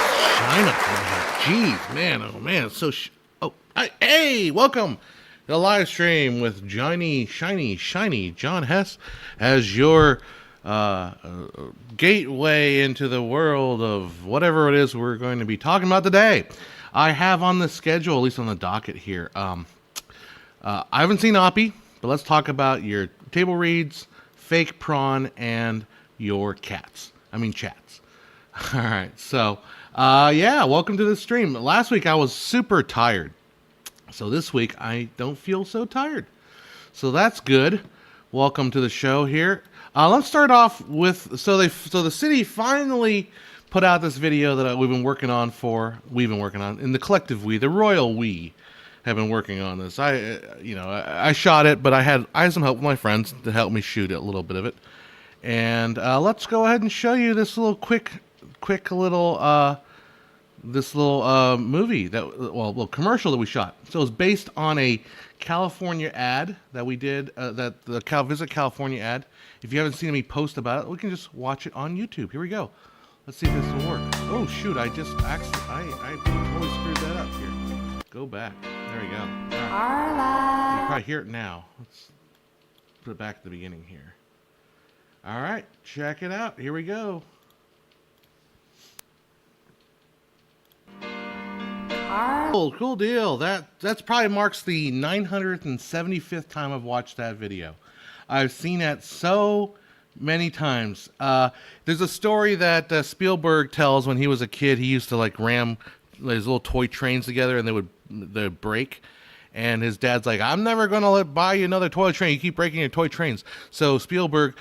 Shine up my head. Jeez, man, oh man, it's so hey, welcome to the live stream with shiny John Hess as your gateway into the world of whatever it is we're going to be talking about today. I have on the schedule, at least on the docket here, I haven't seen Oppy, but let's talk about your table reads, fake prawn, and your chats. All right, so yeah, welcome to the stream. Last week I was super tired, so this week I don't feel so tired. So that's good. Welcome to the show here. Let's start off with so the city finally put out this video that we've been working on in the collective we, the royal we, have been working on this. I shot it, but I had some help with my friends to help me shoot a little bit of it. And let's go ahead and show you this little quick little movie little commercial that we shot. So it's based on a California ad that we did, Visit California ad. If you haven't seen me post about it, we can just watch it on YouTube. Here we go. Let's see if this will work. Oh shoot! I totally screwed that up. Here, go back. There we go. All right. You can probably hear it now. Let's put it back at the beginning here. All right, check it out. Here we go. Cool deal. That's probably marks the 975th time I've watched that video. I've seen that so many times. There's a story that Spielberg tells when he was a kid. He used to like ram these little toy trains together, and they'd break. And his dad's like, "I'm never gonna buy you another toy train. You keep breaking your toy trains." So Spielberg,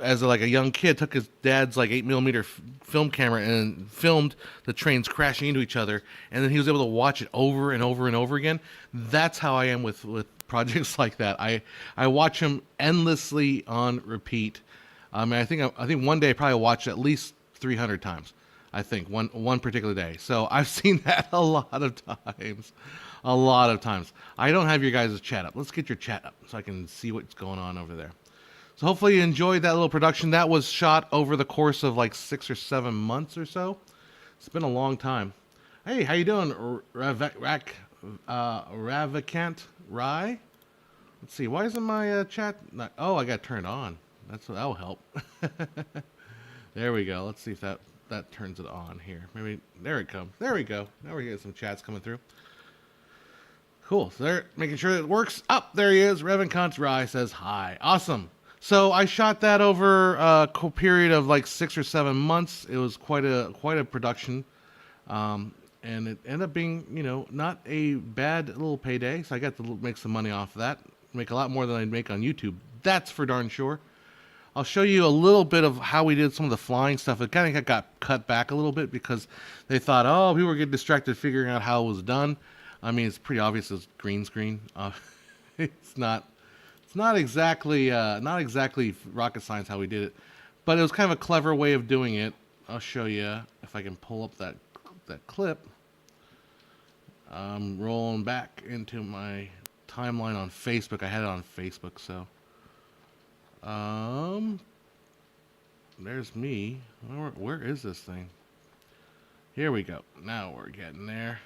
as a young kid, took his dad's 8mm film camera and filmed the trains crashing into each other, and then he was able to watch it over and over and over again. That's how I am with projects like that. I watch them endlessly on repeat. I mean, I think one day I probably watched at least 300 times. I think one particular day. So I've seen that a lot of times. A lot of times. I don't have your guys' chat up. Let's get your chat up so I can see what's going on over there. So hopefully you enjoyed that little production. That was shot over the course of 6 or 7 months or so. It's been a long time. Hey, how you doing, Ravikant Rai? Let's see. Why isn't my chat not? Oh, I got turned on. That'll help. There we go. Let's see if that turns it on here. Maybe there it comes. There we go. Now we're getting some chats coming through. Cool. So they're making sure it works. Up there he is. Ravikant Rai says hi. Awesome. So I shot that over a period of 6 or 7 months. It was quite a production, and it ended up being not a bad little payday. So I got to make some money off of that. Make a lot more than I'd make on YouTube. That's for darn sure. I'll show you a little bit of how we did some of the flying stuff. It kind of got cut back a little bit because they thought, oh, people were getting distracted figuring out how it was done. I mean, it's pretty obvious it's green screen. It's not exactly rocket science how we did it, but it was kind of a clever way of doing it. I'll show you if I can pull up that clip. I'm rolling back into my timeline on Facebook. I had it on Facebook, so there's me. Where is this thing? Here we go. Now we're getting there.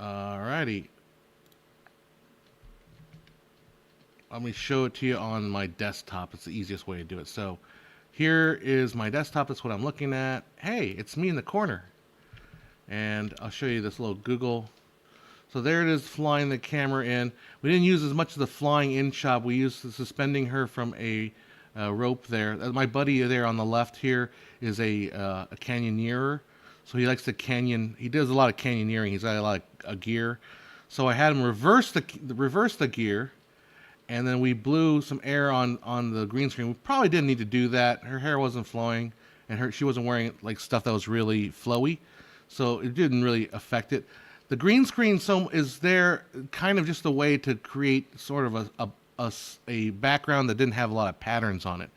Alrighty. Let me show it to you on my desktop. It's the easiest way to do it. So here is my desktop. That's what I'm looking at. Hey, it's me in the corner. And I'll show you this little Google. So there it is, flying the camera in. We didn't use as much of the flying in shot. We used suspending her from a rope there. My buddy there on the left here is a canyoneer. So he likes to canyon. He does a lot of canyoneering. He's got a lot of gear. So I had him reverse the gear, and then we blew some air on the green screen. We probably didn't need to do that. Her hair wasn't flowing, and she wasn't wearing stuff that was really flowy, so it didn't really affect it. The green screen is there kind of just a way to create sort of a background that didn't have a lot of patterns on it.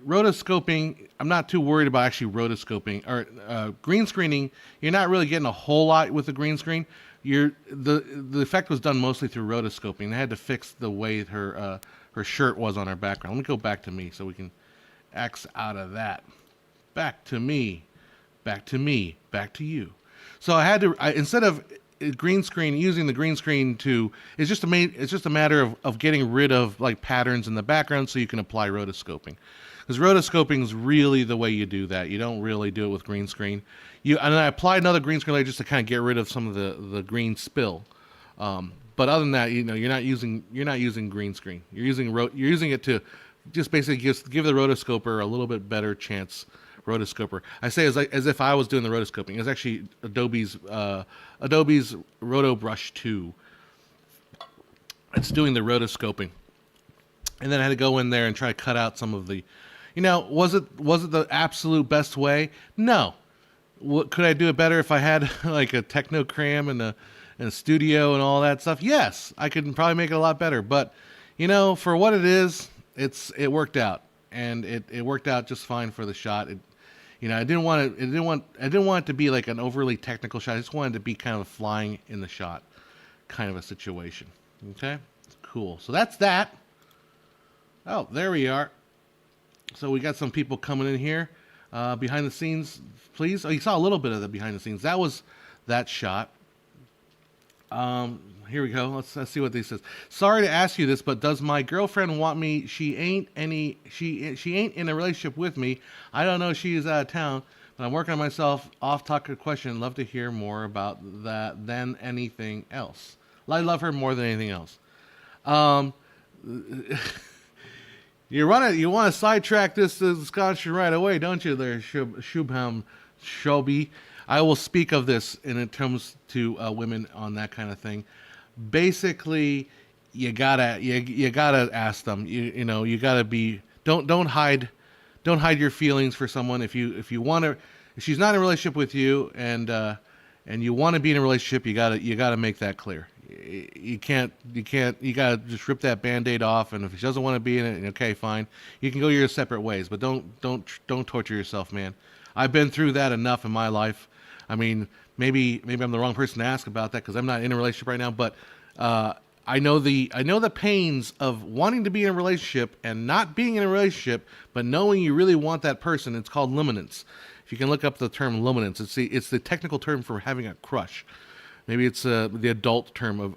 Rotoscoping, I'm not too worried about actually rotoscoping or green screening. You're not really getting a whole lot with the green screen. The effect was done mostly through rotoscoping. They had to fix the way her shirt was on her background. Let me go back to me so we can X out of that. back to me, back to me, back to you. So I had to, instead of green screen, using the green screen to, it's just a matter of getting rid of like patterns in the background so you can apply rotoscoping. Because rotoscoping is really the way you do that. You don't really do it with green screen. And I applied another green screen layer just to kind of get rid of some of the green spill. But other than that, you're not using green screen. You're using it to just basically give the rotoscoper a little bit better chance. Rotoscoper. I say as if I was doing the rotoscoping. It's actually Adobe's Roto Brush 2. It's doing the rotoscoping, and then I had to go in there and try to cut out some of the. Was it the absolute best way? No. Could I do it better if I had like a techno cram and a studio and all that stuff? Yes, I could probably make it a lot better. But for what it is, it worked out, and it worked out just fine for the shot. I didn't want it to be like an overly technical shot. I just wanted it to be kind of flying in the shot kind of a situation. Okay, cool. So that's that. Oh, there we are. So we got some people coming in here. Behind the scenes, please. Oh, you saw a little bit of the behind the scenes. That was that shot. Here we go. Let's see what this says. Sorry to ask you this, but does my girlfriend want me? She ain't in a relationship with me. I don't know. She is out of town, but I'm working on myself. Off-topic question. Love to hear more about that than anything else. I love her more than anything else. You want to sidetrack this discussion right away, don't you, there, Shubham Shobi? I will speak of this in terms to women on that kind of thing. Basically, you gotta ask them. You gotta be don't hide your feelings for someone. If she's not in a relationship with you and you want to be in a relationship, you gotta make that clear. You gotta just rip that Band-Aid off, and if she doesn't want to be in it, okay, fine. You can go your separate ways, but don't torture yourself, man. I've been through that enough in my life. I mean, maybe I'm the wrong person to ask about that because I'm not in a relationship right now, but I know the pains of wanting to be in a relationship and not being in a relationship, but knowing you really want that person. It's called luminance. If you can look up the term luminance, it's the technical term for having a crush. Maybe it's the adult term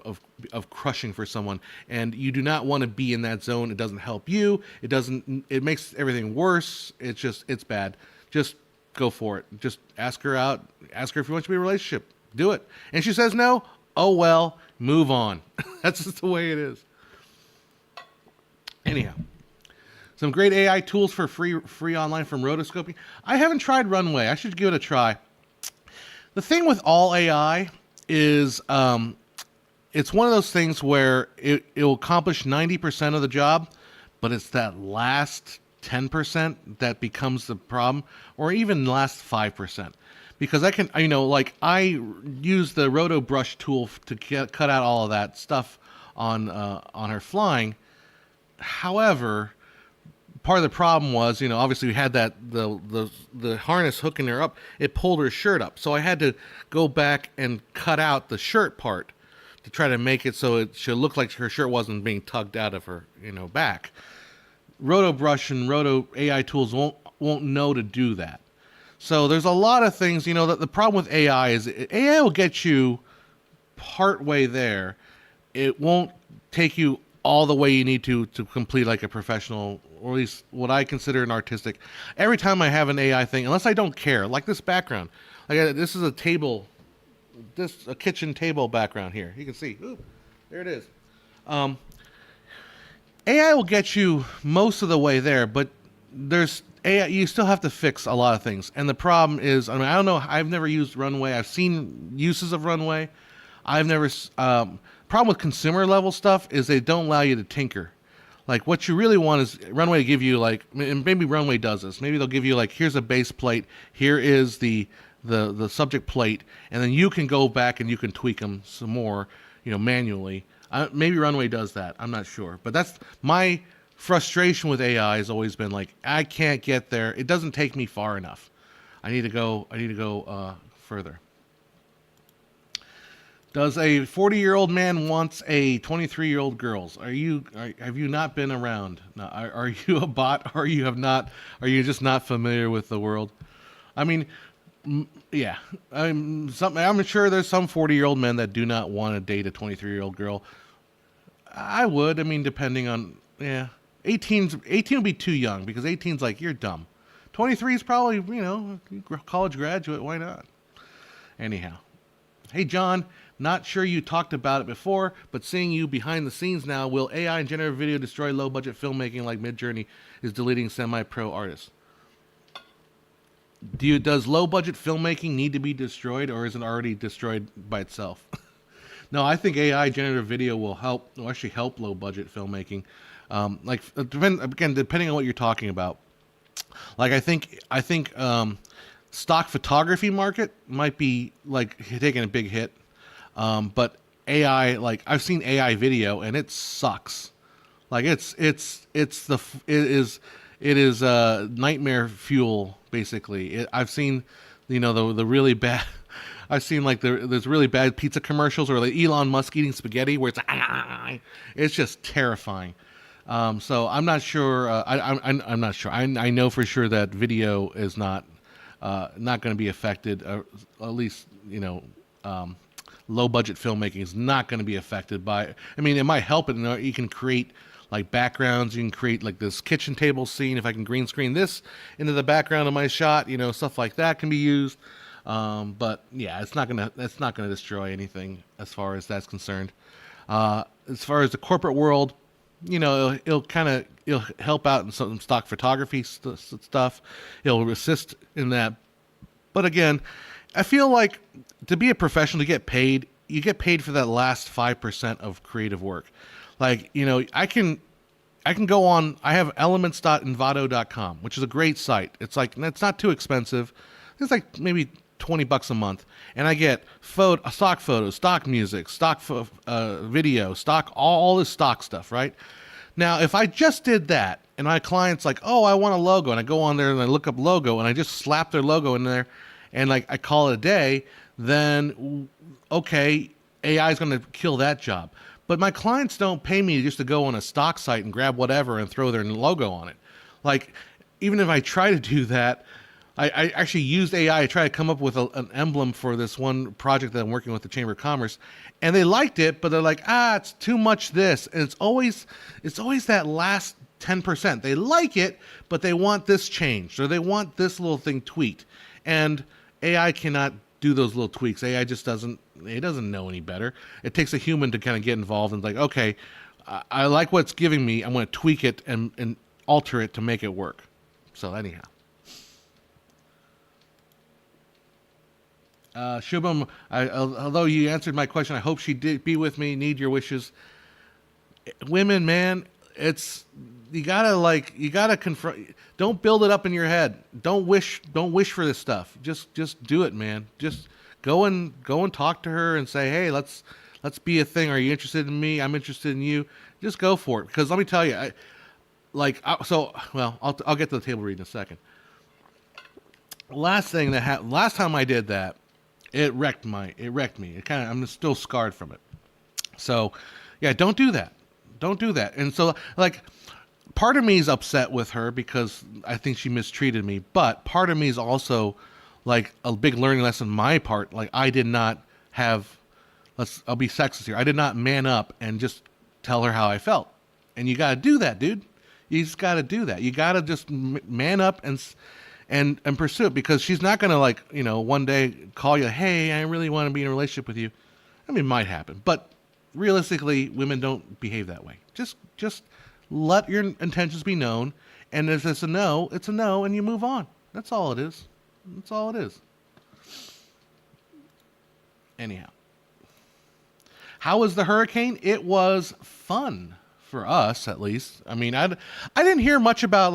of crushing for someone, and you do not want to be in that zone. It doesn't help you. It makes everything worse. It's bad. Just go for it. Just ask her out. Ask her if you want to be in a relationship. Do it. And she says no. Oh well, move on. That's just the way it is. Anyhow, some great AI tools for free online from rotoscoping. I haven't tried Runway. I should give it a try. The thing with all AI is it's one of those things where it will accomplish 90% of the job, but it's that last 10% that becomes the problem, or even last 5%. Because I use the Roto Brush tool to cut out all of that stuff on her flying. However, part of the problem was, obviously we had that the harness hooking her up. It pulled her shirt up, so I had to go back and cut out the shirt part to try to make it so it should look like her shirt wasn't being tugged out of her, back. Roto Brush and Roto AI tools won't know to do that. So there's a lot of things, that the problem with AI is AI will get you part way there. It won't take you all the way you need to complete like a professional, or at least what I consider an artistic. Every time I have an AI thing, unless I don't care, like this background, this is a kitchen table background here. You can see, ooh, there it is. AI will get you most of the way there, but there's AI, you still have to fix a lot of things. And the problem is, I don't know, I've never used Runway. I've seen uses of Runway. I've never, problem with consumer level stuff is they don't allow you to tinker. Like what you really want is Runway to give you and maybe Runway does this. Maybe they'll give you here's a base plate. Here is the subject plate. And then you can go back and you can tweak them some more, manually. Maybe Runway does that. I'm not sure. But that's my frustration with AI has always been I can't get there. It doesn't take me far enough. I need to go further. Does a 40-year-old man wants a 23-year-old girls? Have you not been around? No, are you a bot, or are you just not familiar with the world? I mean, yeah, I'm sure there's some 40-year-old men that do not want to date a 23-year-old girl. I would. I mean, depending on, yeah, 18 would be too young because 18's like you're dumb. 23 is probably, college graduate. Why not? Anyhow, hey John, not sure you talked about it before, but seeing you behind the scenes now, will AI and generative video destroy low budget filmmaking like Midjourney is deleting semi-pro artists? Does low budget filmmaking need to be destroyed, or is it already destroyed by itself? No, I think AI generative video will actually help low budget filmmaking. Depending on what you're talking about. Like I think stock photography market might be like taking a big hit. But AI, like I've seen AI video and it sucks. Like it is nightmare fuel basically. I've seen, the really bad. I've seen like there's really bad pizza commercials or like Elon Musk eating spaghetti where it's just terrifying. So I'm not sure. I'm not sure. I know for sure that video is not going to be affected. At least low budget filmmaking is not going to be affected by. I mean, it might help it. You can create like backgrounds. You can create like this kitchen table scene. If I can green screen this into the background of my shot, stuff like that can be used. But yeah, it's not gonna destroy anything as far as that's concerned. As far as the corporate world, it'll help out in some stock photography stuff. It'll assist in that. But again, I feel like to be a professional, to get paid, you get paid for that last 5% of creative work. Like, I can go on, I have elements.envato.com, which is a great site. It's not too expensive. It's like maybe $20 a month. And I get stock photos, stock music, stock video, stock, all this stock stuff, right? Now, if I just did that and my client's like, oh, I want a logo, and I go on there and I look up logo and I just slap their logo in there and like I call it a day, then okay, AI is going to kill that job. But my clients don't pay me just to go on a stock site and grab whatever and throw their logo on it. Like, even if I try to do that, I actually used AI to try to come up with an emblem for this one project that I'm working with the Chamber of Commerce, and they liked it, but they're like, it's too much this, and it's always that last 10%. They like it, but they want this changed, or they want this little thing tweaked, and AI cannot do those little tweaks. AI just doesn't know any better. It takes a human to kind of get involved and like, okay, I like what it's giving me. I'm going to tweak it and alter it to make it work. So anyhow. Shubham, although you answered my question, I hope she did be with me. Need your wishes. Women, man, you gotta confront. Don't build it up in your head. Don't wish for this stuff. Just do it, man. Just go and talk to her and say, hey, let's be a thing. Are you interested in me? I'm interested in you. Just go for it. Because let me tell you, I'll get to the table read in a second. Last time I did that, it wrecked me. I'm still scarred from it. So, yeah, don't do that. Don't do that. And so, like, part of me is upset with her because I think she mistreated me. But part of me is also, like, a big learning lesson on my part. Like, I did not have, I'll be sexist here. I did not man up and just tell her how I felt. And you got to do that, dude. You just got to do that. You got to just man up and pursue it, because she's not going to one day call you, hey, I really want to be in a relationship with you. I mean, it might happen, but realistically, women don't behave that way. Just let your intentions be known, and if it's a no, it's a no, and you move on. That's all it is. That's all it is. Anyhow, how was the hurricane? It was fun for us, at least. I mean, I didn't hear much about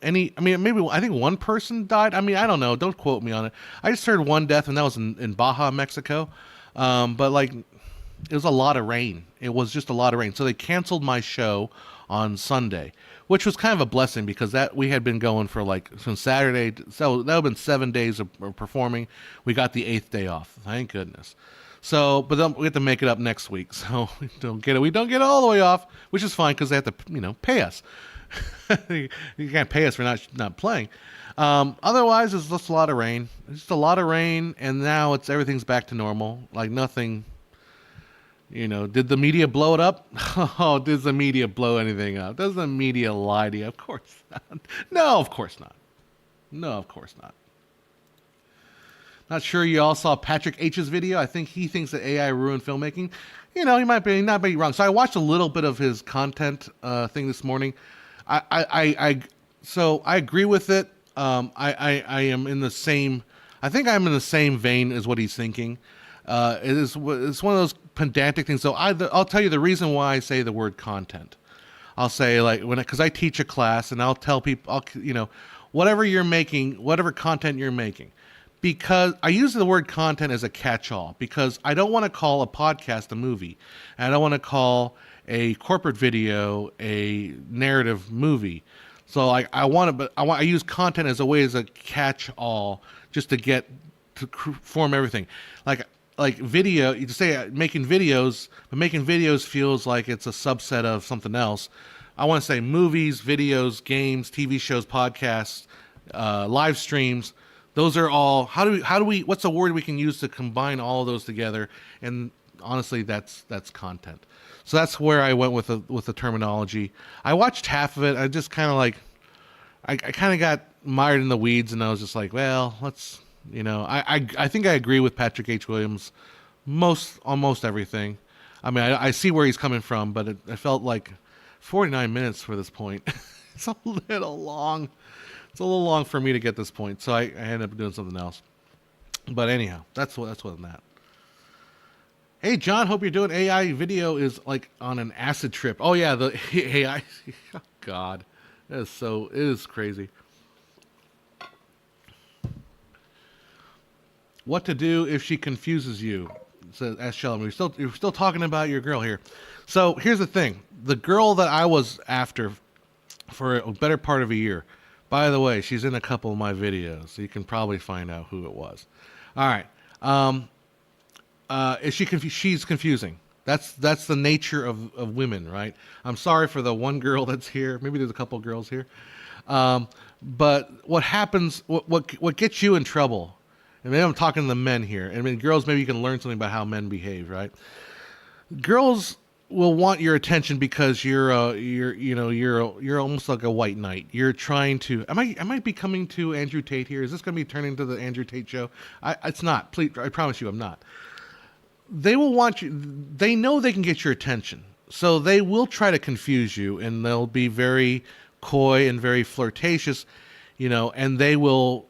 maybe I think one person died. I mean, I don't know. Don't quote me on it. I just heard one death, and that was in Baja, Mexico. But it was a lot of rain. It was just a lot of rain. So they canceled my show on Sunday, which was kind of a blessing because we had been going for from Saturday. So that would have been 7 days of performing. We got the 8th day off. Thank goodness. So, but then we have to make it up next week. So we don't get it all the way off, which is fine because they have to, pay us. You can't pay us for not playing. Otherwise, it's just a lot of rain. It's just a lot of rain, and now everything's back to normal. Like nothing. Did the media blow it up? Oh, does the media blow anything up? Does the media lie to you? Of course not. No, of course not. No, of course not. Not sure you all saw Patrick H's video. I think he thinks that AI ruined filmmaking. He might be not be wrong. So I watched a little bit of his content thing this morning. So I agree with it. I am in the same. I think I'm in the same vein as what he's thinking. It's one of those pedantic things. So I'll tell you the reason why I say the word content. I'll say because I teach a class and I'll tell people, whatever you're making, whatever content you're making, because I use the word content as a catch-all because I don't want to call a podcast a movie, and I don't want to call a corporate video a narrative movie. So I use content as a catch-all just to form everything. Like video, you say making videos, but making videos feels like it's a subset of something else. I want to say movies, videos, games, TV shows, podcasts, live streams. Those are all. How do we? What's a word we can use to combine all of those together? And honestly, that's content. So that's where I went with the terminology. I watched half of it. I just kind of I kind of got mired in the weeds, and I was just like, well, let's. I think I agree with Patrick H. Williams almost everything. I mean, I see where he's coming from, but it felt like 49 minutes for this point. It's a little long. It's a little long for me to get this point, so I ended up doing something else. But anyhow, that's what I'm at. Hey, John, hope you're doing. AI video is like on an acid trip. Oh yeah, the AI. Oh, God, it is crazy. What to do if she confuses you? Says ask Sheldon. We're still talking about your girl here. So here's the thing: the girl that I was after for a better part of a year. By the way, she's in a couple of my videos, so you can probably find out who it was. All right. Is she she's confusing. That's the nature of women, right? I'm sorry for the one girl that's here. Maybe there's a couple of girls here. But what happens? What gets you in trouble? And maybe I'm talking to the men here. I mean, girls, maybe you can learn something about how men behave, right? Girls will want your attention because you're almost like a white knight. You're trying to. Am I becoming too Andrew Tate here? Is this going to be turning into the Andrew Tate show? It's not. Please, I promise you, I'm not. They will want you. They know they can get your attention, so they will try to confuse you, and they'll be very coy and very flirtatious, and they will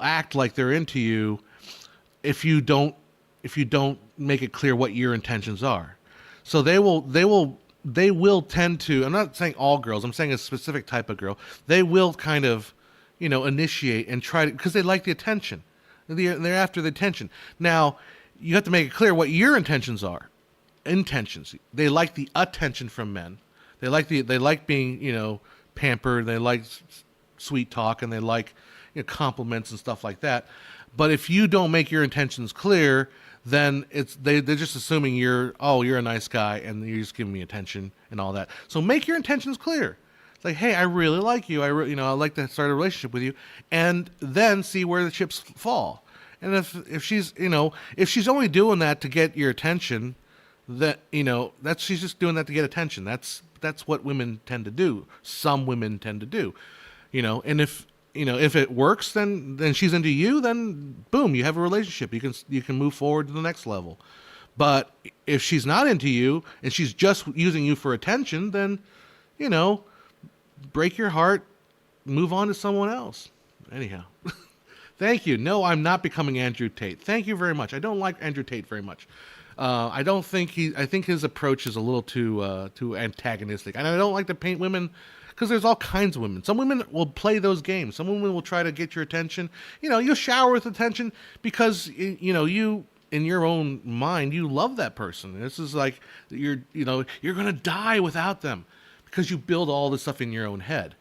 act like they're into you if you don't make it clear what your intentions are. So they will tend to. I'm not saying all girls. I'm saying a specific type of girl. They will kind of, initiate and try to, because they like the attention. They're after the attention. Now, you have to make it clear what your intentions are. Intentions. They like the attention from men. They like being, pampered. They like sweet talk, and they like compliments and stuff like that. But if you don't make your intentions clear, then they're just assuming you're a nice guy and you're just giving me attention and all that. So make your intentions clear. It's like, hey, I really like you. I'd like to start a relationship with you, and then see where the chips fall. And if she's only doing that to get your attention, she's just doing that to get attention. That's what women tend to do. Some women tend to do, and if it works, then she's into you, then boom, you have a relationship. You can move forward to the next level. But if she's not into you and she's just using you for attention, then, break your heart, move on to someone else. Anyhow, thank you. No, I'm not becoming Andrew Tate. Thank you very much. I don't like Andrew Tate very much. I think his approach is a little too antagonistic. And I don't like to paint women, because there's all kinds of women. Some women will play those games. Some women will try to get your attention. You'll shower with attention because, you, in your own mind, you love that person. This is like, you're going to die without them because you build all this stuff in your own head.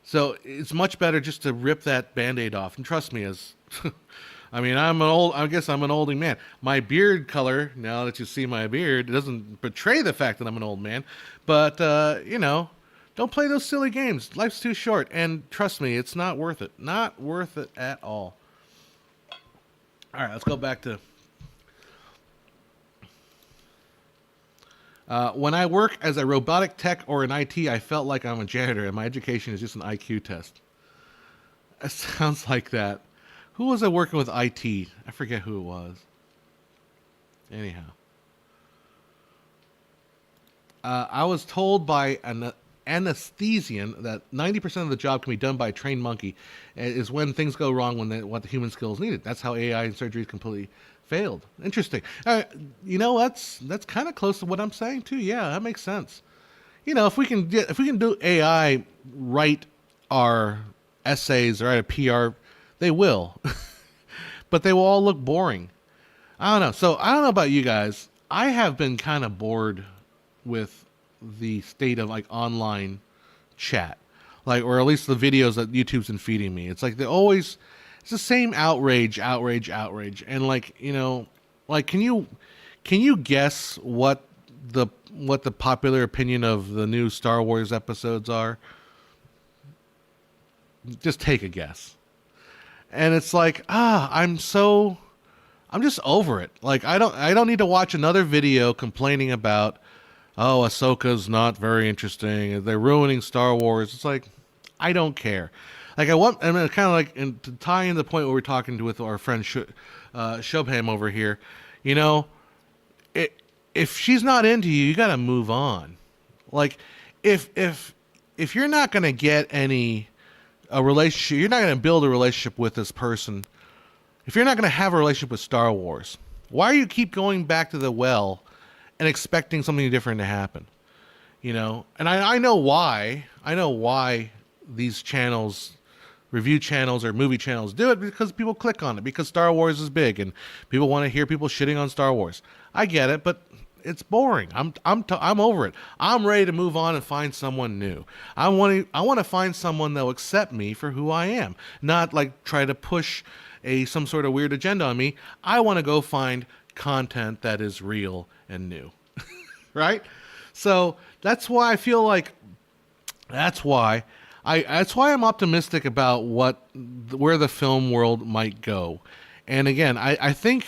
So it's much better just to rip that Band-Aid off. And trust me, I guess I'm an olding man. My beard color, now that you see my beard, it doesn't betray the fact that I'm an old man. But, Don't play those silly games. Life's too short. And trust me, it's not worth it. Not worth it at all. All right, let's go back to... when I work as a robotic tech or in IT, I felt like I'm a janitor and my education is just an IQ test. It sounds like that. Who was I working with IT? I forget who it was. Anyhow. I was told by an anesthesian that 90% of the job can be done by a trained monkey. Is when things go wrong when what the human skills needed. That's how AI and surgery completely failed. Interesting. That's kind of close to what I'm saying too. Yeah, that makes sense. If we can do AI write our essays or write a PR, they will, but they will all look boring. I don't know. So I don't know about you guys. I have been kind of bored with the state of like online chat, or at least the videos that YouTube's been feeding me. It's like it's the same outrage, and can you guess what the popular opinion of the new Star Wars episodes are? Just take a guess. And it's like, I'm just over it. Like I don't need to watch another video complaining about, oh, Ahsoka's not very interesting. They're ruining Star Wars. It's like, I don't care. Like and to tie in the point where we're talking with our friend Shobham over here, if she's not into you, you got to move on. Like if you're not going to get a relationship, you're not going to build a relationship with this person. If you're not going to have a relationship with Star Wars, why do you keep going back to the well and expecting something different to happen? And I know why. I know why these channels, review channels or movie channels, do it, because people click on it, because Star Wars is big and people want to hear people shitting on Star Wars. I get it, but it's boring. I'm over it. I'm ready to move on and find someone new. I want to find someone that will accept me for who I am, not like try to push some sort of weird agenda on me. I want to go find content that is real and new. Right? So that's why I feel like that's why I'm optimistic about where the film world might go. And again, I think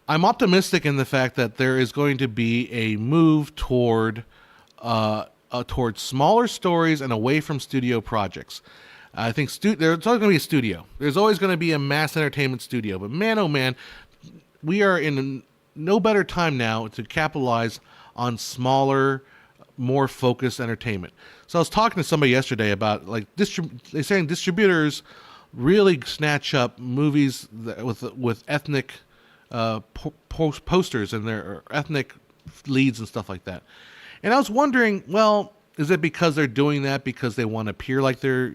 I'm optimistic in the fact that there is going to be a move toward smaller stories and away from studio projects. I think there's always going to be a studio. There's always going to be a mass entertainment studio. But man, oh man, we are in no better time now to capitalize on smaller, more focused entertainment. So I was talking to somebody yesterday about they're saying distributors really snatch up movies with ethnic posters and their ethnic leads and stuff like that. And I was wondering, well, is it because they're doing that because they want to appear like they're,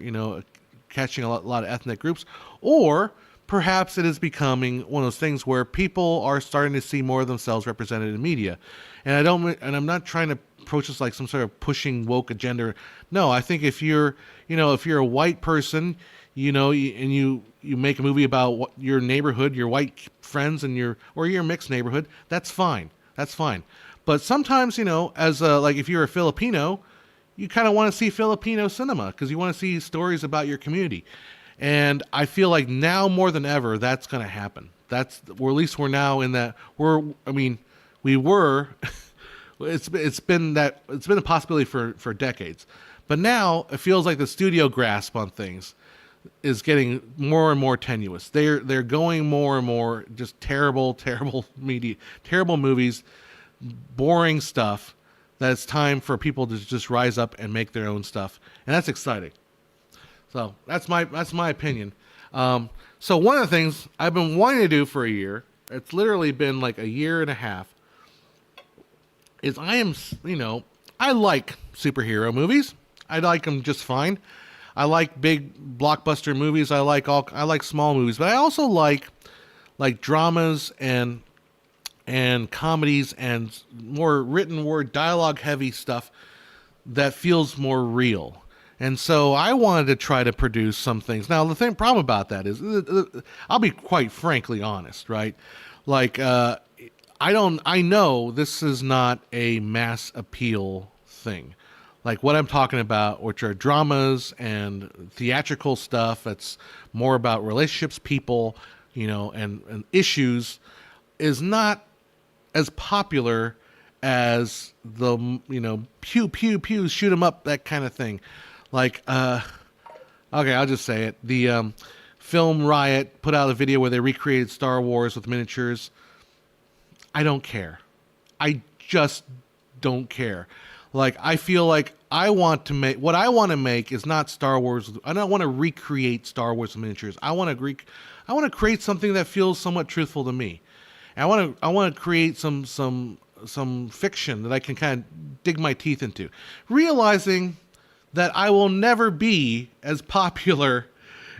catching a lot of ethnic groups? Or perhaps it is becoming one of those things where people are starting to see more of themselves represented in media. And I'm not trying to approach this like some sort of pushing woke agenda. No, I think if you're a white person, and you make a movie about your neighborhood, your white friends, and your mixed neighborhood, that's fine. That's fine. But sometimes, if you're a Filipino, you kind of want to see Filipino cinema because you want to see stories about your community. And I feel like now more than ever, that's going to happen. We're now in that. We were. It's been a possibility for decades, but now it feels like the studio grasp on things is getting more and more tenuous. They're going more and more just terrible media, terrible movies, boring stuff. That it's time for people to just rise up and make their own stuff, and that's exciting. So that's my opinion. So one of the things I've been wanting to do for a year, it's literally been like a year and a half, is I like superhero movies. I like them just fine. I like big blockbuster movies. I like small movies, but I also like dramas and comedies and more written word dialogue heavy stuff that feels more real. And so I wanted to try to produce some things. Now the problem about that is, I'll be quite frankly honest, right? I know this is not a mass appeal thing. like what I'm talking about, which are dramas and theatrical stuff that's more about relationships, people, and issues, is not as popular as the, pew pew pew, shoot 'em up, that kind of thing. Like, okay, I'll just say it. The Film Riot put out a video where they recreated Star Wars with miniatures. I don't care. I just don't care. Like, I feel like I want to make, what I want to make is not Star Wars. I don't want to recreate Star Wars miniatures. I want to create something that feels somewhat truthful to me. And I want to create some fiction that I can kind of dig my teeth into, realizing that I will never be as popular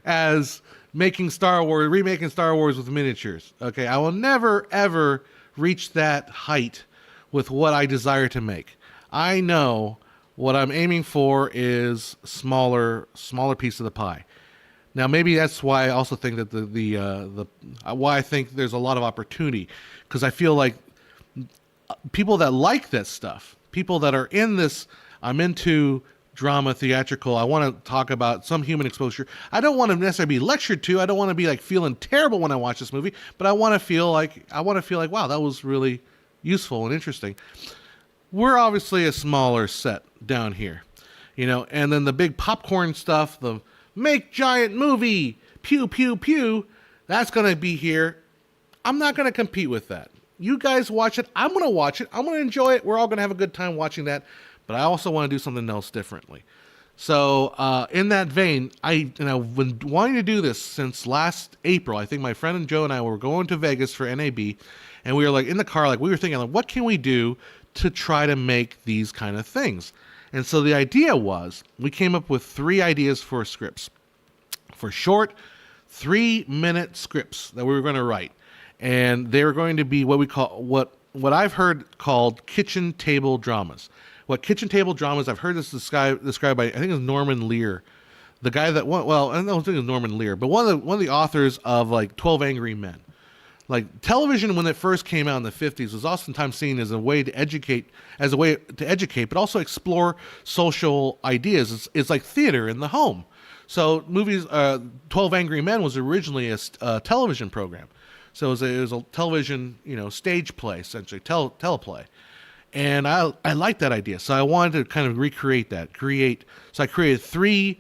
as remaking Star Wars with miniatures. Okay, I will never ever reach that height with what I desire to make. I know what I'm aiming for is smaller piece of the pie. Now, maybe that's why I also think that why I think there's a lot of opportunity, because I feel like people that like this stuff, people that are in this, I'm into drama, theatrical, I want to talk about some human exposure. I don't want to necessarily be lectured to. I don't want to be like feeling terrible when I watch this movie, but I want to feel like, wow, that was really useful and interesting. We're obviously a smaller set down here, and then the big popcorn stuff, the make giant movie, pew, pew, pew, that's going to be here. I'm not going to compete with that. You guys watch it. I'm going to watch it. I'm going to enjoy it. We're all going to have a good time watching that. But I also want to do something else differently. So in that vein, I've been wanting to do this since last April. I think my friend and Joe and I were going to Vegas for NAB. And we were like in the car, like we were thinking, like, what can we do to try to make these kind of things? And so the idea was, we came up with 3 ideas for scripts. For short, 3-minute scripts that we were going to write. And they were going to be what I've heard called kitchen table dramas. What kitchen table dramas, I've heard this described by, I think it's Norman Lear. The guy that, I don't think it's Norman Lear, but one of the authors of like 12 Angry Men. Like, television when it first came out in the 50s was oftentimes seen as a way to educate, but also explore social ideas. It's like theater in the home. So movies, 12 Angry Men was originally a television program. So it was a television, stage play, essentially, teleplay. And I liked that idea. So I wanted to kind of recreate that. So I created three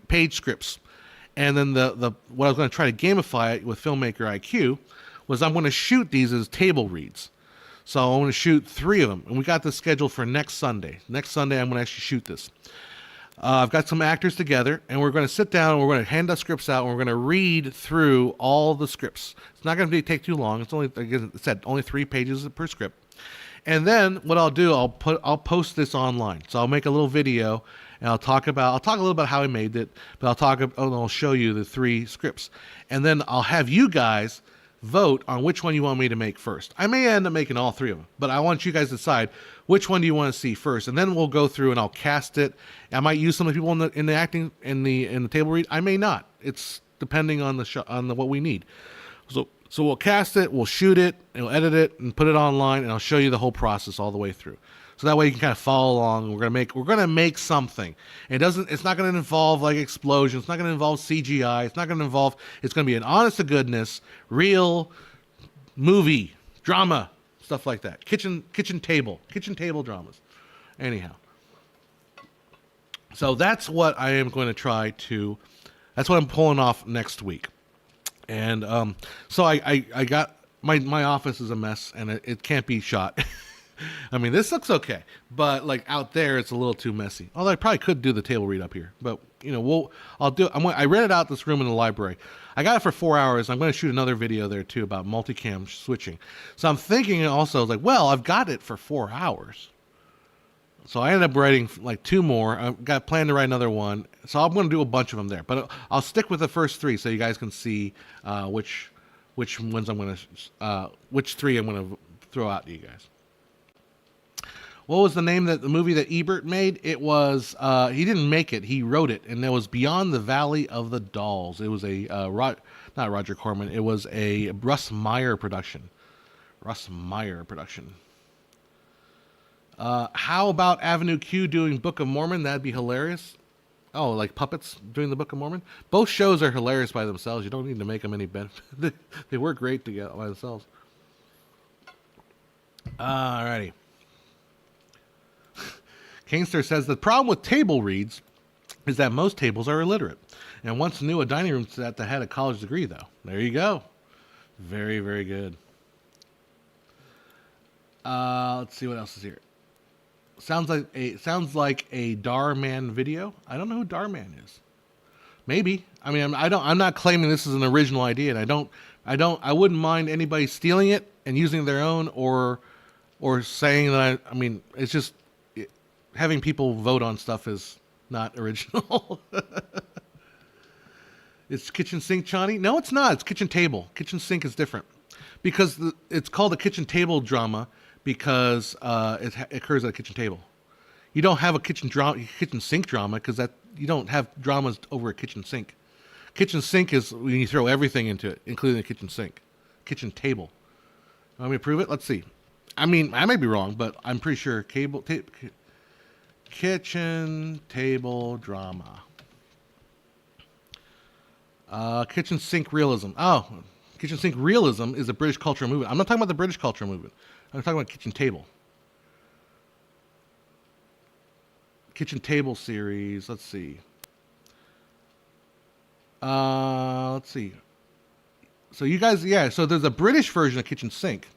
page scripts. And then what I was going to try to gamify it with Filmmaker IQ was I'm going to shoot these as table reads. So I'm going to shoot 3 of them. And we got this scheduled for next Sunday. Next Sunday, I'm going to actually shoot this. I've got some actors together, and we're going to sit down, and we're going to hand the scripts out, and we're going to read through all the scripts. It's not going to take too long. It's only, like I said, only 3 pages per script. And then what I'll do, I'll post this online. So I'll make a little video, and I'll talk a little about how I made it, but I'll show you the 3 scripts. And then I'll have you guys vote on which one you want me to make first. I may end up making all 3 of them, but I want you guys to decide which one do you want to see first. And then we'll go through and I'll cast it. I might use some of the people in the acting in the table read. I may not. It's depending on what we need. So we'll cast it, we'll shoot it, and we'll edit it and put it online, and I'll show you the whole process all the way through. So that way you can kind of follow along. We're gonna make something. It's not gonna involve like explosions. It's not gonna involve CGI. It's gonna be an honest to goodness, real movie, drama, stuff like that. Kitchen table dramas. Anyhow. So that's what I am going to try to, that's what I'm pulling off next week. And so I got, my office is a mess and it can't be shot. I mean, this looks okay, but like out there, it's a little too messy. Although I probably could do the table read up here, but I rented out this room in the library. I got it for 4 hours. I'm going to shoot another video there too about multicam switching. So I'm thinking also like, well, I've got it for 4 hours. So I ended up writing like 2 more. I've got planned to write another one. So I'm going to do a bunch of them there, but I'll stick with the first 3 so you guys can see which ones I'm going to, which 3 I'm going to throw out to you guys. What was the name the movie that Ebert made? It was, he didn't make it, he wrote it, and it was Beyond the Valley of the Dolls. It was not Roger Corman, it was a Russ Meyer production. How about Avenue Q doing Book of Mormon? That'd be hilarious. Oh, like puppets doing the Book of Mormon? Both shows are hilarious by themselves. You don't need to make them any better. They work great together by themselves. Alrighty. Canester says the problem with table reads is that most tables are illiterate and once knew a dining room set that had a college degree, though. There you go. Very, very good. Let's see what else is here. Sounds like a Darman video. I don't know who Darman is. Maybe. I mean, I'm not claiming this is an original idea, and I wouldn't mind anybody stealing it and using their own, or saying that I mean, it's just having people vote on stuff is not original. It's kitchen sink, Chani? No, it's not. It's kitchen table. Kitchen sink is different because it's called a kitchen table drama because it occurs at a kitchen table. You don't have a kitchen sink drama because you don't have dramas over a kitchen sink. Kitchen sink is when you throw everything into it, including the kitchen sink. Kitchen table. Want me to prove it? Let's see. I mean, I may be wrong, but I'm pretty sure kitchen table drama. Kitchen sink realism. Oh, kitchen sink realism is a British cultural movement. I'm not talking about the British cultural movement. I'm talking about kitchen table. Kitchen table series. Let's see. Let's see. So you guys, yeah. So there's a British version of kitchen sink,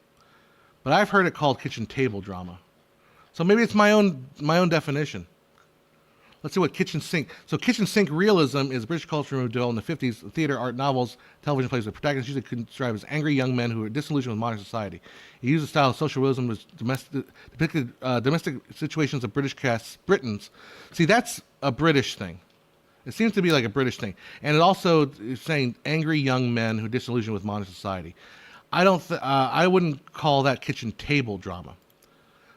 but I've heard it called kitchen table drama. So maybe it's my own definition. Let's see what kitchen sink. So kitchen sink realism is British culture movement developed in the 50s. Theater, art, novels, television plays with protagonists usually described as angry young men who are disillusioned with modern society. He used the style of social realism which depicted domestic situations of Britons. See, that's a British thing. It seems to be like a British thing. And it also is saying angry young men who are disillusioned with modern society. I wouldn't call that kitchen table drama.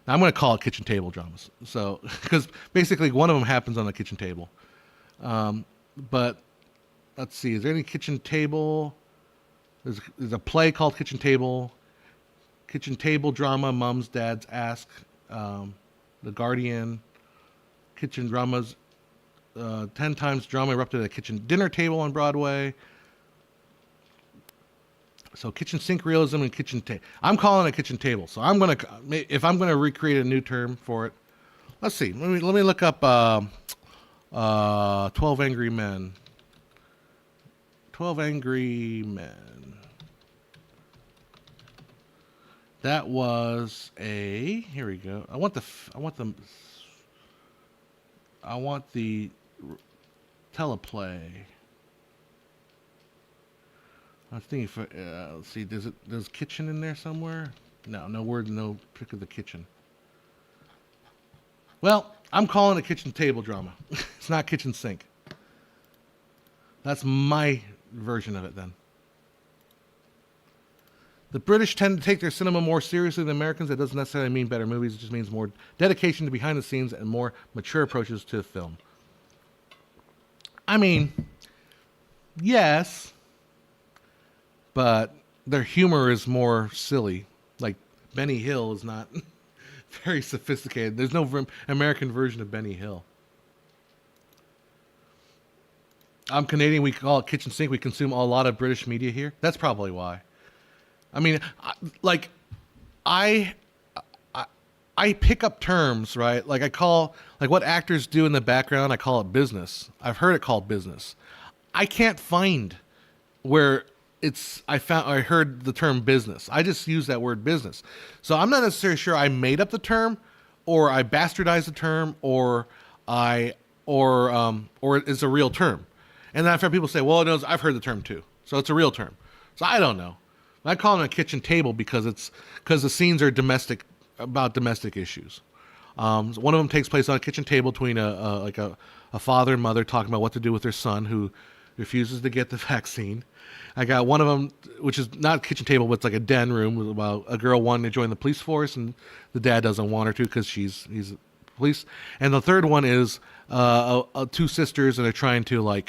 Now, I'm going to call it kitchen table dramas. So, because basically one of them happens on the kitchen table. But let's see, is there any kitchen table? There's a play called Kitchen Table. Kitchen table drama, Moms, Dads Ask. The Guardian. Kitchen dramas. 10 times drama erupted at a kitchen dinner table on Broadway. So kitchen sink realism and kitchen table. I'm calling it kitchen table. So if I'm gonna recreate a new term for it, let's see. Let me look up 12 Angry Men. 12 Angry Men. That was here we go. I want the teleplay. I was thinking, let's see, there's kitchen in there somewhere? No word, no pick of the kitchen. Well, I'm calling it kitchen table drama. It's not kitchen sink. That's my version of it then. The British tend to take their cinema more seriously than Americans. That doesn't necessarily mean better movies. It just means more dedication to behind the scenes and more mature approaches to film. I mean, yes, but their humor is more silly. Like Benny Hill is not very sophisticated. There's no American version of Benny Hill. I'm Canadian. We call it kitchen sink. We consume a lot of British media here. That's probably why. I mean, I pick up terms, right? Like like what actors do in the background, I call it business. I've heard it called business. I can't find where I heard the term business. I just use that word business. So I'm not necessarily sure I made up the term or I bastardized the term or it's a real term. And then I've heard people say, well, no, I've heard the term too. So it's a real term. So I don't know. I call it a kitchen table because the scenes are about domestic issues. One of them takes place on a kitchen table between a father and mother talking about what to do with their son who refuses to get the vaccine. I got one of them, which is not a kitchen table, but it's like a den room about a girl wanting to join the police force, and the dad doesn't want her to because he's police. And the third one is two sisters, and they're trying to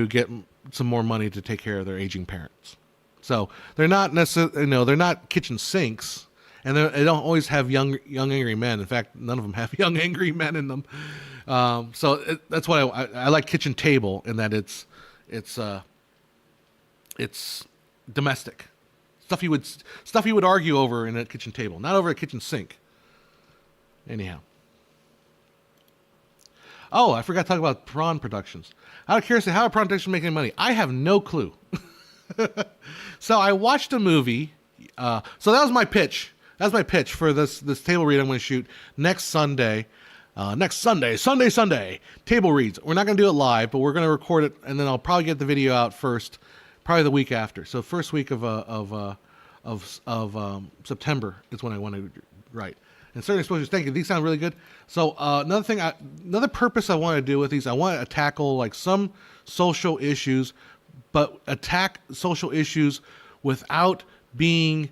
get some more money to take care of their aging parents. So they're not necessarily, they're not kitchen sinks. And they don't always have young angry men. In fact, none of them have young angry men in them. That's why I like Kitchen Table, in that it's domestic stuff you would argue over in a kitchen table, not over a kitchen sink. Anyhow. Oh, I forgot to talk about Pron Productions. Out of curiosity, how are Pron Productions making money? I have no clue. So I watched a movie. So that was my pitch. That's my pitch for this table read I'm going to shoot next Sunday. Sunday. Table reads. We're not going to do it live, but we're going to record it, and then I'll probably get the video out first, probably the week after. So first week of September is when I want to write. And certain exposures, thank you. These sound really good. So another purpose I want to do with these, I want to tackle like some social issues, but attack social issues without being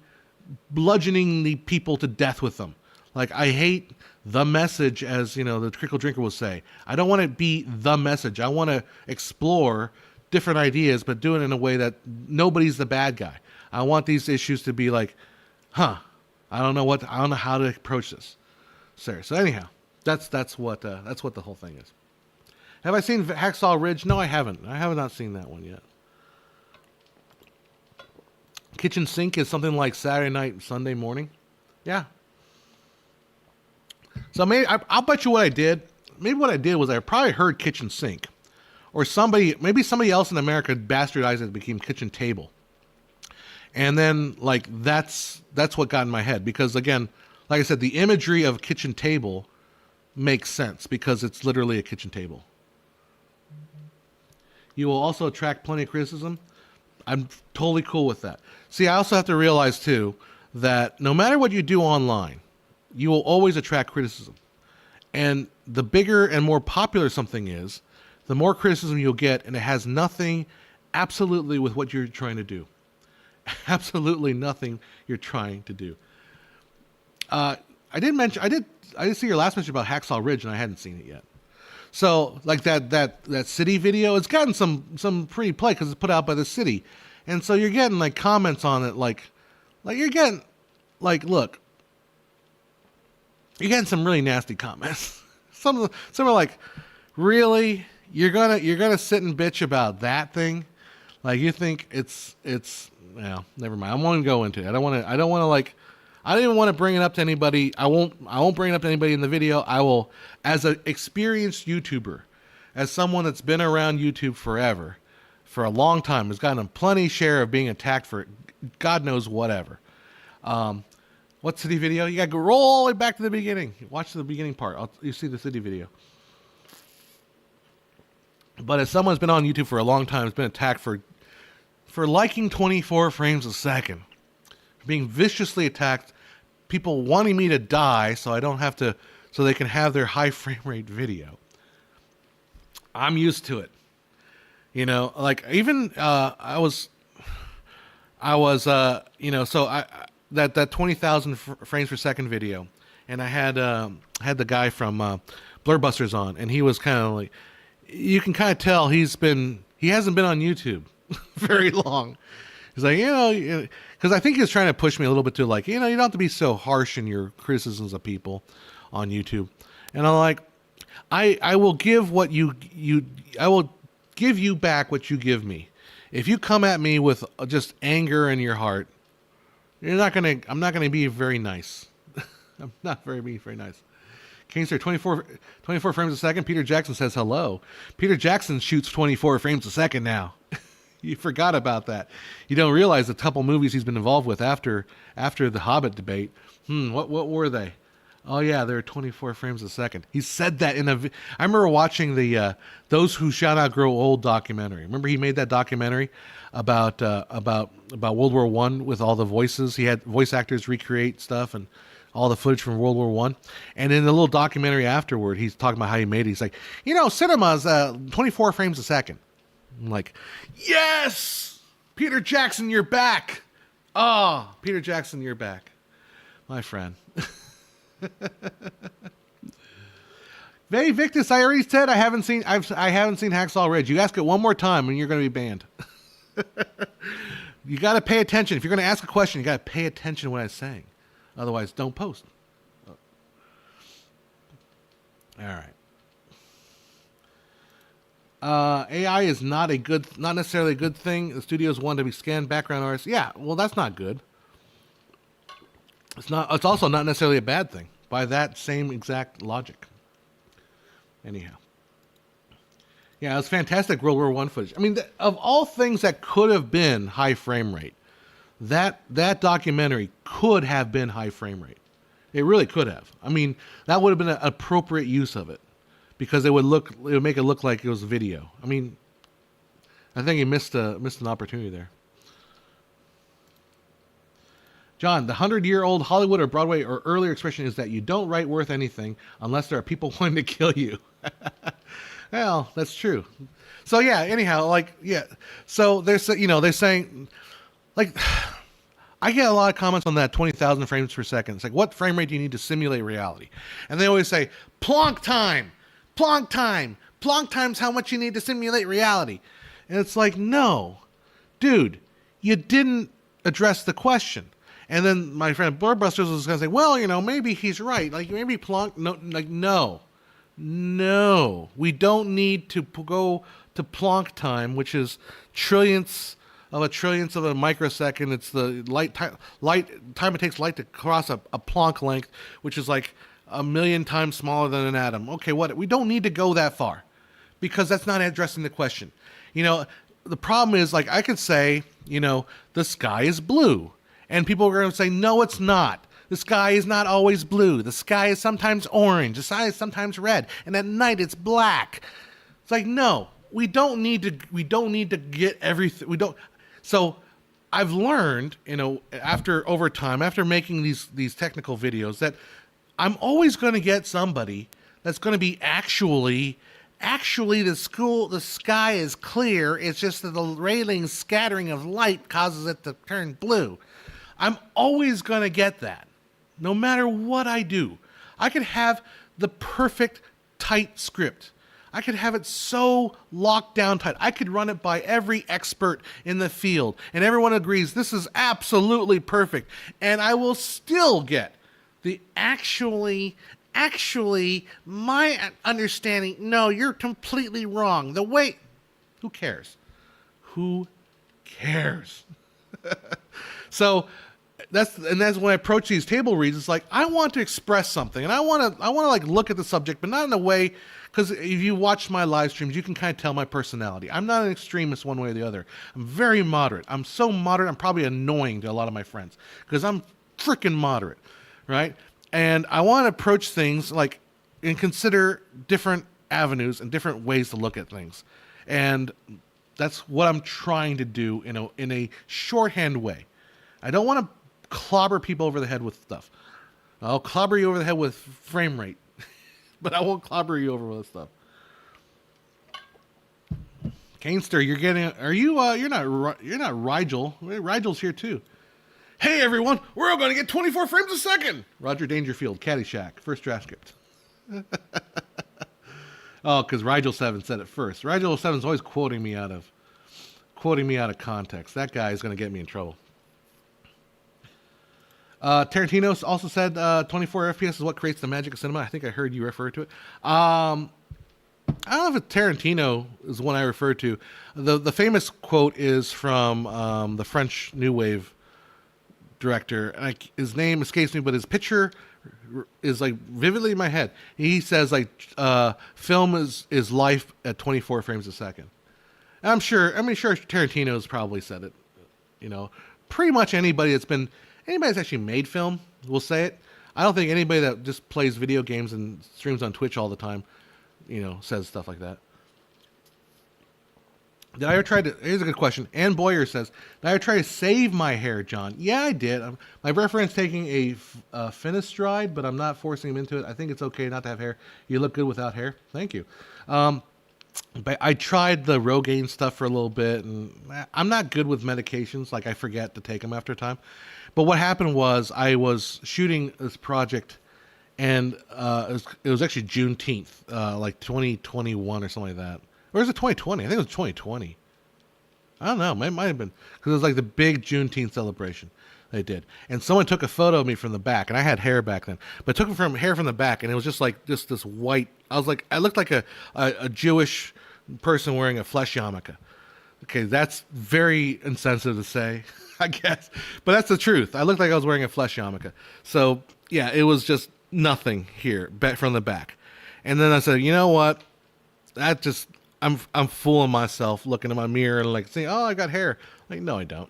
bludgeoning the people to death with them. Like, I hate the message, as the Trickle Drinker will say. I don't want to be the message. I want to explore different ideas, but do it in a way that nobody's the bad guy. I want these issues to be like, I don't know how to approach this. So anyhow, that's what the whole thing is. Have I seen Hacksaw Ridge? No, I haven't. I have not seen that one yet. Kitchen Sink is something like Saturday night, Sunday morning. Yeah. So maybe I'll bet you what I did. Maybe what I did was I probably heard Kitchen Sink, or maybe somebody else in America bastardized it and became Kitchen Table. And then like that's what got in my head, because again, like I said, the imagery of kitchen table makes sense because it's literally a kitchen table. You will also attract plenty of criticism. I'm totally cool with that. See, I also have to realize too that no matter what you do online, you will always attract criticism. And the bigger and more popular something is, the more criticism you'll get, and it has nothing absolutely with what you're trying to do. Absolutely nothing you're trying to do. I did see your last mention about Hacksaw Ridge, and I hadn't seen it yet. So like that city video, it's gotten some pretty play because it's put out by the city, and so you're getting like comments on it, like you're getting like, look, you're getting some really nasty comments. Some are like, really, you're gonna sit and bitch about that thing? Like, you think it's well, never mind. I won't even go into it. I don't even want to bring it up to anybody. I won't bring it up to anybody in the video. I will, as an experienced YouTuber, as someone that's been around YouTube forever, for a long time, has gotten a plenty share of being attacked for God knows whatever. What city video? You got to roll all the way back to the beginning. Watch the beginning part. You see the city video. But as someone's been on YouTube for a long time, has been attacked for liking 24 frames a second, being viciously attacked, people wanting me to die so I don't have to, so they can have their high frame rate video. I'm used to it. Like even that 20,000 frames per second video, and I had the guy from Blurbusters on, and he was kind of like, you can kind of tell he hasn't been on YouTube very long. He's like, because I think he was trying to push me a little bit to like, you don't have to be so harsh in your criticisms of people on YouTube. And I'm like, I will give I will give you back what you give me. If you come at me with just anger in your heart, I'm not gonna be very nice. I'm not very nice. Kingster, 24 frames a second. Peter Jackson says hello. Peter Jackson shoots 24 frames a second now. You forgot about that. You don't realize the couple movies he's been involved with after the Hobbit debate. What were they? Oh yeah, they're 24 frames a second. He said that I remember watching the Those Who Shall Not Grow Old documentary. Remember he made that documentary about World War I with all the voices. He had voice actors recreate stuff and all the footage from World War I. And in the little documentary afterward, he's talking about how he made it. He's like, cinema's 24 frames a second. I'm like, yes! Peter Jackson, you're back! Oh, Peter Jackson, you're back. My friend. Vey Victus, I already said I haven't seen Hacksaw Ridge. You ask it one more time and you're going to be banned. You got to pay attention. If you're going to ask a question, you got to pay attention to what I'm saying. Otherwise, don't post. All right. AI is not necessarily a good thing. The studios want to be scanned background artists. Yeah, well, that's not good. It's not. It's also not necessarily a bad thing by that same exact logic. Anyhow, yeah, it was fantastic World War I footage. I mean, of all things that could have been high frame rate, that documentary could have been high frame rate. It really could have. I mean, that would have been an appropriate use of it. Because it would make it look like it was a video. I mean, I think he missed an opportunity there. John, the 100-year-old Hollywood or Broadway or earlier expression is that you don't write worth anything unless there are people wanting to kill you. Well, that's true. So yeah. Anyhow, like yeah. So they're saying like. I get a lot of comments on that 20,000 frames per second. It's like, what frame rate do you need to simulate reality? And they always say, Planck time. Planck time. Planck time's how much you need to simulate reality. And it's like, no, dude, you didn't address the question. And then my friend Blurrbusters was going to say, well, maybe he's right. Like, maybe Planck, no, we don't need to go to Planck time, which is trillionths of a microsecond. It's the time it takes light to cross a Planck length, which is like 1,000,000 times smaller than an atom. Okay, we don't need to go that far because that's not addressing the question. The problem is, like, I could say, the sky is blue, and people are going to say, no, it's not. The sky is not always blue. The sky is sometimes orange. The sky is sometimes red, and at night it's black. It's like, no, we don't need to get everything. We don't. So I've learned, after making these technical videos, that I'm always going to get somebody that's going to be actually the sky is clear. It's just that the railing scattering of light causes it to turn blue. I'm always going to get that, no matter what I do. I could have the perfect tight script. I could have it so locked down tight. I could run it by every expert in the field, and everyone agrees this is absolutely perfect. And I will still get the actually, my understanding, no, you're completely wrong. Who cares? Who cares? So that's when I approach these table reads, it's like, I want to express something, and I want to like look at the subject, but not in a way, because if you watch my live streams, you can kind of tell my personality. I'm not an extremist one way or the other. I'm very moderate. I'm so moderate, I'm probably annoying to a lot of my friends, because I'm freaking moderate, right? And I want to approach things like, and consider different avenues and different ways to look at things. And that's what I'm trying to do in a shorthand way. I don't want to clobber people over the head with stuff. I'll clobber you over the head with frame rate, but I won't clobber you over with stuff. Canester, you're not Rigel. Rigel's here too. Hey everyone, we're all going to get 24 frames a second. Roger Dangerfield, Caddyshack, first draft script. Oh, because Rigel 7 said it first. Rigel 7 is always quoting me out of context. That guy is going to get me in trouble. Tarantino also said 24 FPS is what creates the magic of cinema. I think I heard you refer to it. I don't know if it's Tarantino is the one I referred to. The famous quote is from the French New Wave director. His name escapes me, but his picture is like vividly in my head. He says like film is life at 24 frames a second. And I'm sure Tarantino's probably said it. Pretty much anybody that's actually made film will say it. I don't think anybody that just plays video games and streams on Twitch all the time, says stuff like that. Did I ever try to... Here's a good question. Ann Boyer says, did I ever try to save my hair, John? Yeah, I did. My boyfriend's taking a finasteride, but I'm not forcing him into it. I think it's okay not to have hair. You look good without hair. Thank you. But I tried the Rogaine stuff for a little bit, and I'm not good with medications. Like, I forget to take them after a time. But what happened was I was shooting this project, and it was actually Juneteenth, like 2021 or something like that. Or is it 2020? I think it was 2020. I don't know. It might have been. Because it was like the big Juneteenth celebration. They did. And someone took a photo of me from the back, and I had hair back then, but took hair from the back, and it was just like just this white. I looked like a Jewish person wearing a flesh yarmulke. Okay, that's very insensitive to say, I guess, but that's the truth. I looked like I was wearing a flesh yarmulke. So yeah, it was just nothing here from the back. And then I said, you know what? I'm fooling myself looking in my mirror and like saying, oh, I got hair. Like, no, I don't.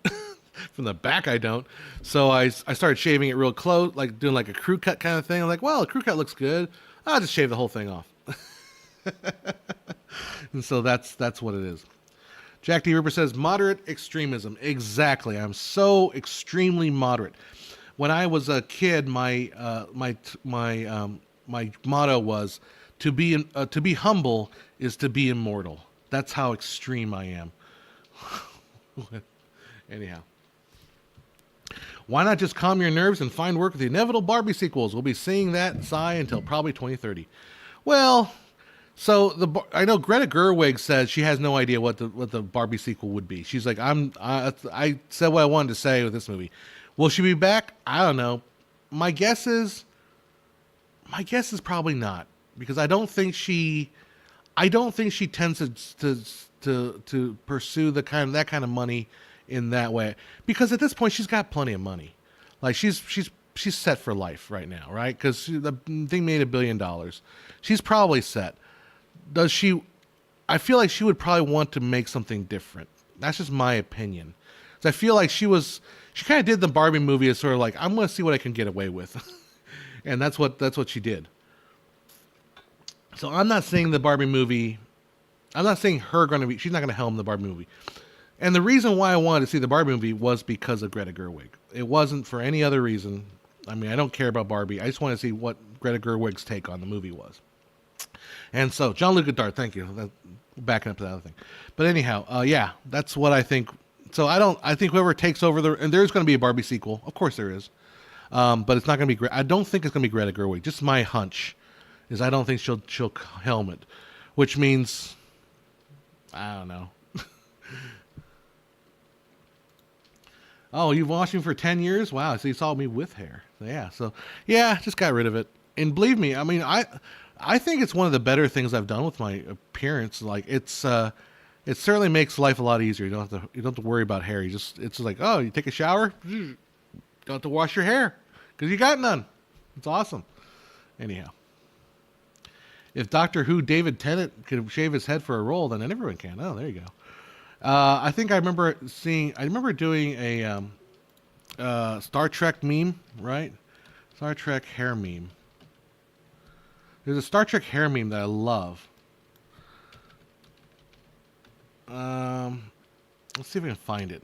From the back, I don't. So I started shaving it real close, like doing like a crew cut kind of thing. I'm like, well, a crew cut looks good. I'll just shave the whole thing off. And so that's what it is. Jack D. Ripper says, moderate extremism. Exactly. I'm so extremely moderate. When I was a kid, my motto was to be humble is to be immortal. That's how extreme I am. Anyhow. Why not just calm your nerves and find work with the inevitable Barbie sequels? We'll be seeing that sigh until probably 2030. Well, so I know Greta Gerwig says she has no idea what the Barbie sequel would be. She's like, I said what I wanted to say with this movie. Will she be back? I don't know. My guess is probably not, because I don't think she tends to pursue that kind of money in that way, because at this point she's got plenty of money. Like she's set for life right now, right? Because the thing made $1 billion. She's probably set. Does she? I feel like she would probably want to make something different. That's just my opinion. So I feel like she kind of did the Barbie movie as sort of like, I'm going to see what I can get away with, and that's what she did. So I'm not saying the Barbie movie. I'm not saying she's not going to helm the Barbie movie. And the reason why I wanted to see the Barbie movie was because of Greta Gerwig. It wasn't for any other reason. I mean, I don't care about Barbie. I just want to see what Greta Gerwig's take on the movie was. And so, John-Luc Godard, thank you. Backing up to that other thing. But anyhow, yeah, that's what I think. So I think whoever takes over and there's going to be a Barbie sequel. Of course there is. But it's not going to be, I don't think it's going to be Greta Gerwig. Just my hunch is I don't think she'll helm it. Which means, I don't know. Oh, you've watched me for 10 years? Wow, so you saw me with hair. Yeah, so, yeah, just got rid of it. And believe me, I mean, I think it's one of the better things I've done with my appearance. Like, it certainly makes life a lot easier. You don't have to worry about hair. It's just like, oh, you take a shower, you don't have to wash your hair because you got none. It's awesome. Anyhow, if Doctor Who David Tennant could shave his head for a role, then everyone can. Oh, there you go. I think I remember doing a Star Trek meme, right? Star Trek hair meme. There's a Star Trek hair meme that I love. Let's see if I can find it.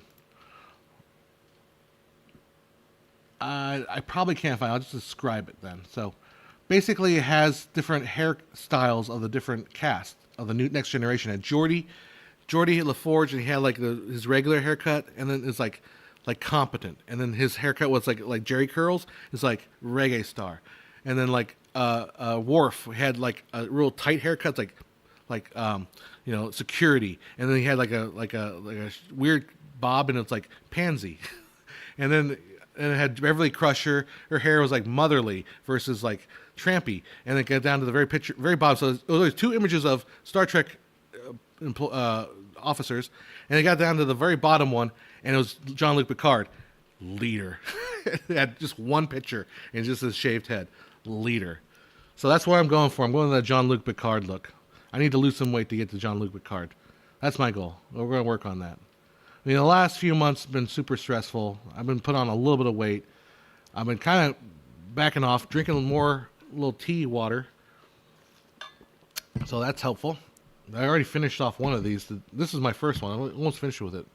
I probably can't find it. I'll just describe it then. So basically it has different hairstyles of the different cast of the new Next Generation. Had Geordi LaForge, and he had like his regular haircut, and then it's like competent, and then his haircut was like Jerry curls. It's like reggae star, and then like Worf had like a real tight haircut, like security, and then he had like a weird bob, and it's like pansy, and then it had Beverly Crusher. Her hair was like motherly versus like trampy, and it got down to the very bottom. So there's two images of Star Trek officers, and it got down to the very bottom one, and it was Jean-Luc Picard, leader. It had just one picture and just his shaved head, leader. So that's what I'm going for. I'm going to the Jean-Luc Picard look. I need to lose some weight to get to Jean-Luc Picard. That's my goal. We're going to work on that. I mean, the last few months have been super stressful. I've been put on a little bit of weight. I've been kind of backing off, drinking more little tea water. So that's helpful. I already finished off one of these. This is my first one. I almost finished with it.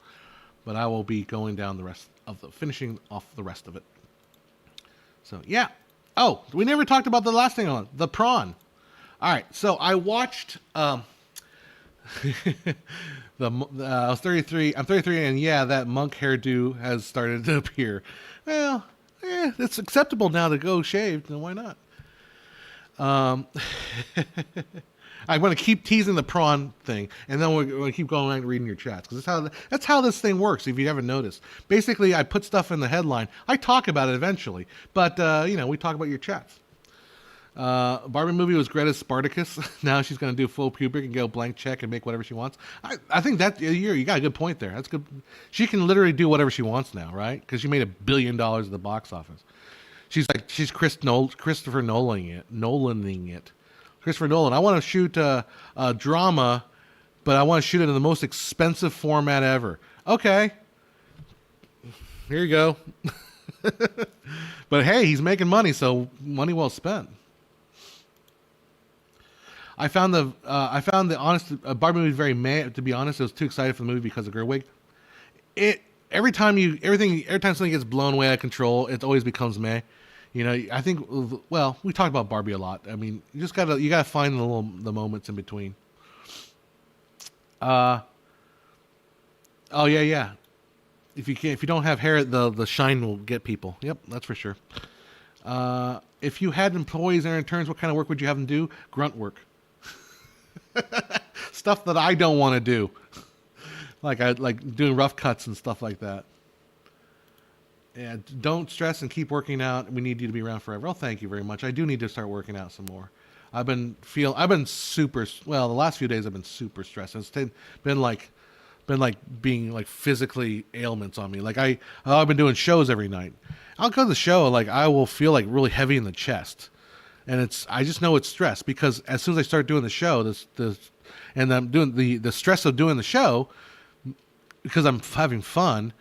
But I will be going down finishing off the rest of it. So, yeah. Oh, we never talked about the last thing on the Pron. All right. So I watched, I was 33. I'm 33, and yeah, that monk hairdo has started to appear. Well, it's acceptable now to go shaved, then why not? I'm going to keep teasing the prawn thing, and then we're going to keep going and reading your chats, because that's how this thing works. If you haven't noticed, basically, I put stuff in the headline. I talk about it eventually, but we talk about your chats. Barbie movie was Greta's Spartacus. Now she's going to do full pubic and go blank check and make whatever she wants. I think that you got a good point there. That's good. She can literally do whatever she wants now, right? Because she made $1 billion at the box office. She's Christopher Nolaning it. Christopher Nolan. I want to shoot a drama, but I want to shoot it in the most expensive format ever. Okay, here you go. But hey, he's making money, so money well spent. I found the honest Barbie movie very meh. To be honest, I was too excited for the movie because of Gerwig. Every time something gets blown way out of control, it always becomes meh. I think, well, we talked about Barbie a lot. I mean, you gotta find the moments in between. Oh yeah. If you don't have hair, the shine will get people. Yep, that's for sure. If you had employees and interns, what kind of work would you have them do? Grunt work. Stuff that I don't want to do. like doing rough cuts and stuff like that. Yeah, don't stress and keep working out. We need you to be around forever. Oh, thank you very much. I do need to start working out some more. I've been super, well, the last few days I've been super stressed. It's been being like physically ailments on me. Like I've been doing shows every night. I'll go to the show, like I will feel like really heavy in the chest. And I just know it's stress, because as soon as I start doing the show, and I'm doing the stress of doing the show, because I'm having fun,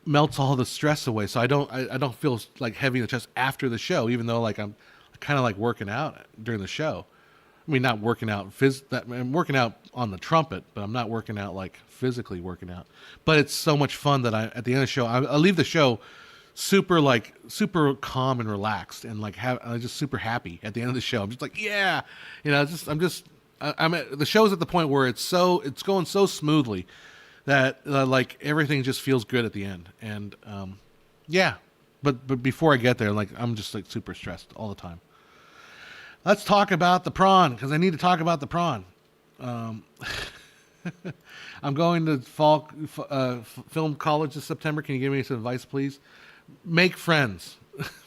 melts all the stress away. So I don't feel like heavy in the chest after the show, even though like I'm kind of like working out during the show. I mean, not working out I'm working out on the trumpet, but I'm not working out like physically working out. But it's so much fun that at the end of the show, I leave the show super calm and relaxed, and I'm just super happy at the end of the show. I'm just like, yeah, I'm at the show's at the point where it's going so smoothly that like everything just feels good at the end. And yeah, but before I get there, like I'm just like super stressed all the time. Let's talk about the prawn, because I need to talk about the prawn. I'm going to fall film college this September. Can you give me some advice, please? Make friends.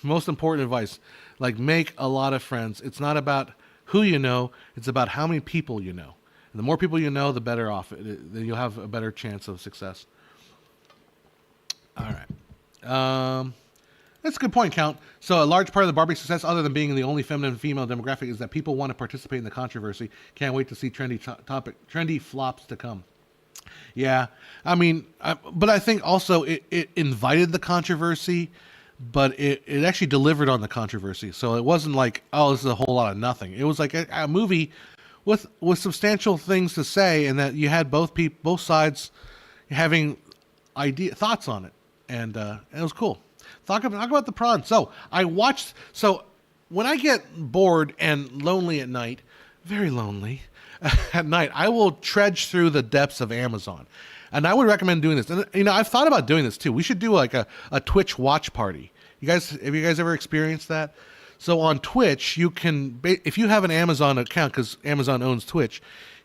Most important advice. Like, make a lot of friends. It's not about who you know. It's about how many people you know. And the more people you know, the better off. Then you'll have a better chance of success. All right. That's a good point, Count. So a large part of the Barbie success, other than being the only feminine female demographic, is that people want to participate in the controversy. Can't wait to see trendy flops to come. Yeah, I mean, but I think also it invited the controversy, but it actually delivered on the controversy. So it wasn't like, oh, this is a whole lot of nothing. It was like a movie with substantial things to say, and that you had both sides having thoughts on it, and it was cool. Talk about the prawn. So when I get bored and lonely at night, very lonely at night, I will trudge through the depths of Amazon. And I would recommend doing this. And I've thought about doing this too. We should do like a Twitch watch party. Have you guys ever experienced that? So on Twitch, you can, if you have an Amazon account, because Amazon owns Twitch,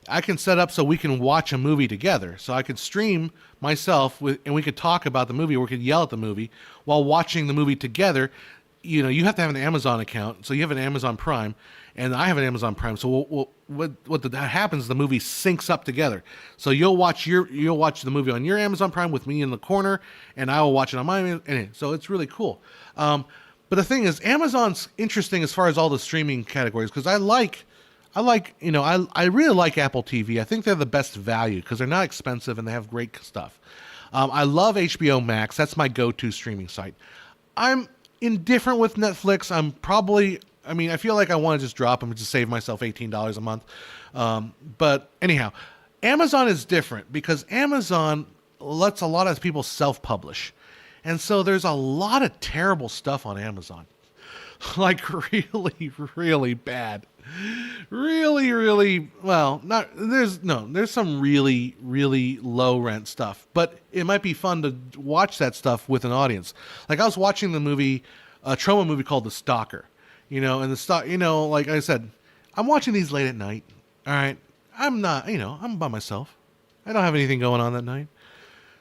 I can set up so we can watch a movie together. So I could stream myself and we could talk about the movie, or we could yell at the movie while watching the movie together. You have to have an Amazon account. So you have an Amazon Prime, and I have an Amazon Prime. So what happens? The movie syncs up together. So you'll watch the movie on your Amazon Prime with me in the corner, and I will watch it on mine. And so it's really cool. But the thing is, Amazon's interesting as far as all the streaming categories, because I really like Apple TV. I think they're the best value because they're not expensive and they have great stuff. I love HBO Max. That's my go-to streaming site. I'm indifferent with Netflix. I feel like I want to just drop them and just save myself $18 a month. But anyhow, Amazon is different because Amazon lets a lot of people self-publish. And so there's a lot of terrible stuff on Amazon. Like really, really bad. Really, really, well, there's some really, really low rent stuff, but it might be fun to watch that stuff with an audience. Like I was watching the movie, a Troma movie called The Stalker, and like I said, I'm watching these late at night All right. I'm not, I'm by myself. I don't have anything going on that night.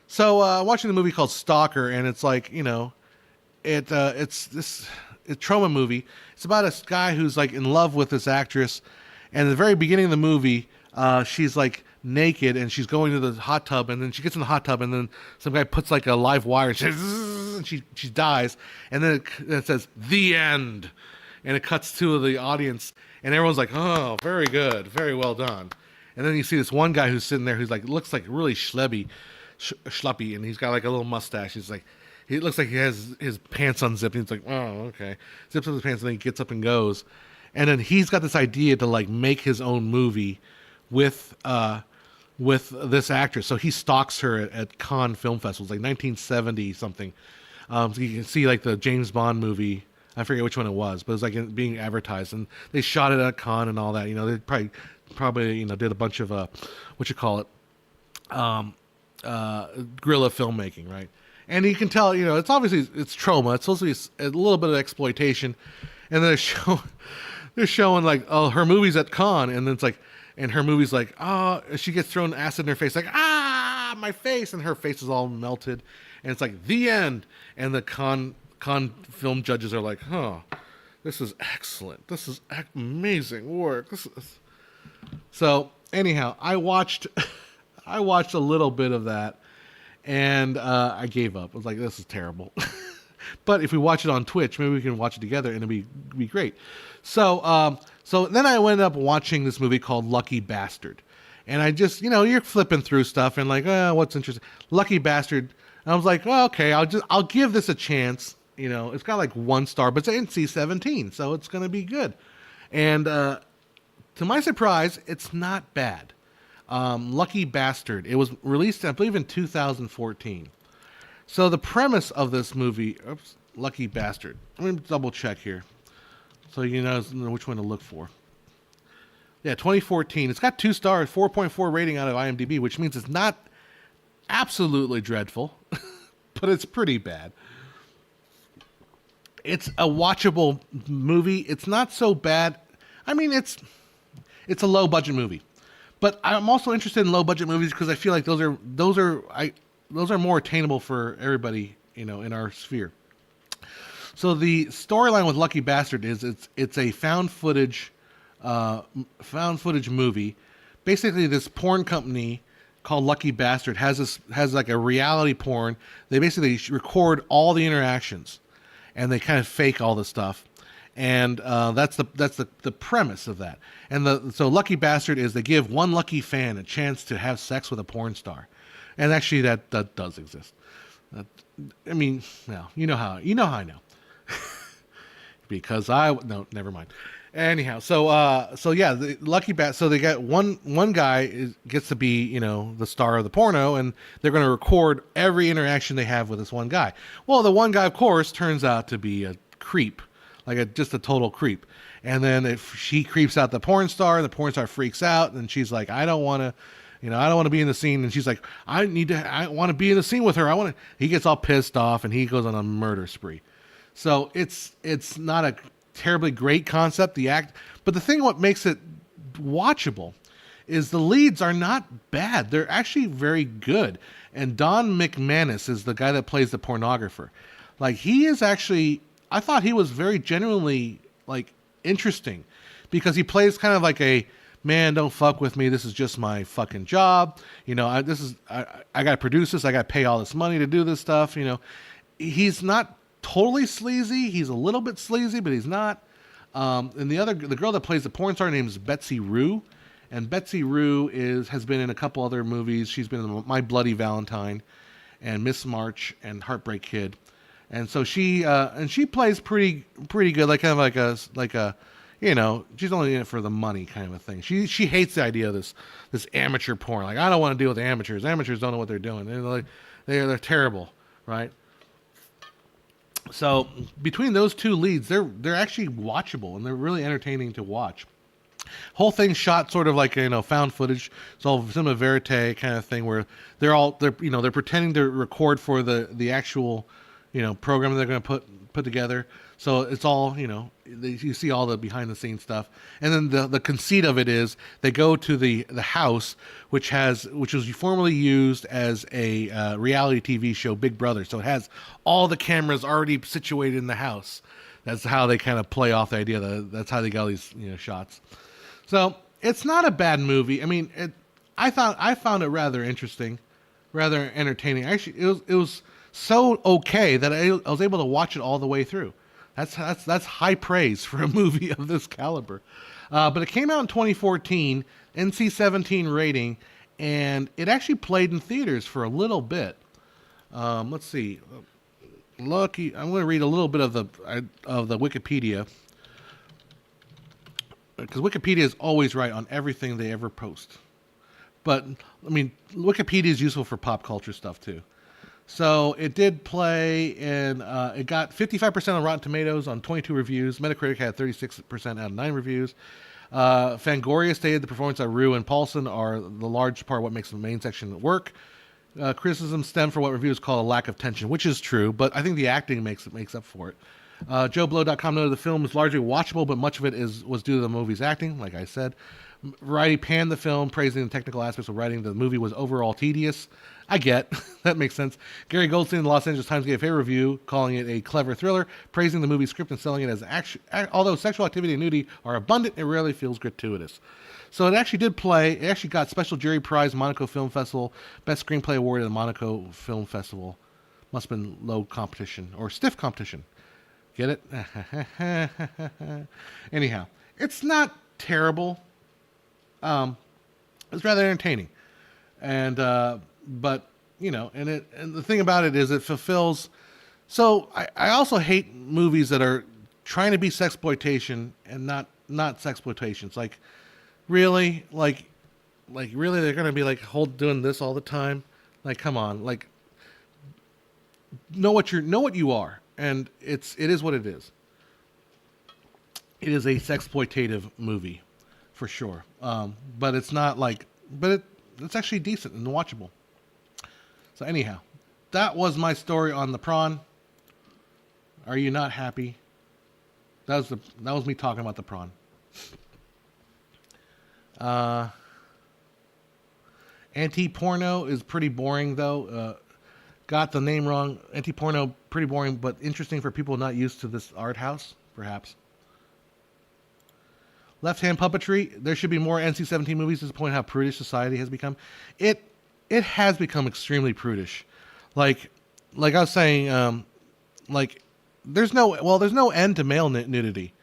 So watching the movie called Stalker, and it's like, it's this trauma movie. It's about a guy who's like in love with this actress, and at the very beginning of the movie, she's like naked and she's going to the hot tub, and then she gets in the hot tub, and then some guy puts like a live wire, and she dies, and then it says the end, and it cuts to the audience, and everyone's like, oh, very good, very well done. And then you see this one guy who's sitting there who's like looks like really schleppy, and he's got like a little mustache. He's like, he looks like he has his pants unzipped. And he's like, oh, okay. Zips up his pants, and then he gets up and goes. And then he's got this idea to like make his own movie with this actress. So he stalks her at Cannes Film Festivals, like 1970 something. So you can see like the James Bond movie. I forget which one it was, but it was like being advertised, and they shot it at Cannes and all that. They probably did a bunch of guerrilla filmmaking, right? And you can tell, it's obviously it's trauma. It's supposed to be a little bit of exploitation, and then they're showing like, oh, her movie's at Cannes, and then it's like, and her movie's like, oh, she gets thrown acid in her face, like, my face, and her face is all melted, and it's like the end, and the Cannes film judges are like, this is excellent, this is amazing work. So anyhow, I watched a little bit of that, and I gave up. I was like, this is terrible. But if we watch it on Twitch, maybe we can watch it together, and it'll be great. So then I ended up watching this movie called Lucky Bastard. And I just, you're flipping through stuff and like, what's interesting? Lucky Bastard. And I was like, okay, I'll give this a chance. It's got like 1 star, but it's NC-17, so it's going to be good. And to my surprise, it's not bad. Lucky Bastard. It was released, I believe, in 2014. So the premise of this movie, Lucky Bastard. Let me double check here, so you know which one to look for. Yeah, 2014. It's got 2 stars, 4.4 rating out of IMDb, which means it's not absolutely dreadful, but it's pretty bad. It's a watchable movie. It's not so bad. I mean, it's a low budget movie, but I'm also interested in low budget movies because I feel like those are more attainable for everybody, in our sphere. So the storyline with Lucky Bastard is it's a found footage movie. Basically, this porn company called Lucky Bastard has like a reality porn. They basically record all the interactions, and they kind of fake all the stuff. And that's the premise of that. And so Lucky Bastard is they give one lucky fan a chance to have sex with a porn star. And actually that does exist. I mean, well, you know how I know. Because no, never mind. Anyhow, so yeah, the Lucky Bastard. So they got one guy gets to be the star of the porno, and they're going to record every interaction they have with this one guy. Well, the one guy, of course, turns out to be a creep, like just a total creep. And then if she creeps out the porn star freaks out, and she's like, I don't want to be in the scene. And she's like, I want to be in the scene with her. He gets all pissed off, and he goes on a murder spree. So it's not a terribly great concept, but the thing what makes it watchable is the leads are not bad. They're actually very good. And Don McManus is the guy that plays the pornographer. Like, he is actually, I thought he was very genuinely like interesting, because he plays kind of like a, man, don't fuck with me. This is just my fucking job. I got to produce this. I got to pay all this money to do this stuff. He's not totally sleazy. He's a little bit sleazy, but he's not. And the girl that plays the porn star name is Betsy Rue. And Betsy Rue has been in a couple other movies. She's been in My Bloody Valentine and Miss March and Heartbreak Kid. And so she plays pretty good, like kind of like a she's only in it for the money kind of a thing. She hates the idea of this amateur porn. Like, I don't want to deal with amateurs. Amateurs don't know what they're doing. They're terrible, right? So between those two leads, they're actually watchable, and they're really entertaining to watch. Whole thing shot sort of like found footage. It's all cinema verite kind of thing, where they're pretending to record for the actual program they're going to put together. So it's all, you see all the behind the scenes stuff. And then the conceit of it is they go to the house, which was formerly used as a reality TV show, Big Brother. So it has all the cameras already situated in the house. That's how they kind of play off the idea that's how they got all these, shots. So it's not a bad movie. I mean, I found it rather interesting, rather entertaining. Actually, it was so okay that I was able to watch it all the way through. That's high praise for a movie of this caliber. But it came out in 2014, NC-17 rating, and it actually played in theaters for a little bit. Let's see. I'm going to read a little bit of the Wikipedia, because Wikipedia is always right on everything they ever post. But I mean, Wikipedia is useful for pop culture stuff too. So it did play, and it got 55% on Rotten Tomatoes on 22 reviews. Metacritic had 36% out of 9 reviews. Fangoria stated the performance of Rue and Paulson are the large part of what makes the main section work. Criticism stemmed from what reviews call a lack of tension, which is true, but I think the acting makes up for it. JoeBlow.com noted the film is largely watchable, but much of it was due to the movie's acting, like I said. Variety panned the film, praising the technical aspects of writing. The movie was overall tedious. I get. That makes sense. Gary Goldstein of the Los Angeles Times gave a fair review, calling it a clever thriller, praising the movie's script and selling it as although sexual activity and nudity are abundant, it rarely feels gratuitous. So it actually did play. It actually got Special Jury Prize, Monaco Film Festival, Best Screenplay Award at the Monaco Film Festival. Must have been low competition, or stiff competition. Get it? Anyhow, it's not terrible. It's rather entertaining. And, but, and the thing about it is it fulfills. So I also hate movies that are trying to be sexploitation and not sexploitation. It's like, really? Like really they're going to be like doing this all the time? Like, come on, like, know what you are. And it is what it is. It is a sexploitative movie, for sure. But it's not like, it's actually decent and watchable. So anyhow, that was my story on the Pron. Are you not happy? That was me talking about the Pron. Anti-porno is pretty boring though. Got the name wrong. Anti-porno, pretty boring, but interesting for people not used to this art house, perhaps. Left-hand puppetry. There should be more NC-17 movies to point how prudish society has become. It has become extremely prudish. Like I was saying, there's no end to male nudity.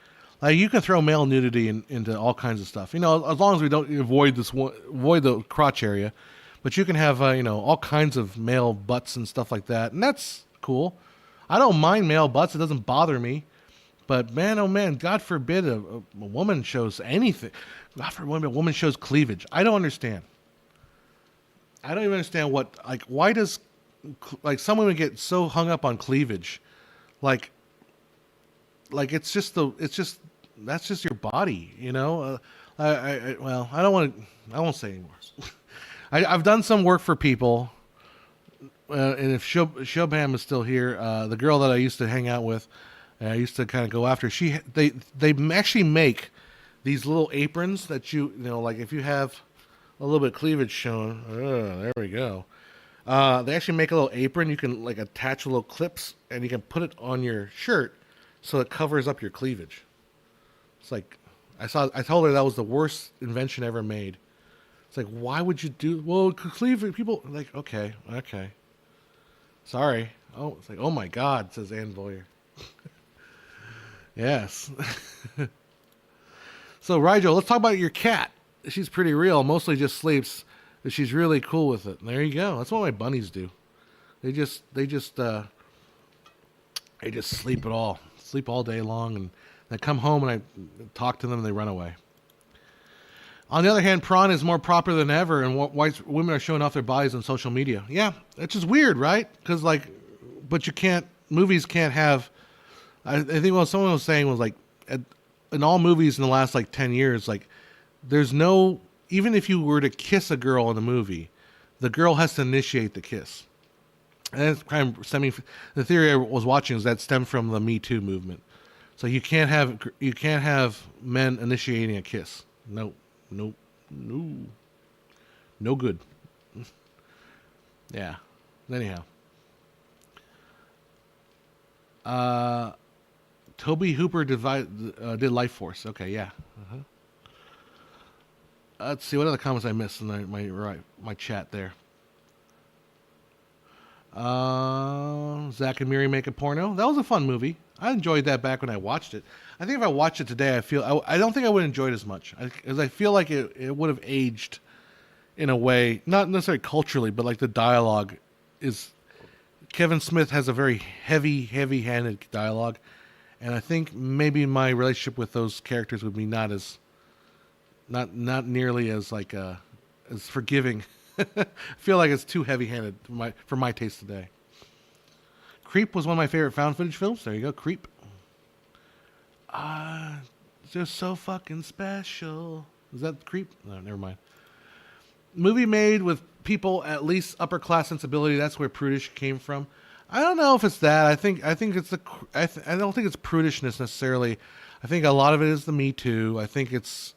Like, you can throw male nudity into all kinds of stuff. As long as we don't avoid the crotch area. But you can have, all kinds of male butts and stuff like that. And that's cool. I don't mind male butts. It doesn't bother me. But man, oh man, God forbid a woman shows anything. God forbid a woman shows cleavage. I don't understand. I don't even understand why does, some women get so hung up on cleavage. That's just your body, I won't say anymore. I've done some work for people, and if Shobham is still here, the girl that I used to hang out with, I used to kind of go after. They actually make these little aprons that if you have a little bit of cleavage shown, there we go. They actually make a little apron. You can attach little clips, and you can put it on your shirt so it covers up your cleavage. It's like I told her that was the worst invention ever made. It's like, why would you do? Well, cleavage people okay. Sorry. Oh, it's like, oh my God, says Ann Boyer. Yes. So, Rigel, let's talk about your cat. She's pretty real. Mostly just sleeps, but she's really cool with it. And there you go. That's what my bunnies do. They just sleep all day long, and they come home and I talk to them and they run away. On the other hand, Pron is more popular than ever, and women are showing off their bodies on social media. Yeah, it's just weird, right? Because but movies can't have. I think what someone was saying was in all movies in the last 10 years, there's no, even if you were to kiss a girl in a movie, the girl has to initiate the kiss. And that's kind of stemming. The theory I was watching is that stemmed from the Me Too movement. So you can't have men initiating a kiss. No, no, no, no good. Yeah. Anyhow, Toby Hooper did Life Force. Okay, yeah. Uh-huh. Let's see what other comments I missed in my chat there. Zach and Miri Make a Porno. That was a fun movie. I enjoyed that back when I watched it. I think if I watched it today, I don't think I would enjoy it as much. As I feel like it would have aged in a way, not necessarily culturally, but like the dialogue is. Kevin Smith has a very heavy-handed dialogue, and I think maybe my relationship with those characters would be not not nearly as like as forgiving. I feel like it's too heavy-handed for my taste today. Creep was one of my favorite found footage films. There you go, Creep. Just so fucking special. Is that Creep? No, never mind. Movie made with people at least upper class sensibility. That's where prudish came from. I don't know if it's that. I think it's I don't think it's prudishness necessarily. I think a lot of it is the Me Too. I think it's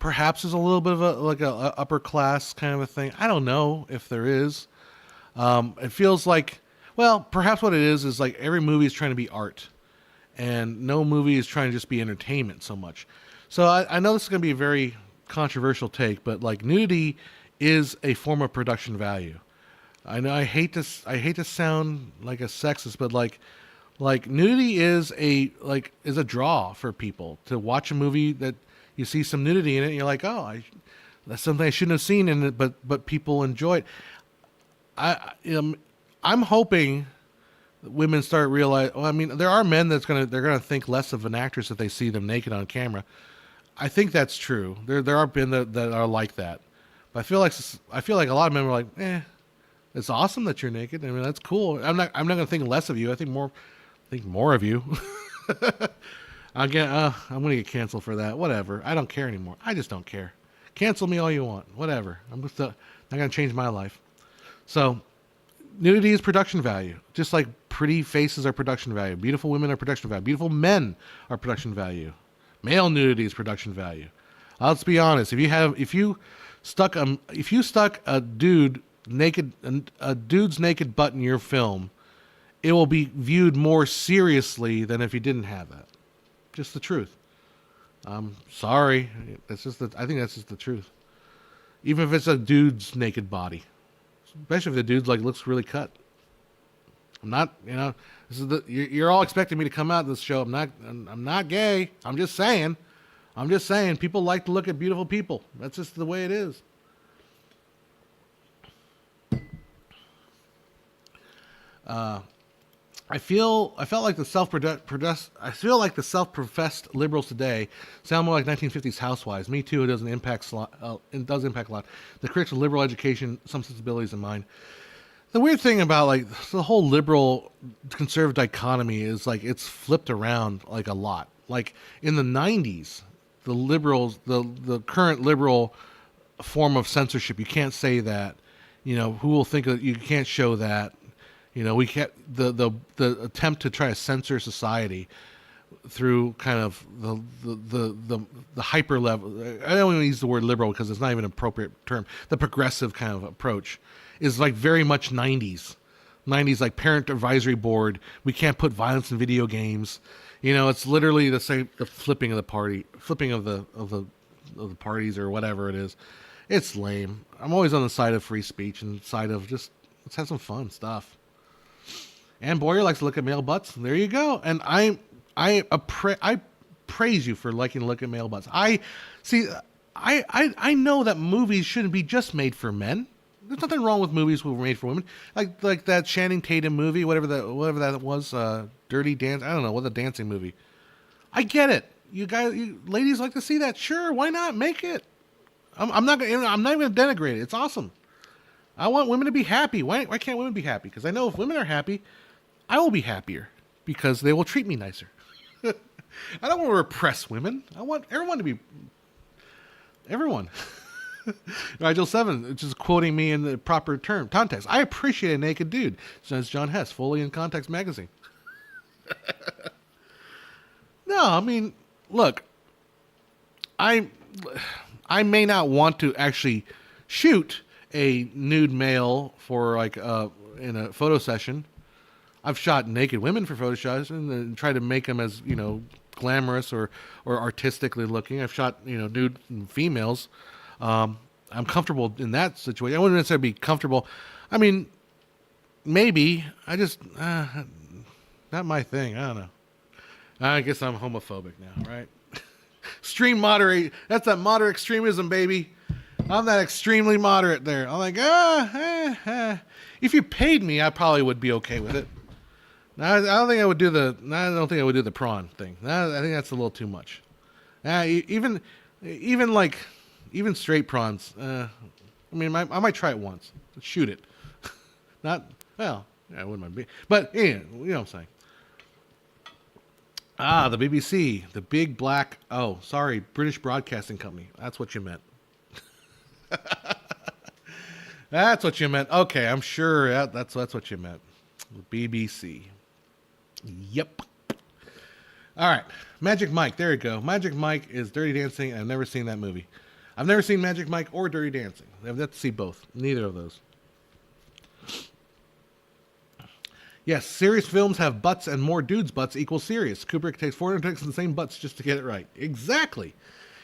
perhaps there's a little bit of a upper class kind of a thing. I don't know if there is. It feels like, well, perhaps what it is like every movie is trying to be art, and no movie is trying to just be entertainment so much. So I know this is going to be a very controversial take, but like nudity is a form of production value. I know I hate to sound like a sexist, but like nudity is a draw for people to watch a movie that you see some nudity in it and you're like, oh, that's something I shouldn't have seen in it, but people enjoy it. I'm hoping women start realizing. Well, I mean, there are men they're gonna think less of an actress if they see them naked on camera. I think that's true. There are men that are like that, but I feel like a lot of men are like, it's awesome that you're naked. I mean, that's cool. I'm not gonna think less of you. I think more of you. I'm gonna get canceled for that. Whatever. I don't care anymore. I just don't care. Cancel me all you want. Whatever. I'm just not gonna change my life. So, nudity is production value. Just like pretty faces are production value. Beautiful women are production value. Beautiful men are production value. Male nudity is production value. Let's be honest. If you stuck a dude's naked butt in your film, it will be viewed more seriously than if you didn't have that. Just the truth. I'm sorry. I think that's just the truth. Even if it's a dude's naked body. Especially if the dude's looks really cut. I'm not, you're all expecting me to come out of this show. I'm not gay. I'm just saying people like to look at beautiful people. That's just the way it is. I feel like the self-professed liberals today sound more like 1950s housewives. Me too. It does impact a lot. The critics of liberal education, some sensibilities in mind. The weird thing about the whole liberal conservative dichotomy is it's flipped around a lot. Like in the 90s, the liberals, the current liberal form of censorship, you can't say that. Who will think that you can't show that? We can't, the attempt to try to censor society through kind of the hyper level. I don't want to use the word liberal because it's not even an appropriate term. The progressive kind of approach is very much 90s parent advisory board. We can't put violence in video games. It's literally the same, the flipping of the parties or whatever it is. It's lame. I'm always on the side of free speech and side of just let's have some fun stuff. Ann Boyer likes to look at male butts. There you go. And I praise you for liking to look at male butts. I know that movies shouldn't be just made for men. There's nothing wrong with movies that were made for women. Like that Channing Tatum movie, whatever that was, Dirty Dance. I don't know, what the dancing movie. I get it. You ladies like to see that. Sure, why not? Make it. I'm not even going to denigrate it. It's awesome. I want women to be happy. Why can't women be happy? Because I know if women are happy, I will be happier because they will treat me nicer. I don't want to repress women. I want everyone to be everyone. Nigel 7, just quoting me in the proper term context. I appreciate a naked dude, says John Hess, fully in Context magazine. No, I mean, look, I may not want to actually shoot a nude male for like in a photo session. I've shot naked women for photo shots and tried to make them as, glamorous or artistically looking. I've shot, nude females. I'm comfortable in that situation. I wouldn't necessarily be comfortable. I mean, maybe. I just, not my thing. I don't know. I guess I'm homophobic now, right? Extreme moderate. That's that moderate extremism, baby. I'm that extremely moderate there. I'm like, if you paid me, I probably would be okay with it. I don't think I would do the prawn thing. I think that's a little too much. Even straight prawns. I might try it once. Shoot it. Not well. Yeah, I wouldn't mind. But yeah, you know what I'm saying. The BBC, the big black. Oh, sorry, British Broadcasting Company. That's what you meant. That's what you meant. Okay, I'm sure that's what you meant. The BBC. Yep. All right, Magic Mike. There you go. Magic Mike is Dirty Dancing. I've never seen that movie. I've never seen Magic Mike or Dirty Dancing. I've yet to see both. Neither of those. Yes, serious films have butts, and more dudes' butts equals serious. Kubrick takes 400 takes in the same butts just to get it right. Exactly.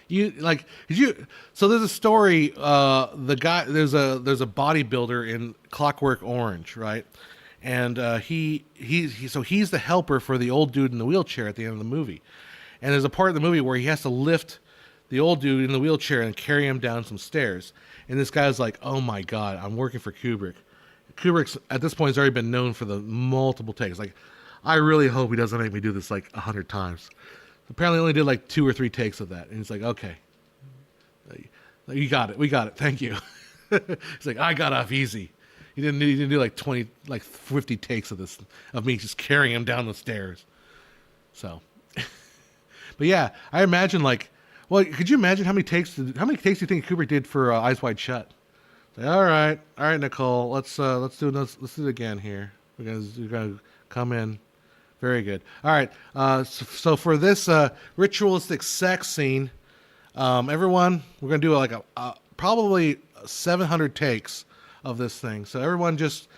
So there's a story. The guy, there's a bodybuilder in Clockwork Orange, right? And he's the helper for the old dude in the wheelchair at the end of the movie. And there's a part of the movie where he has to lift the old dude in the wheelchair and carry him down some stairs. And this guy's like, "Oh my God, I'm working for Kubrick." Kubrick's at this point has already been known for the multiple takes. Like, I really hope he doesn't make me do this like 100 times. Apparently, only did like 2 or 3 takes of that, and he's like, "Okay, you got it. We got it. Thank you." He's like, "I got off easy." He didn't do like 20, like 50 takes of me just carrying him down the stairs. So, but yeah, I imagine could you imagine how many takes do you think Kubrick did for Eyes Wide Shut? Like, all right, Nicole, let's do it again here. We're gonna come in. Very good. All right. So for this ritualistic sex scene, everyone, we're gonna do like a probably 700 takes of this thing. So everyone, just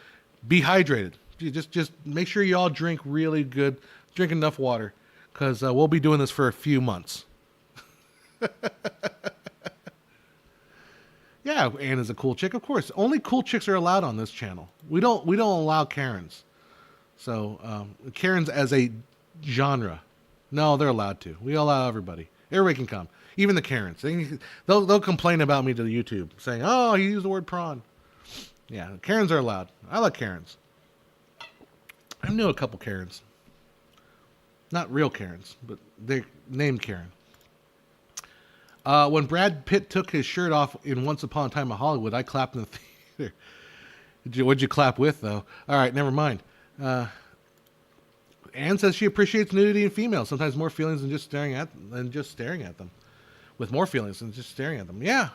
be hydrated. Just make sure you all drink really good, drink enough water, because we'll be doing this for a few months. Yeah, Anna's a cool chick, of course. Only cool chicks are allowed on this channel. We don't allow Karens. So Karens as a genre, no, they're allowed to. We allow everybody. Everybody can come, even the Karens. They'll complain about me to the YouTube, saying, "Oh, he used the word prawn." Yeah, Karens are allowed. I like Karens. I knew a couple Karens, not real Karens, but they're named Karen. When Brad Pitt took his shirt off in Once Upon a Time in Hollywood, I clapped in the theater. What'd you clap with, though? All right, never mind. Anne says she appreciates nudity in females, sometimes more feelings than just staring at them. With more feelings than just staring at them. Yeah.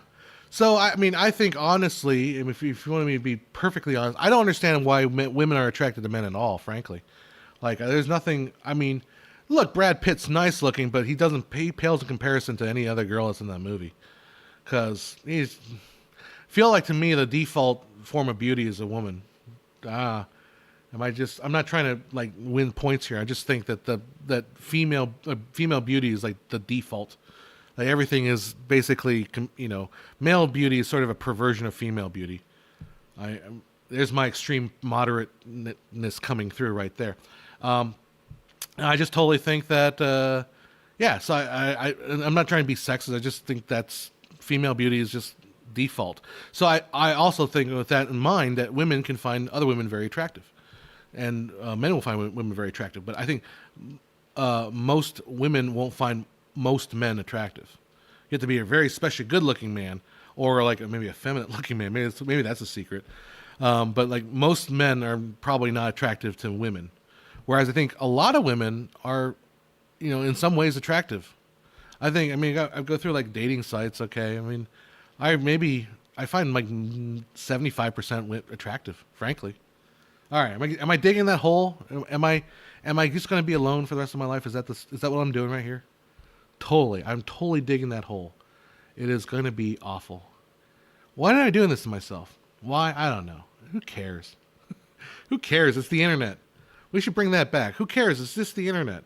So, I mean, I think, honestly, if you want me to be perfectly honest, I don't understand why women are attracted to men at all, frankly. Like, there's nothing, I mean, look, Brad Pitt's nice looking, but he pales in comparison to any other girl that's in that movie. Because feel like to me the default form of beauty is a woman. I'm not trying to like win points here. I just think that that female beauty is like the default. Like everything is basically, male beauty is sort of a perversion of female beauty. There's my extreme moderateness coming through right there. I just totally think that, so I'm not trying to be sexist. I just think that's female beauty is just default. So I also think with that in mind that women can find other women very attractive. And men will find women very attractive. But I think most women won't find most men attractive. You have to be a very especially good-looking man, or like maybe a feminine-looking man. Maybe that's a secret. But like most men are probably not attractive to women. Whereas I think a lot of women are, in some ways attractive. I go through like dating sites. Okay, I mean, I find like 75% attractive, frankly. All right, am I digging that hole? Am I just going to be alone for the rest of my life? Is that what I'm doing right here? Totally. I'm totally digging that hole. It is going to be awful. Why am I doing this to myself? Why? I don't know. Who cares? Who cares? It's the internet. We should bring that back. Who cares? It's just the internet.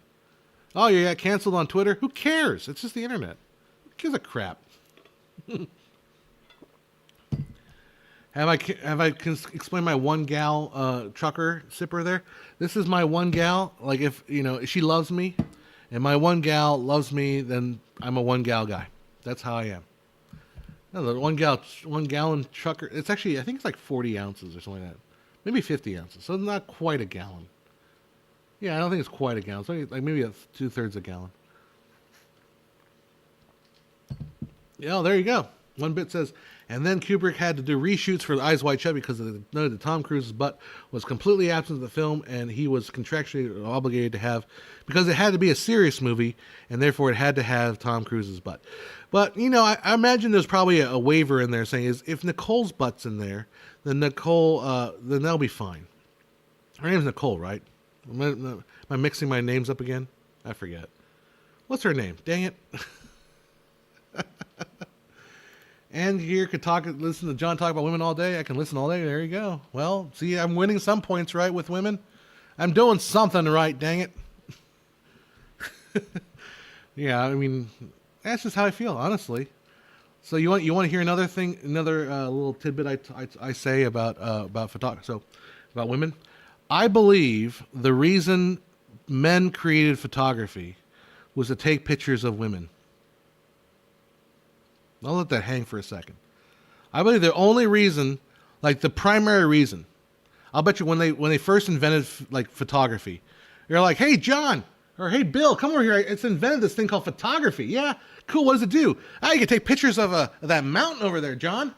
Oh, you got canceled on Twitter? Who cares? It's just the internet. Who gives a crap? Have I explained my one gal trucker sipper there? This is my one gal. Like if she loves me, and my one gal loves me, then I'm a one gal guy. That's how I am. No, the one gallon trucker. It's actually, I think it's like 40 ounces or something like that. Maybe 50 ounces. So it's not quite a gallon. Yeah, I don't think it's quite a gallon. It's like maybe 2/3 a gallon. Yeah, there you go. One bit says, and then Kubrick had to do reshoots for Eyes Wide Shut because noted that Tom Cruise's butt was completely absent of the film, and he was contractually obligated to have, because it had to be a serious movie, and therefore it had to have Tom Cruise's butt. But, I imagine there's probably a waiver in there saying, if Nicole's butt's in there, then then that'll be fine. Her name's Nicole, right? Am I mixing my names up again? I forget. What's her name? Dang it. And here could listen to John talk about women all day. I can listen all day. There you go. Well, see, I'm winning some points, right, with women. I'm doing something right, dang it. Yeah, I mean, that's just how I feel, honestly. So you want to hear another little tidbit I say about photography, so about women? I believe the reason men created photography was to take pictures of women. I'll let that hang for a second. I believe the only reason, like the primary reason, I'll bet you when they first invented photography, you're like, hey John, or hey Bill, come over here. It's invented this thing called photography. Yeah, cool. What does it do? You can take pictures of that mountain over there, John.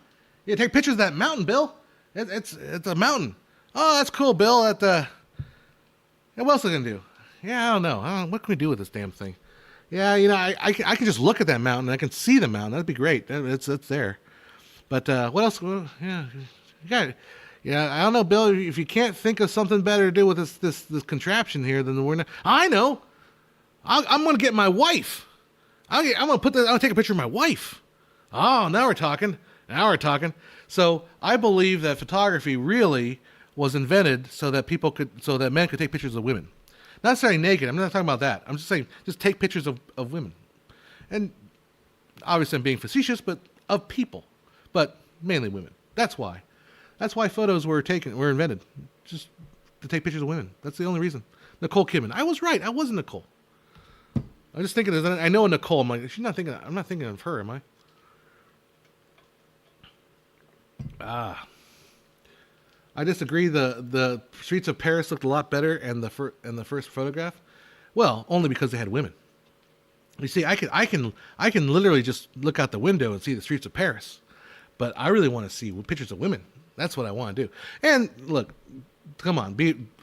You can take pictures of that mountain, Bill. It's a mountain. Oh, that's cool, Bill. What else are I gonna do? Yeah, I don't know. What can we do with this damn thing? Yeah, I can just look at that mountain and I can see the mountain. That'd be great. It's there. But what else? Yeah, you got it. Yeah, I don't know, Bill. If you can't think of something better to do with this contraption here, then we're not. I know. I'm gonna get my wife. I'm gonna take a picture of my wife. Oh, now we're talking. So I believe that photography really was invented so that men could take pictures of women. Not necessarily naked. I'm not talking about that. I'm just saying, just take pictures of women. And obviously I'm being facetious, but of people. But mainly women. That's why. That's why photos were invented. Just to take pictures of women. That's the only reason. Nicole Kidman. I was right. I wasn't Nicole. I'm just thinking, I know a Nicole. I'm like, I'm not thinking of her, am I? I disagree. The streets of Paris looked a lot better in the first photograph. Well, only because they had women. You see, I can literally just look out the window and see the streets of Paris, but I really want to see pictures of women. That's what I want to do. And look, come on,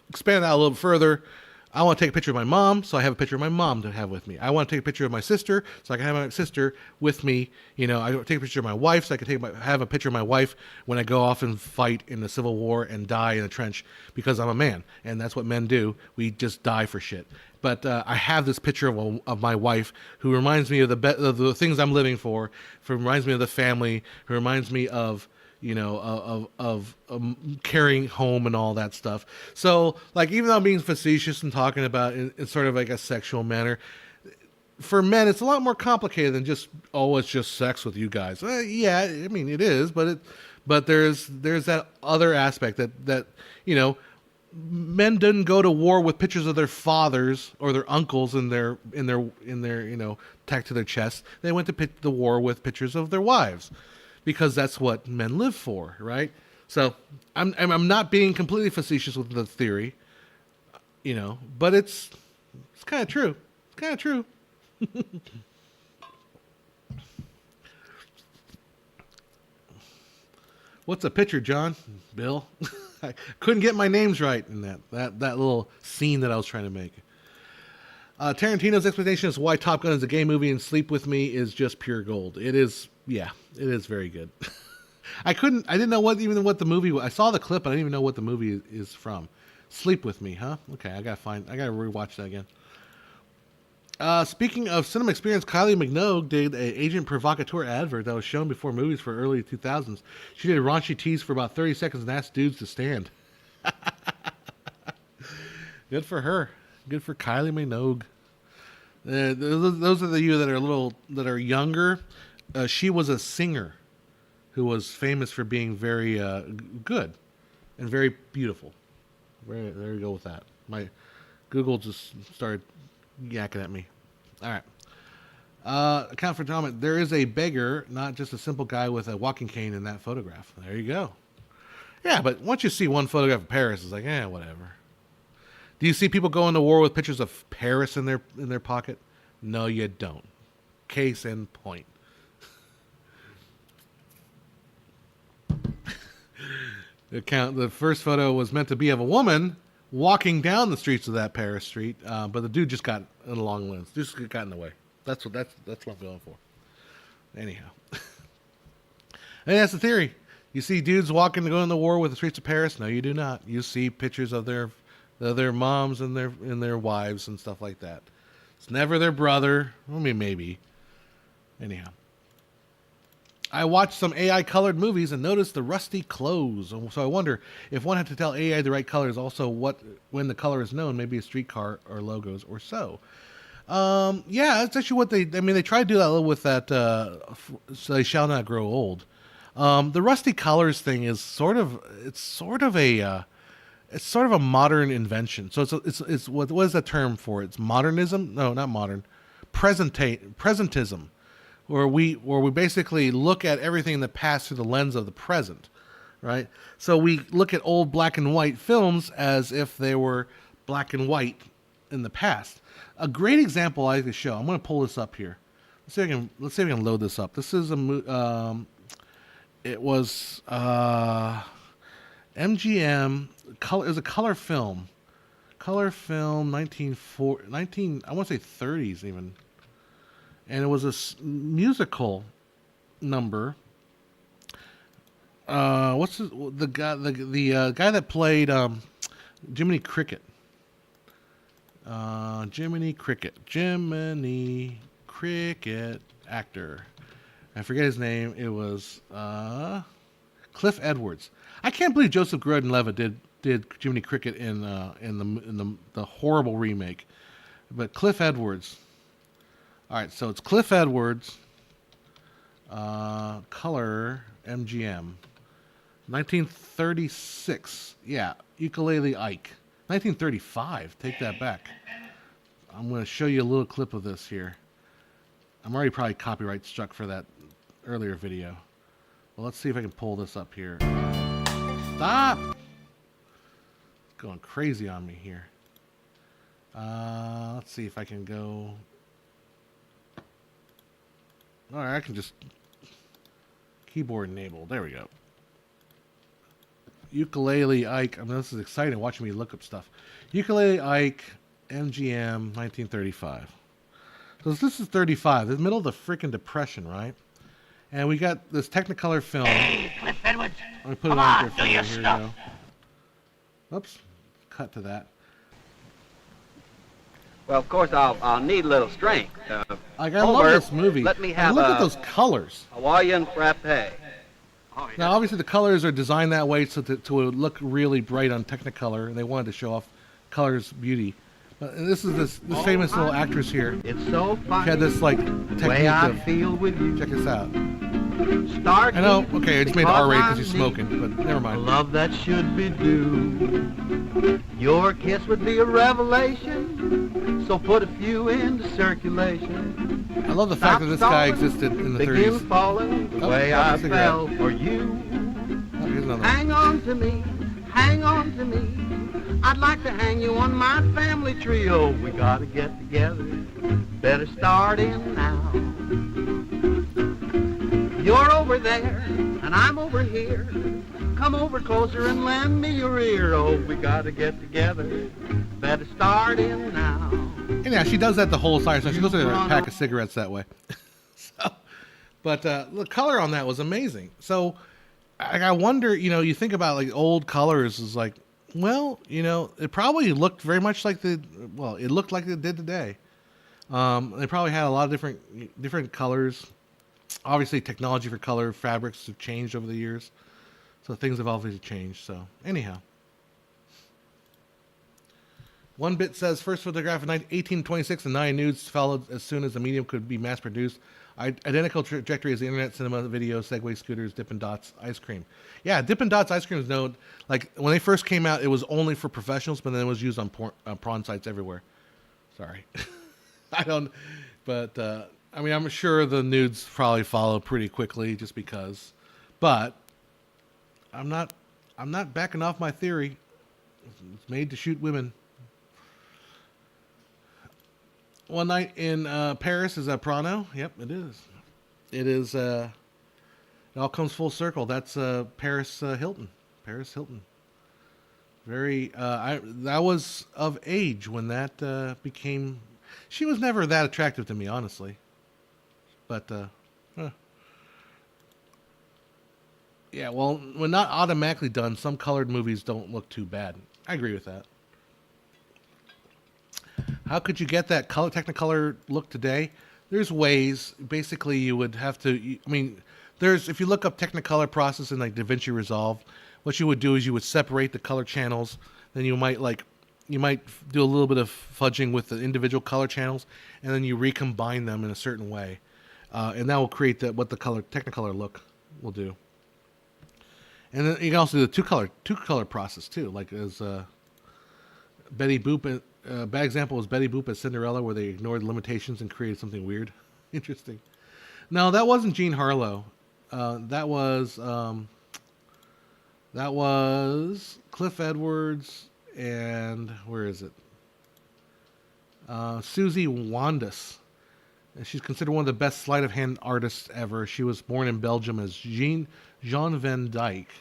expand that a little further. I want to take a picture of my mom, so I have a picture of my mom to have with me. I want to take a picture of my sister, so I can have my sister with me. I take a picture of my wife, so I can have a picture of my wife when I go off and fight in the Civil War and die in a trench because I'm a man, and that's what men do. We just die for shit. But I have this picture of my wife who reminds me of the things I'm living for. Who reminds me of the family. Who reminds me of carrying home and all that stuff. So, even though I'm being facetious and talking about it in sort of like a sexual manner, for men, it's a lot more complicated than just, it's just sex with you guys. Yeah, I mean, it is, but there's that other aspect that men didn't go to war with pictures of their fathers or their uncles in their tacked to their chest. They went to the war with pictures of their wives. Because that's what men live for, right? So I'm not being completely facetious with the theory, but it's kind of true. It's kind of true. What's a picture, John? Bill? I couldn't get my names right in that little scene that I was trying to make. Tarantino's explanation as to why Top Gun is a gay movie and Sleep With Me is just pure gold. It is, yeah, it is very good. I didn't know what the movie was. I saw the clip, but I didn't even know what the movie is from. Sleep With Me, huh? Okay, I gotta rewatch that again. Speaking of cinema experience, Kylie Minogue did an Agent Provocateur advert that was shown before movies for early 2000s. She did a raunchy tease for about 30 seconds and asked dudes to stand. Good for her. Good for Kylie Minogue. Those of you that are younger, she was a singer who was famous for being very good and very beautiful. There you go with that. My Google just started yakking at me. All right. Account for comment. There is a beggar, not just a simple guy with a walking cane in that photograph. There you go. Yeah, but once you see one photograph of Paris, it's like, whatever. Do you see people going to war with pictures of Paris in their pocket? No, you don't. Case in point. The first photo was meant to be of a woman walking down the streets of that Paris street, but the dude just got in a long lens. Just got in the way. That's what I'm going for. Anyhow, and that's the theory. You see dudes walking to go in the war with the streets of Paris? No, you do not. You see pictures of their moms and their wives and stuff like that. It's never their brother. I mean, maybe. Anyhow. I watched some AI colored movies and noticed the rusty clothes. So I wonder if one had to tell AI the right colors, also when the color is known, maybe a streetcar or logos or so. Yeah, that's actually what they try to do that a little with that, so they shall not grow old. The rusty colors thing is sort of a modern invention. So it's what is that term for it? It's modernism? No, not modern. Presentism. Where we basically look at everything in the past through the lens of the present, right? So we look at old black and white films as if they were black and white in the past. A great example I like to show. I'm going to pull this up here. Let's see if I can load this up. This is it was MGM color. It was a color film. Color film 19 I want to say 30s even. And it was a musical number. What's the guy that played Jiminy Cricket? Jiminy Cricket actor. I forget his name. It was Cliff Edwards. I can't believe Joseph Gordon-Levitt did Jiminy Cricket in the horrible remake, but Cliff Edwards. All right, so it's Cliff Edwards, color MGM, 1936. Yeah, Ukulele Ike, 1935. Take that back. I'm going to show you a little clip of this here. I'm already probably copyright struck for that earlier video. Well, let's see if I can pull this up here. Stop! It's going crazy on me here. Let's see if I can go. All right, I can just keyboard enable. There we go. Ukulele Ike. I mean, this is exciting watching me look up stuff. Ukulele Ike, MGM, 1935. So this is 35, the middle of the freaking Depression, right? And we got this Technicolor film. Hey, Cliff Edwards. Let me put it on here for you. Here we go. Oops. Cut to that. Well, of course, I'll need a little strength. I love this movie. Let me have look at those colors. Hawaiian frappe. Oh, yeah. Now, obviously, the colors are designed that way so to look really bright on Technicolor, and they wanted to show off color's beauty. But this is this famous little actress here. It's so funny. She had this technique of. Feel with you. Check this out. Start. I know. Okay, I just made it R-rated because you're smoking, but never mind. Love that should be due. Your kiss would be a revelation. So put a few into circulation. I love the fact that this guy existed in the 30s. Begin falling the way I fell for you. Oh, here's another one. Hang on to me, hang on to me. I'd like to hang you on my family tree. Oh, we gotta get together. Better start in now. You're over there, and I'm over here. Come over closer and lend me your ear. Oh, we gotta get together. Better start in now. And yeah, she does that the whole time. So she goes to a pack of cigarettes that way. So, but the color on that was amazing. So I wonder, you think about like old colors is like, well, it probably looked very much like it looked like it did today. They probably had a lot of different colors. Obviously, technology for color fabrics have changed over the years. So things have obviously changed. So anyhow. One bit says, first photograph in 1826 and 9 nudes followed as soon as the medium could be mass produced. Identical trajectory as the internet, cinema, video, Segway, scooters, Dippin' Dots, ice cream. Yeah, Dippin' Dots ice cream is known. Like when they first came out, it was only for professionals, but then it was used on prawn sites everywhere. Sorry. I'm sure the nudes probably follow pretty quickly just because. But I'm not backing off my theory. It's made to shoot women. One night in Paris is Prano. Yep, it is. It is. It all comes full circle. That's Paris Hilton. Paris Hilton. Very. That was of age when that became. She was never that attractive to me, honestly. But yeah. Well, when not automatically done, some colored movies don't look too bad. I agree with that. How could you get that Technicolor look today? There's ways. Basically, you would have to. If you look up Technicolor process in like DaVinci Resolve, what you would do is you would separate the color channels. Then you might do a little bit of fudging with the individual color channels, and then you recombine them in a certain way, and that will create what the Technicolor look will do. And then you can also do the two color process too, like as Betty Boop. Bad example was Betty Boop as Cinderella, where they ignored limitations and created something weird. Interesting. No, that wasn't Jean Harlow. That was Cliff Edwards and where is it? Susie Wandus. She's considered one of the best sleight of hand artists ever. She was born in Belgium as Jean van Dyke,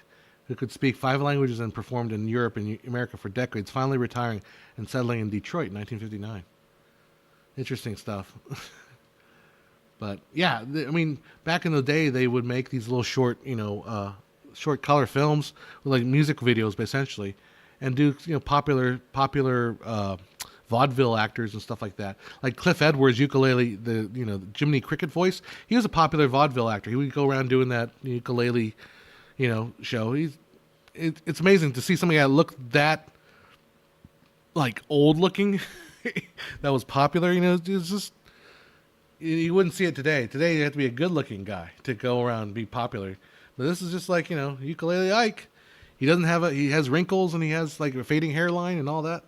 who could speak 5 languages and performed in Europe and America for decades, finally retiring and settling in Detroit in 1959. Interesting stuff. But yeah, back in the day, they would make these little short, short color films with like music videos, essentially, and do popular vaudeville actors and stuff like that. Like Cliff Edwards, ukulele, the Jiminy Cricket voice. He was a popular vaudeville actor. He would go around doing that ukulele show. It's amazing to see somebody that looked that like old looking that was popular. It's just you wouldn't see it today. Today you have to be a good looking guy to go around and be popular. But this is just like ukulele Ike. He has wrinkles and he has like a fading hairline and all that.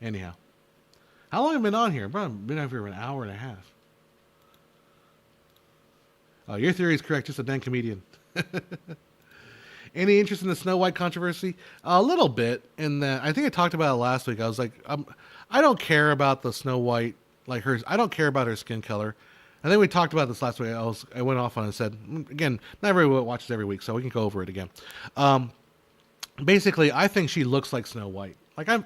Anyhow, how long have I been on here? I've been on here for an hour and a half. Oh, your theory is correct. Just a dang comedian. Any interest in the Snow White controversy? A little bit. In that, I think I talked about it last week. I was like, I don't care about the Snow White, like hers. I don't care about her skin color. I think we talked about this last week. I went off on it and said, again, not everyone watches every week, so we can go over it again. Basically, I think she looks like Snow White. Like I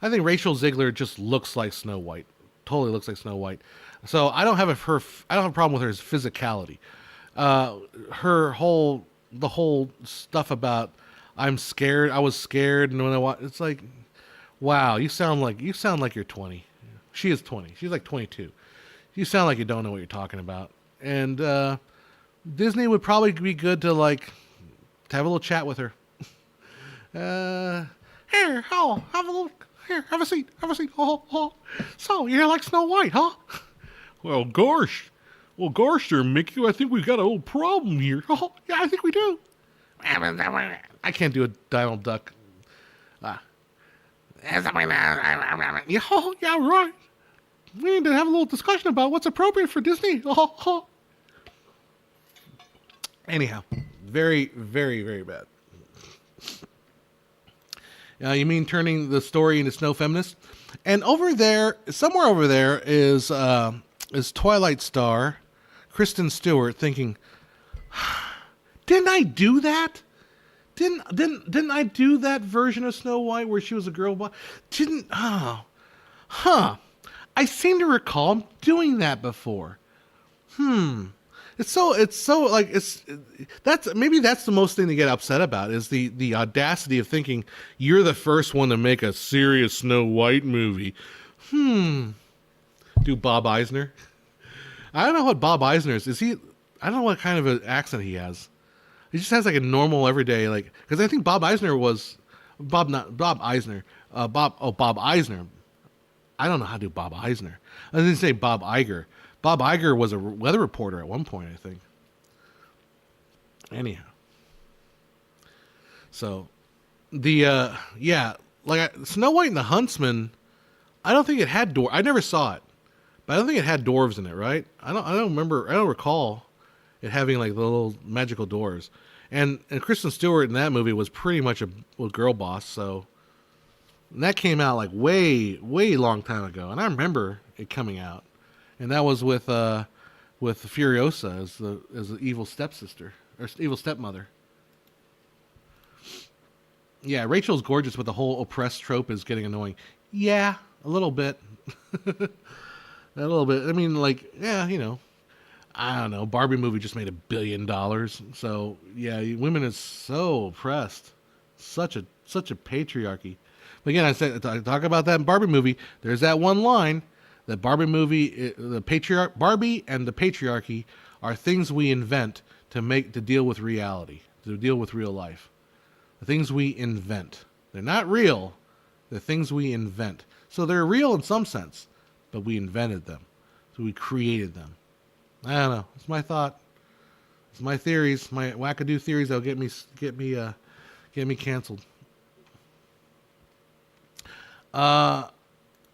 think Rachel Ziegler just looks like Snow White. Totally looks like Snow White. So I don't have a problem with her physicality. The whole stuff about I was scared, and when I watched, it's like, wow, you sound like you're 20. She is 20. She's like 22. You sound like you don't know what you're talking about. And Disney would probably be good to have a little chat with her. Here, have a seat. Oh. So you like Snow White, huh? Well, gosh there, Mickey. I think we've got a little problem here. Oh, yeah, I think we do. I can't do a Donald Duck. Yeah, right. We need to have a little discussion about what's appropriate for Disney. Anyhow, very, very, very bad. You mean turning the story into Snow Feminist? And somewhere over there is Twilight Star, Kristen Stewart, thinking, didn't I do that? Didn't I do that version of Snow White where she was a girl? I seem to recall doing that before. It's so like that's maybe that's the most thing to get upset about is the audacity of thinking you're the first one to make a serious Snow White movie. Do Bob Eisner? I don't know what Bob Eisner is. Is he? I don't know what kind of an accent he has. He just has like a normal everyday like because I think Bob Eisner was Bob Eisner. Bob Eisner. I don't know how to do Bob Eisner. I didn't say Bob Iger. Bob Iger was a weather reporter at one point, I think. Anyhow. So, Snow White and the Huntsman, I don't think it had dwarves. I never saw it, but I don't think it had dwarves in it, right? I don't recall it having like the little magical doors. And Kristen Stewart in that movie was pretty much a girl boss, so and that came out like way long time ago, and I remember it coming out, and that was with Furiosa as the evil stepsister or evil stepmother. Yeah, Rachel's gorgeous, but the whole oppressed trope is getting annoying. Yeah, a little bit, a little bit. I mean, like, yeah, I don't know. Barbie movie just made $1 billion, so yeah, women is so oppressed, such a patriarchy. But again, I talk about that in Barbie movie. There's that one line that Barbie movie, Barbie and the patriarchy are things we invent to deal with reality, to deal with real life. The things we invent. They're not real. They're things we invent. So they're real in some sense, but we invented them. So we created them. I don't know. It's my thought. It's my theories, my wackadoo theories that'll get me canceled.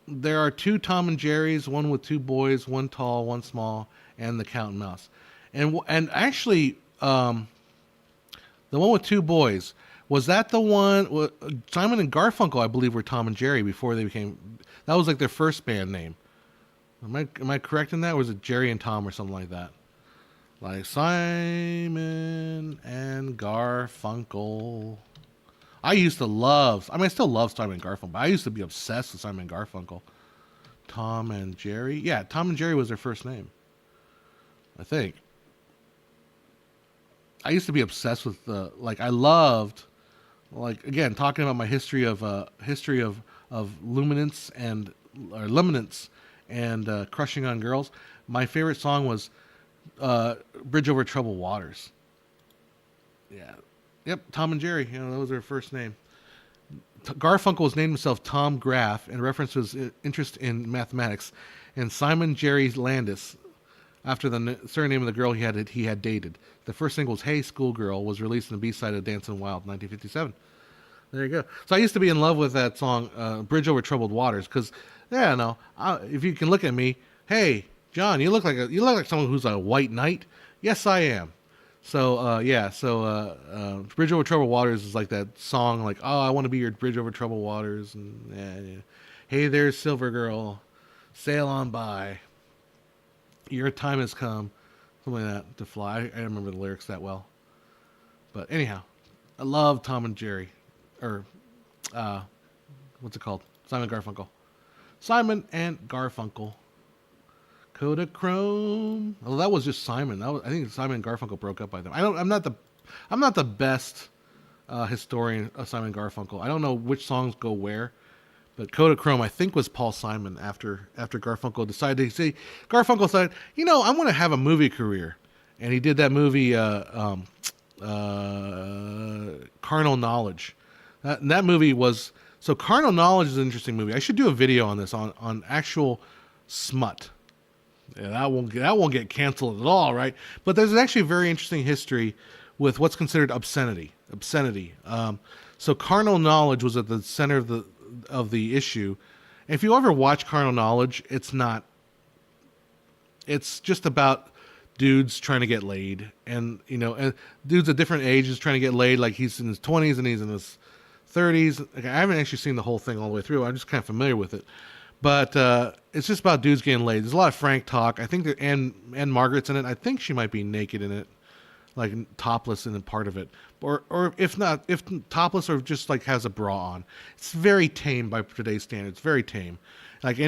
There are 2 Tom and Jerry's, one with 2 boys, one tall, one small, and the Count and Mouse. And actually, the one with 2 boys, was that the one, Simon and Garfunkel, I believe, were Tom and Jerry before they became, that was like their first band name. Am I correct in that? Or was it Jerry and Tom or something like that? Like Simon and Garfunkel. I used to love, I still love Simon and Garfunkel, but I used to be obsessed with Simon and Garfunkel. Tom and Jerry? Yeah, Tom and Jerry was their first name, I think. I used to be obsessed with I loved, like, again, talking about my history of luminance and crushing on girls. My favorite song was Bridge Over Troubled Waters. Yeah. Yep, Tom and Jerry. That was their first name. Garfunkel has named himself Tom Graff in reference to his interest in mathematics, and Simon Jerry Landis after the surname of the girl he had dated. The first single was "Hey Schoolgirl," was released in the B-side of "Dancing Wild" 1957. There you go. So I used to be in love with that song, "Bridge Over Troubled Waters," because if you can look at me, hey John, you look like someone who's a white knight. Yes, I am. So, Bridge Over Troubled Waters is like that song, like, oh, I want to be your bridge over troubled waters. And hey there, Silver Girl, sail on by. Your time has come. Something like that, to fly. I don't remember the lyrics that well. But anyhow, I love Tom and Jerry. Or, what's it called? Simon Garfunkel. Simon and Garfunkel. Kodachrome. Oh, that was just Simon. I think Simon and Garfunkel broke up by them. I'm not the best historian of Simon Garfunkel. I don't know which songs go where, but Kodachrome I think was Paul Simon after Garfunkel decided to say Garfunkel said, I want to have a movie career, and he did that movie Carnal Knowledge. That movie was Carnal Knowledge is an interesting movie. I should do a video on this on actual smut. Yeah, that won't get canceled at all, right? But there's actually a very interesting history with what's considered obscenity. So Carnal Knowledge was at the center of the issue. And if you ever watch Carnal Knowledge, it's just about dudes trying to get laid, and dudes at different ages trying to get laid. Like he's in his 20s and he's in his 30s. Like, I haven't actually seen the whole thing all the way through. I'm just kind of familiar with it. But it's just about dudes getting laid. There's a lot of frank talk. I think that Anne Margaret's in it. I think she might be naked in it, like topless in a part of it, or if not, if topless or just like has a bra on. It's very tame by today's standards. Very tame. Like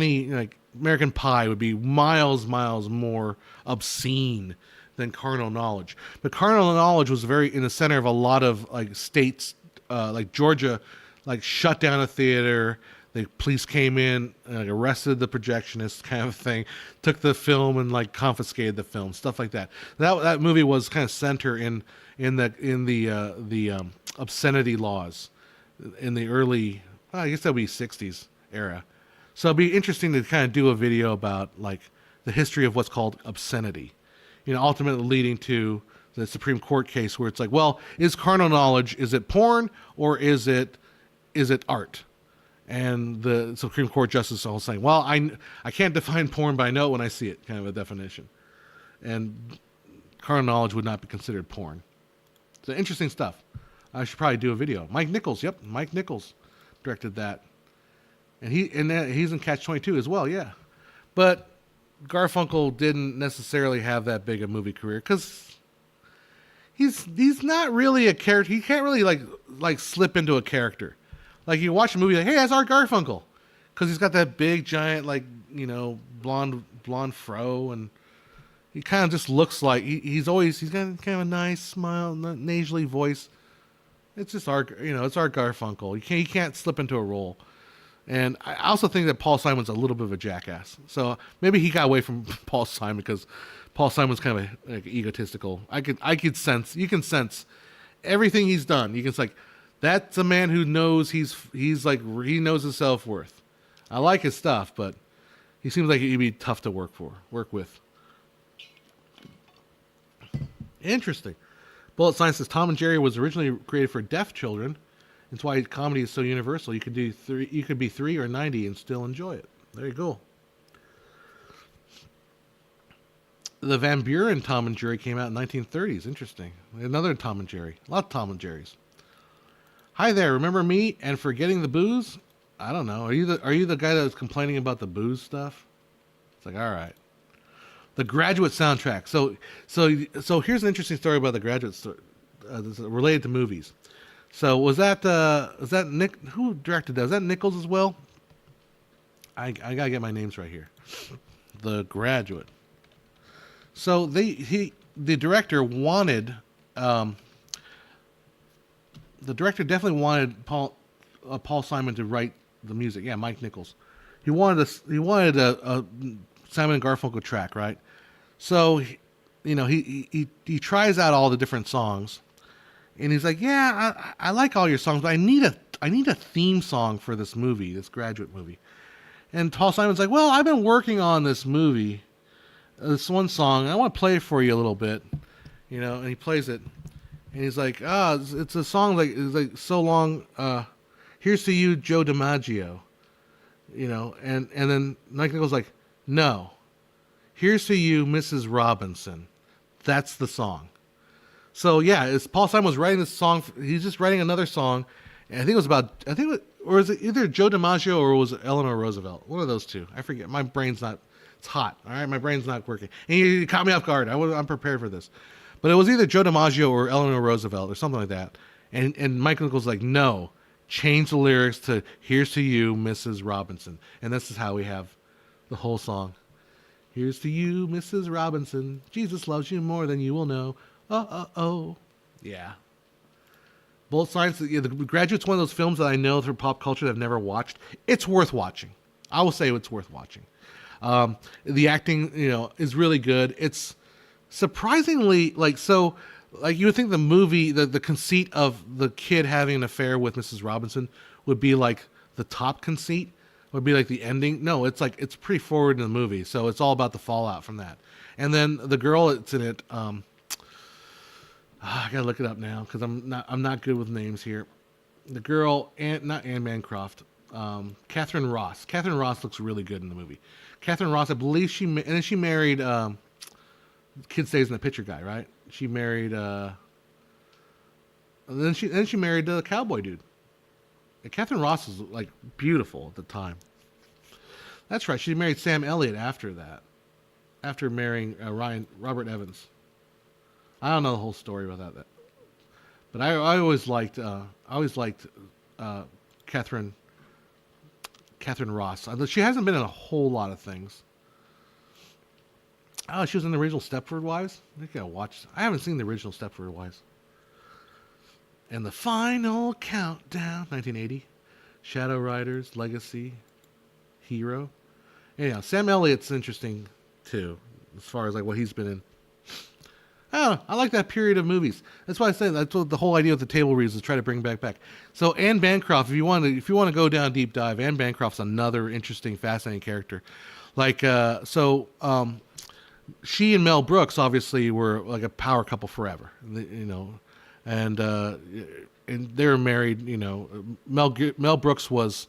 American Pie would be miles more obscene than Carnal Knowledge. But Carnal Knowledge was very in the center of a lot of like states, like Georgia, like shut down a theater. The police came in, like, arrested the projectionist, kind of thing. Took the film and like confiscated the film, stuff like that. That movie was kind of center in the obscenity laws in the early, I guess that'd be 60s era. So it'd be interesting to kind of do a video about like the history of what's called obscenity, ultimately leading to the Supreme Court case where it's like, well, is Carnal Knowledge, is it porn or is it art? And the Supreme Court justice all saying, well, I can't define porn, but I know it when I see it, kind of a definition. And Carnal Knowledge would not be considered porn. So interesting stuff. I should probably do a video. Mike Nichols, Mike Nichols directed that. And he's in Catch-22 as well, yeah. But Garfunkel didn't necessarily have that big a movie career because he's not really a character. He can't really like slip into a character. Like you watch a movie like, hey, that's Art Garfunkel, because he's got that big giant blonde fro, and he kind of just looks like he's got kind of a nice smile, nasally voice. It's just Art, it's Art Garfunkel. He can't slip into a role. And I also think that Paul Simon's a little bit of a jackass. So maybe he got away from Paul Simon because Paul Simon's kind of like egotistical. You can sense everything he's done. You can like, that's a man who knows he knows his self-worth. I like his stuff, but he seems like he'd be tough to work with. Interesting. Bullet Science says Tom and Jerry was originally created for deaf children. That's why comedy is so universal. You could be 3 or 90 and still enjoy it. There you go. The Van Buren Tom and Jerry came out in 1930s. Interesting. Another Tom and Jerry. A lot of Tom and Jerry's. Hi there. Remember me and forgetting the booze? I don't know. Are you the guy that was complaining about the booze stuff? It's like, all right. The Graduate soundtrack. So here's an interesting story about the Graduate story, related to movies. So was that Nick? Who directed that? Was that Nichols as well? I gotta get my names right here. The Graduate. So the director wanted, the director definitely wanted Paul Simon to write the music. Yeah, Mike Nichols. He wanted a Simon and Garfunkel track, right? So he tries out all the different songs. And he's like, yeah, I like all your songs, but I need a theme song for this movie, this Graduate movie. And Paul Simon's like, well, I've been working on this movie, this one song, and I want to play it for you a little bit, and he plays it. And he's like, it's a song it's like so long, here's to you, Joe DiMaggio, and then Mike Nichols like, no, here's to you, Mrs. Robinson. That's the song. So yeah, Paul Simon was writing this song. He's just writing another song, and I think it was or is it either Joe DiMaggio or was it Eleanor Roosevelt? One of those two. I forget. My brain's not. It's hot. All right, my brain's not working. And you caught me off guard. I'm prepared for this, but it was either Joe DiMaggio or Eleanor Roosevelt or something like that. And Mike Nichols like, no, change the lyrics to "Here's to you, Mrs. Robinson," and this is how we have the whole song. Here's to you, Mrs. Robinson. Jesus loves you more than you will know. Oh. Yeah. Bullet Science, The Graduate's one of those films that I know through pop culture that I've never watched. It's worth watching. I will say it's worth watching. The acting, is really good. It's surprisingly, you would think the movie, the conceit of the kid having an affair with Mrs. Robinson would be like the top conceit, would be like the ending. No, it's pretty forward in the movie. So it's all about the fallout from that. And then the girl that's in it, I gotta look it up now because I'm not good with names here. The girl, not Anne Bancroft, Catherine Ross. Catherine Ross looks really good in the movie. Catherine Ross, I believe and then she married Kid Stays in the Picture guy, right? She married and then she married the cowboy dude. And Catherine Ross was like beautiful at the time. That's right. She married Sam Elliott after that, after marrying Robert Evans. I don't know the whole story about that, but I always liked Catherine Catherine Ross. She hasn't been in a whole lot of things. Oh, she was in the original Stepford Wives. I think I watched. I haven't seen the original Stepford Wives. And the Final Countdown, 1980. Shadow Riders, Legacy, Hero. Anyhow, Sam Elliott's interesting too, as far as like what he's been in. Oh, I like that period of movies. That's why I say that's what the whole idea of the table reads is try to bring back. So Anne Bancroft, if you want to go down deep dive, Anne Bancroft's another interesting, fascinating character. Like she and Mel Brooks obviously were like a power couple forever, and they were married. Mel Brooks was,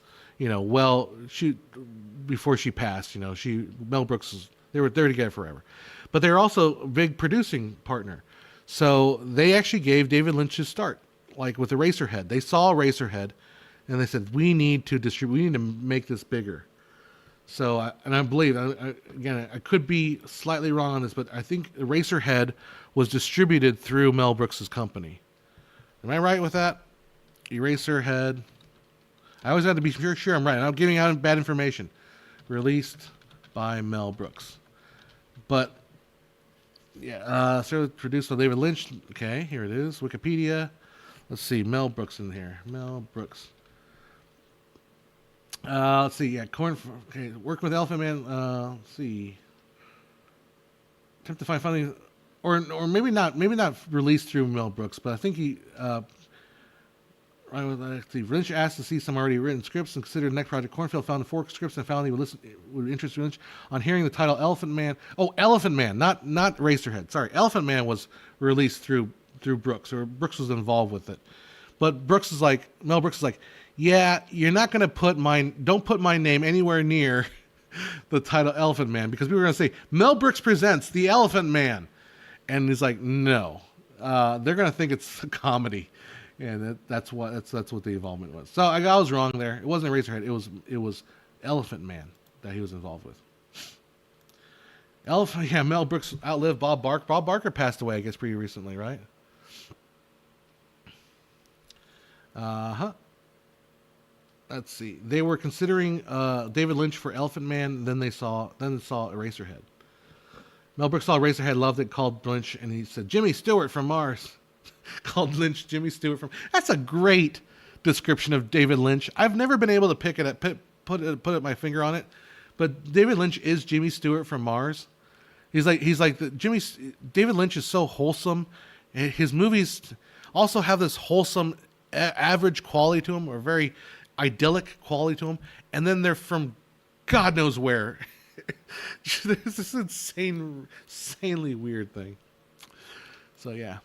before she passed, Mel Brooks they were together forever, but they're also a big producing partner. So they actually gave David Lynch his start, like with Eraserhead. They saw Eraserhead, and they said, we need to distribute. We need to make this bigger. So, I believe, again, I could be slightly wrong on this, but I think Eraserhead was distributed through Mel Brooks' company. Am I right with that? Eraserhead. I always have to be sure I'm right. I'm not giving out bad information. Released by Mel Brooks. But, yeah, so produced by David Lynch. Okay, here it is. Wikipedia. Let's see, Mel Brooks in here. Mel Brooks. Let's see. Yeah, okay, working with Elephant Man. Let's see. Attempt to find funding, or maybe not. Maybe not released through Mel Brooks, but I think he. Let's see. Lynch asked to see some already written scripts and considered the next project. Cornfield found 4 scripts and found he would interest Lynch. On hearing the title Elephant Man. Oh, Elephant Man, not Racerhead. Sorry, Elephant Man was released through Brooks, or Brooks was involved with it. But Mel Brooks is like, yeah, you're not going to don't put my name anywhere near the title Elephant Man, because we were going to say, Mel Brooks presents The Elephant Man. And he's like, no, they're going to think it's a comedy. And that's what the involvement was. So I was wrong there. It wasn't Eraserhead. It was Elephant Man that he was involved with. Mel Brooks outlived Bob Barker. Bob Barker passed away, I guess, pretty recently, right? Let's see. They were considering David Lynch for Elephant Man. Then they saw Eraserhead. Mel Brooks saw Eraserhead, loved it, called Lynch, and he said, Jimmy Stewart from Mars. Called Lynch Jimmy Stewart from. That's a great description of David Lynch. I've never been able to put my finger on it, but David Lynch is Jimmy Stewart from Mars. He's like David Lynch is so wholesome. His movies also have this wholesome, average quality to them, or very idyllic quality to them, and then they're from God knows where. There's this insanely weird thing. So yeah.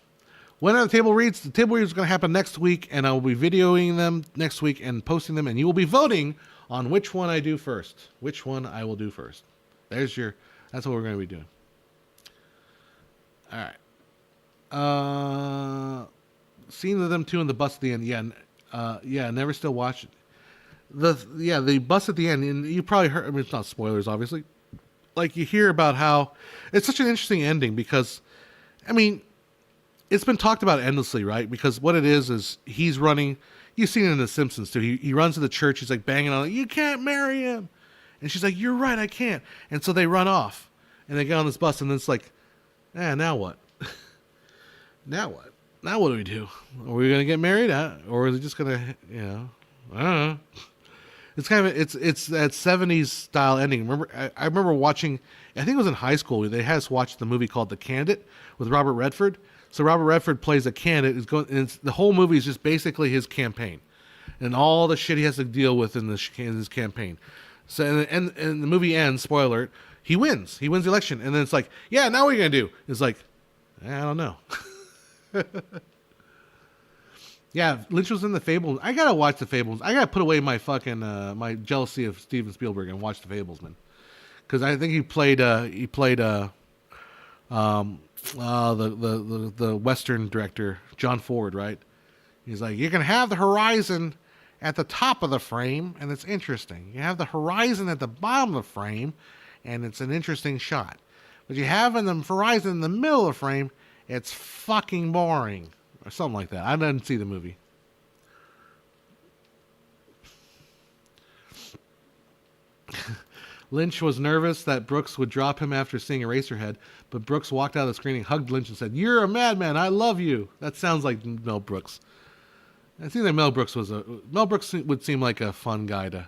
When are the table reads? The table reads is going to happen next week, and I will be videoing them next week and posting them, and you will be voting on which one I do first. Which one I will do first. That's what we're going to be doing. All right. Scene of them two in the bus at the end. Yeah, never still watched it. The bus at the end, and you probably heard, I mean, it's not spoilers, obviously. Like, you hear about how it's such an interesting ending because, I mean, it's been talked about endlessly, right? Because what it is he's running. You've seen it in The Simpsons too. He runs to the church. He's like banging on it. You can't marry him. And she's like, you're right, I can't. And so they run off. And they get on this bus. And then it's like, now what? Now what? Now what do we do? Are we going to get married? Or is it just going to, I don't know. It's kind of, it's that 70s style ending. I remember watching, I think it was in high school. They had us watch the movie called The Candidate with Robert Redford. So Robert Redford plays a candidate. The whole movie is just basically his campaign, and all the shit he has to deal with in his campaign. So and the movie ends. Spoiler: he wins. He wins the election, and then it's like, yeah, now what are you gonna do? It's like, I don't know. Yeah, Lynch was in The Fables. I gotta watch The Fables. I gotta put away my fucking my jealousy of Steven Spielberg and watch The Fablesman, because I think he played the Western director, John Ford, right? He's like, you can have the horizon at the top of the frame, and it's interesting. You have the horizon at the bottom of the frame, and it's an interesting shot. But you have the horizon in the middle of the frame, it's fucking boring. Or something like that. I didn't see the movie. Lynch was nervous that Brooks would drop him after seeing Eraserhead, but Brooks walked out of the screening, hugged Lynch, and said, "You're a madman. I love you." That sounds like Mel Brooks. It seems like Mel Brooks would seem like a fun guy to.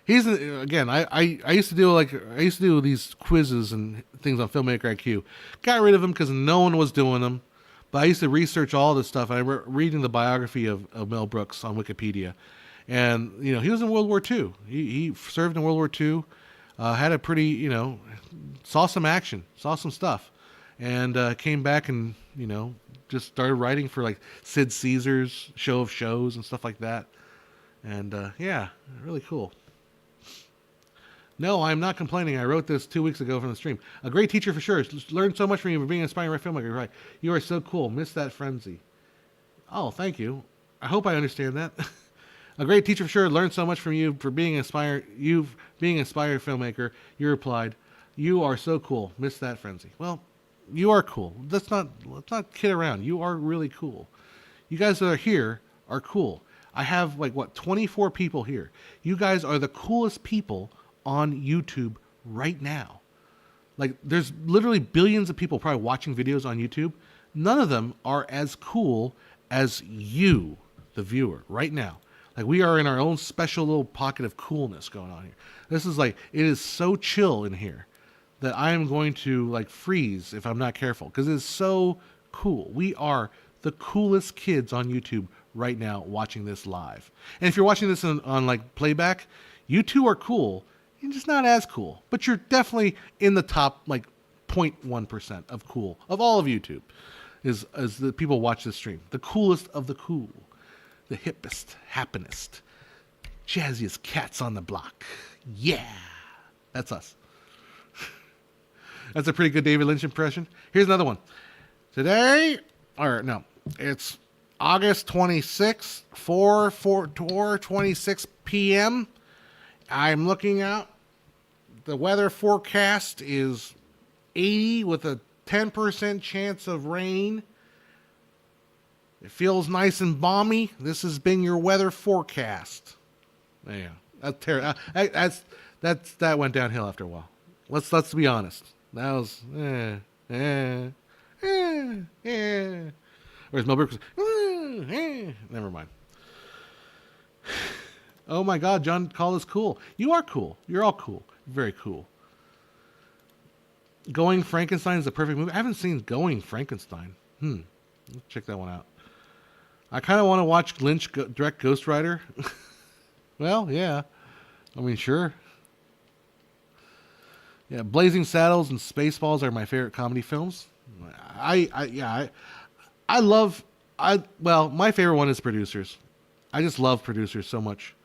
He's again. I used to do these quizzes and things on Filmmaker IQ. Got rid of them because no one was doing them. But I used to research all this stuff. I remember reading the biography of Mel Brooks on Wikipedia, and he was in World War II. He served in World War II. Had a pretty saw some action, saw some stuff, and came back and just started writing for like Sid Caesar's Show of Shows and stuff like that. And yeah, really cool. No, I'm not complaining. I wrote this 2 weeks ago from the stream. A great teacher for sure. Learned so much from you for being an inspiring filmmaker. Right. You are so cool. Miss that frenzy. Oh, thank you. I hope I understand that. A great teacher for sure. Learned so much from you for being inspired. You being an inspired filmmaker. You replied, "You are so cool. Miss that frenzy." Well, you are cool. Let's not kid around. You are really cool. You guys that are here are cool. I have 24 people here. You guys are the coolest people on YouTube right now. Like, there's literally billions of people probably watching videos on YouTube. None of them are as cool as you, the viewer, right now. Like, we are in our own special little pocket of coolness going on here. This is it is so chill in here that I am going to freeze if I'm not careful, because it is so cool. We are the coolest kids on YouTube right now watching this live. And if you're watching this on playback, you too are cool. You're just not as cool, but you're definitely in the top 0.1% of cool of all of YouTube, is as the people watch this stream. The coolest of the cool, the hippest, happiest, jazziest cats on the block. Yeah, that's us. That's a pretty good David Lynch impression. Here's another one. It's August 26th, 4:26 p.m. I'm looking out. The weather forecast is 80 with a 10% chance of rain. It feels nice and balmy. This has been your weather forecast. Yeah, that's terrible. That went downhill after a while. Let's be honest. That was Whereas Mel Brooks was, never mind. Oh my God, John Call is cool. You are cool. You're all cool. Very cool. Going Frankenstein is the perfect movie. I haven't seen Going Frankenstein. Let's check that one out. I kind of want to watch Lynch direct Ghost Rider. Well, yeah. I mean, sure. Yeah, Blazing Saddles and Spaceballs are my favorite comedy films. My favorite one is Producers. I just love Producers so much.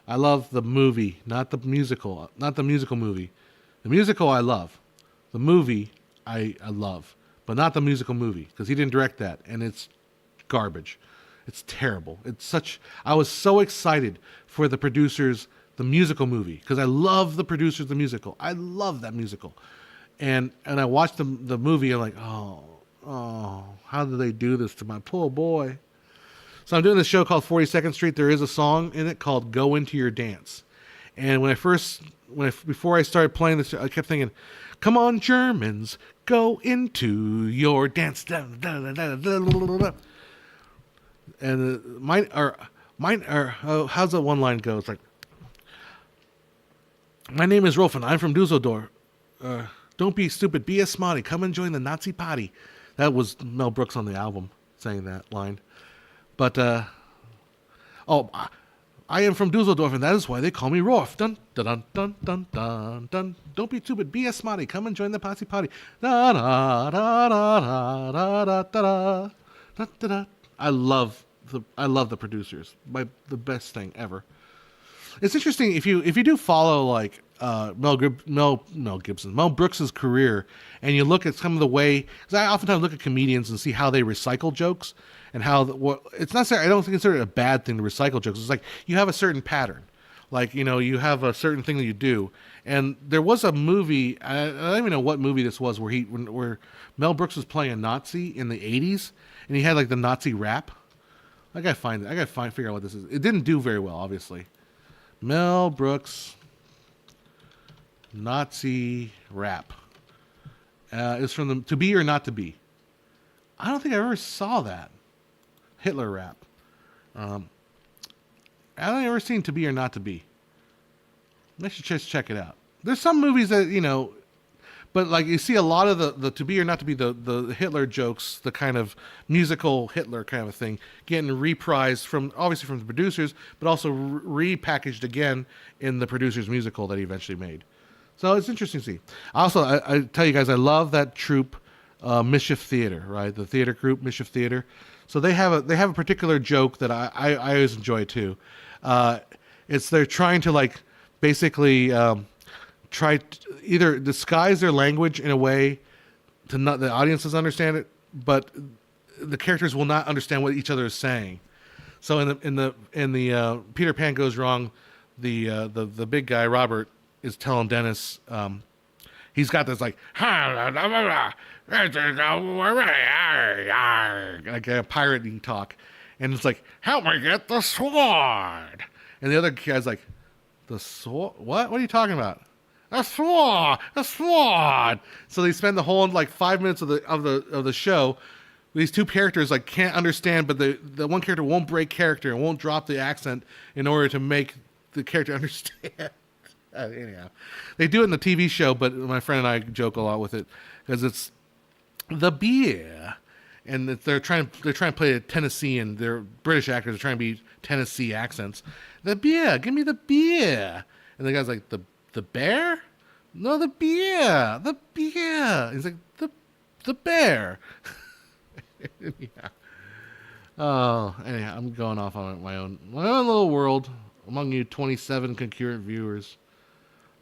I love the movie, not the musical movie. The musical I love. The movie I love, but not the musical movie, because he didn't direct that, and it's garbage. It's terrible. I was so excited for the Producers, the musical movie, because I love the Producers, the musical. I love that musical. And I watched the movie, and I'm like, oh, how did they do this to my poor boy? So I'm doing this show called 42nd Street. There is a song in it called "Go Into Your Dance," and before I started playing this, I kept thinking, "Come on, Germans, go into your dance." And how's that one line go? It's like, "My name is Rolf and I'm from Dusseldorf. Don't be stupid, be a smarty. Come and join the Nazi party." That was Mel Brooks on the album saying that line. But, I am from Dusseldorf, and that is why they call me Rolf. Dun, dun, dun, dun, dun, dun, dun. Don't be stupid, be a smarty. Come and join the posse party. Da, da, da, da, da, da, da, da, da, da, da. I love the Producers. The best thing ever. It's interesting if you do follow Mel Brooks's career, and you look at some of the way, because I oftentimes look at comedians and see how they recycle jokes, and how it's not. I don't consider it a bad thing to recycle jokes. It's like you have a certain pattern, you have a certain thing that you do. And there was a movie, I don't even know what movie this was, where Mel Brooks was playing a Nazi in the 80s, and he had the Nazi rap. I gotta figure out what this is. It didn't do very well, obviously. Mel Brooks Nazi rap. It's from the To Be or Not to Be. I don't think I ever saw that. Hitler rap. I don't think I've ever seen To Be or Not to Be. I should just check it out. There's some movies that, but like you see a lot of the To Be or Not to Be, the Hitler jokes, the kind of musical Hitler kind of thing, getting reprised obviously from the producers, but also repackaged again in the producer's musical that he eventually made. So it's interesting to see. Also, I tell you guys, I love that troupe, Mischief Theater, right? The theater group, Mischief Theater. So they have a particular joke that I always enjoy too. They're trying to like basically try to either disguise their language in a way to not the audiences understand it, but the characters will not understand what each other is saying. So in the Peter Pan Goes Wrong, the big guy Robert is telling Dennis, he's got this like like a pirating talk, and it's like, help me get the sword, and the other guy's like, the sword? What are you talking about? A sword, a sword. So they spend the whole like 5 minutes of the show. These two characters like can't understand, but the one character won't break character and won't drop the accent in order to make the character understand. Anyhow, they do it in the TV show, but my friend and I joke a lot with it because it's the beer, and they're trying to play a Tennessean. They're British actors are trying to be Tennessee accents. The beer, give me the beer, and the guy's like the bear? No, the beer. The beer. He's like, the bear. Anyhow. Oh, anyhow, I'm going off on my own little world among you 27 concurrent viewers.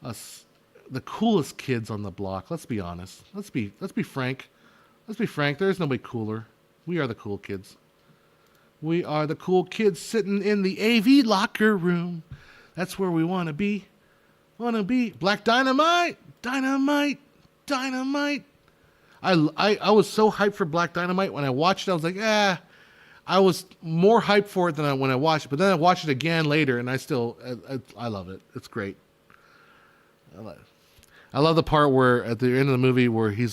Us, the coolest kids on the block. Let's be honest. Let's be frank. Let's be frank. There's nobody cooler. We are the cool kids. We are the cool kids sitting in the AV locker room. That's where we want to be. Black Dynamite, dynamite, dynamite. I was so hyped for Black Dynamite when I watched it. I was like, I was more hyped for it than when I watched it. But then I watched it again later, and I love it. It's great. I love the part where at the end of the movie where he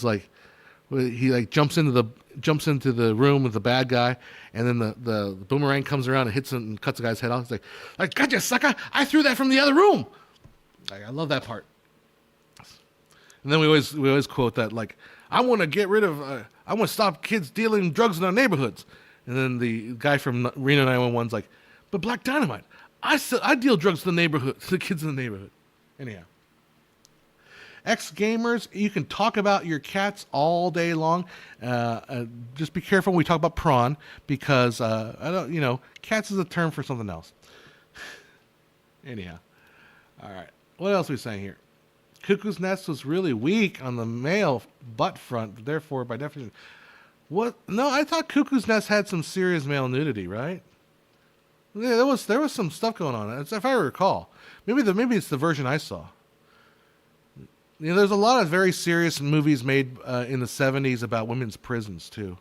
jumps into the room with the bad guy, and then the boomerang comes around and hits him and cuts the guy's head off. He's like, I got you, sucker! I threw that from the other room. I love that part. And then we always quote that, like, I want to stop kids dealing drugs in our neighborhoods. And then the guy from Reno 911's like, but Black Dynamite, I deal drugs to the kids in the neighborhood. Anyhow. Ex-gamers, you can talk about your cats all day long. Just be careful when we talk about Pron, because cats is a term for something else. Anyhow. All right. What else are we saying here? Cuckoo's Nest was really weak on the male butt front, therefore, by definition. What? No, I thought Cuckoo's Nest had some serious male nudity, right? Yeah, there was some stuff going on. If I recall, maybe it's the version I saw. There's a lot of very serious movies made in the 70s about women's prisons too,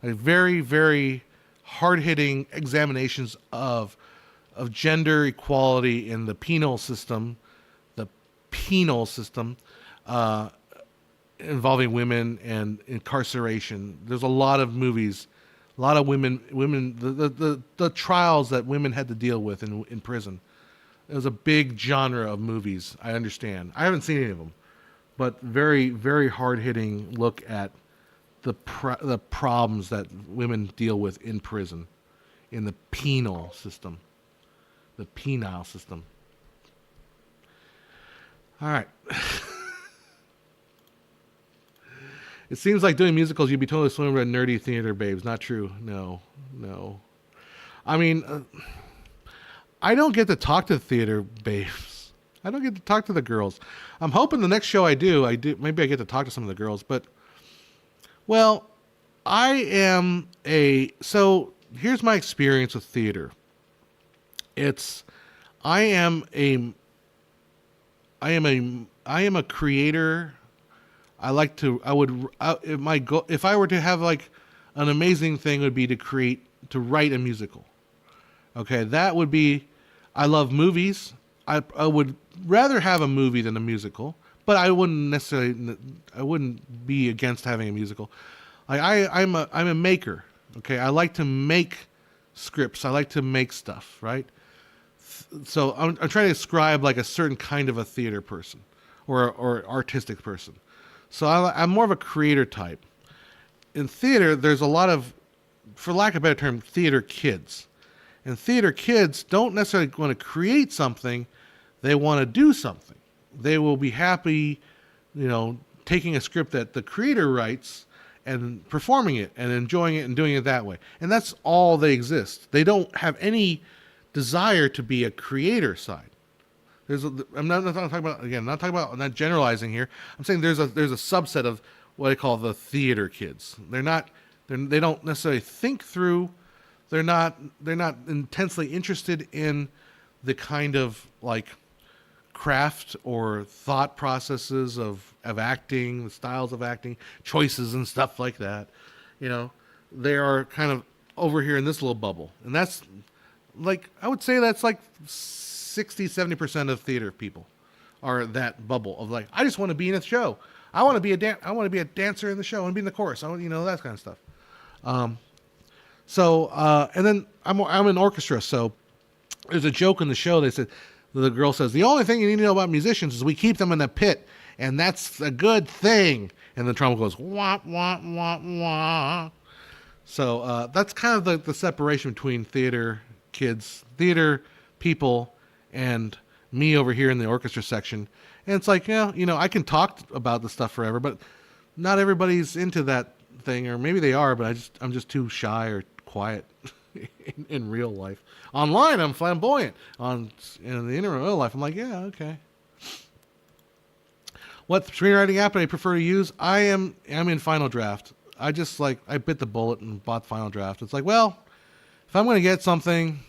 like very, very hard-hitting examinations of gender equality in the penal system, involving women and incarceration. There's a lot of movies, a lot of women, the trials that women had to deal with in prison. It was a big genre of movies. I understand. I haven't seen any of them, but very, very hard-hitting look at the problems that women deal with in prison, in the penal system. The penile system. All right. It seems like doing musicals, you'd be totally swimming with nerdy theater babes. Not true. No. I mean, I don't get to talk to theater babes. I don't get to talk to the girls. I'm hoping the next show I do, maybe I get to talk to some of the girls. But, well, so here's my experience with theater. I am a creator. If I were to have like an amazing thing, would be to write a musical. Okay, that would be. I love movies. I would rather have a movie than a musical, but I wouldn't be against having a musical. Like I'm a maker. Okay, I like to make scripts. I like to make stuff, right? So I'm trying to describe like a certain kind of a theater person or artistic person. So I'm more of a creator type. In theater, there's a lot of, for lack of a better term, theater kids. And theater kids don't necessarily want to create something, they want to do something. They will be happy, taking a script that the creator writes and performing it and enjoying it and doing it that way. And that's all they exist. They don't have any desire to be a creator side. I'm not talking about, again, I'm not generalizing here. I'm saying there's a subset of what I call the theater kids. They don't necessarily think through. They're not intensely interested in the kind of like craft or thought processes of acting, the styles of acting, choices and stuff like that. They are kind of over here in this little bubble. And that's like, I would say that's like 60-70% of theater people are that bubble of like, I just want to be in a show. I want to be a dancer in the show and be in the chorus. I want, that kind of stuff. And then I'm in orchestra. So there's a joke in the show. They said, the girl says, the only thing you need to know about musicians is we keep them in the pit, and that's a good thing. And the trumpet goes, wah, wah, wah, wah. So that's kind of the separation between theater kids, theater people, and me over here in the orchestra section. And it's like, I can talk about this stuff forever, but not everybody's into that thing, or maybe they are, but I'm just too shy or quiet in real life. Online, I'm flamboyant. In the real life, I'm like, yeah, okay. What screenwriting app I prefer to use? I'm in Final Draft. I bit the bullet and bought Final Draft. It's like, well, if I'm going to get something,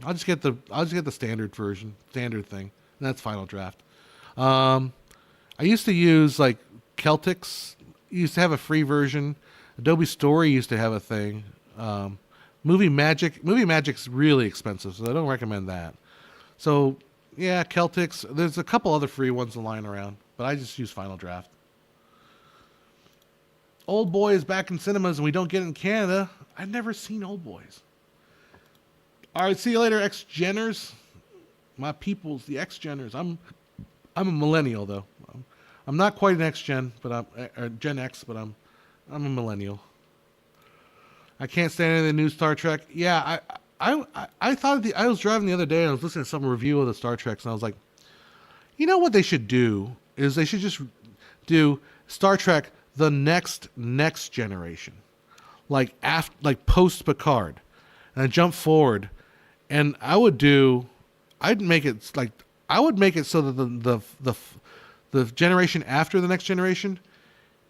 I'll just get the standard version, standard thing, and that's Final Draft. I used to use like Celtics. Used to have a free version. Adobe Story used to have a thing. Movie Magic's really expensive, so I don't recommend that. So yeah, Celtics. There's a couple other free ones lying around, but I just use Final Draft. Old Boy is back in cinemas, and we don't get it in Canada. I've never seen Old Boys. All right, see you later, X-Geners. My peoples, the X-Geners. I'm a millennial though. I'm not quite an X-Gen, but I'm Gen X, but I'm a millennial. I can't stand any of the new Star Trek. Yeah, I thought I was driving the other day and I was listening to some review of the Star Treks, and I was like, what they should do is they should just do Star Trek the next generation, like post Picard, and I jump forward, and I would make it so that the generation after the next generation,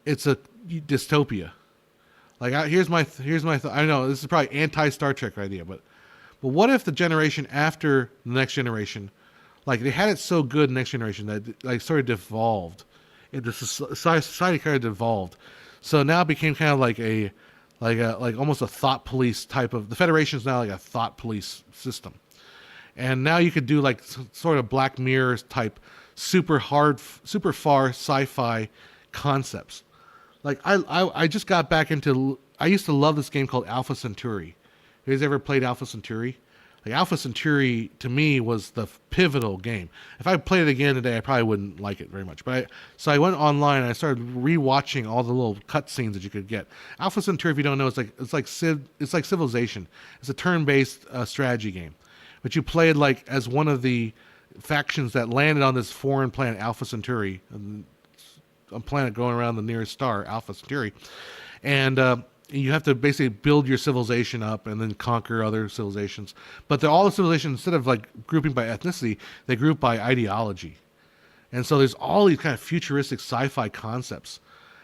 it's a dystopia. Like here's my I know this is probably anti-Star Trek idea, but what if the generation after the next generation, like they had it so good next generation that like sort of devolved, the society kind of devolved, so now it became kind of like almost a thought police type of, the Federation is now like a thought police system, and now you could do like sort of Black Mirror type super far sci-fi concepts. Like I just got back into, I used to love this game called Alpha Centauri. You guys ever played Alpha Centauri? Like Alpha Centauri to me was the pivotal game. If I played it again today, I probably wouldn't like it very much. So I went online and I started rewatching all the little cutscenes that you could get. Alpha Centauri, if you don't know, it's like Civilization. It's a turn-based strategy game, but you played like as one of the factions that landed on this foreign planet, Alpha Centauri, a planet going around the nearest star, Alpha Centauri, and you have to basically build your civilization up and then conquer other civilizations. But all the civilizations, instead of like grouping by ethnicity, they group by ideology. And so there's all these kind of futuristic sci-fi concepts.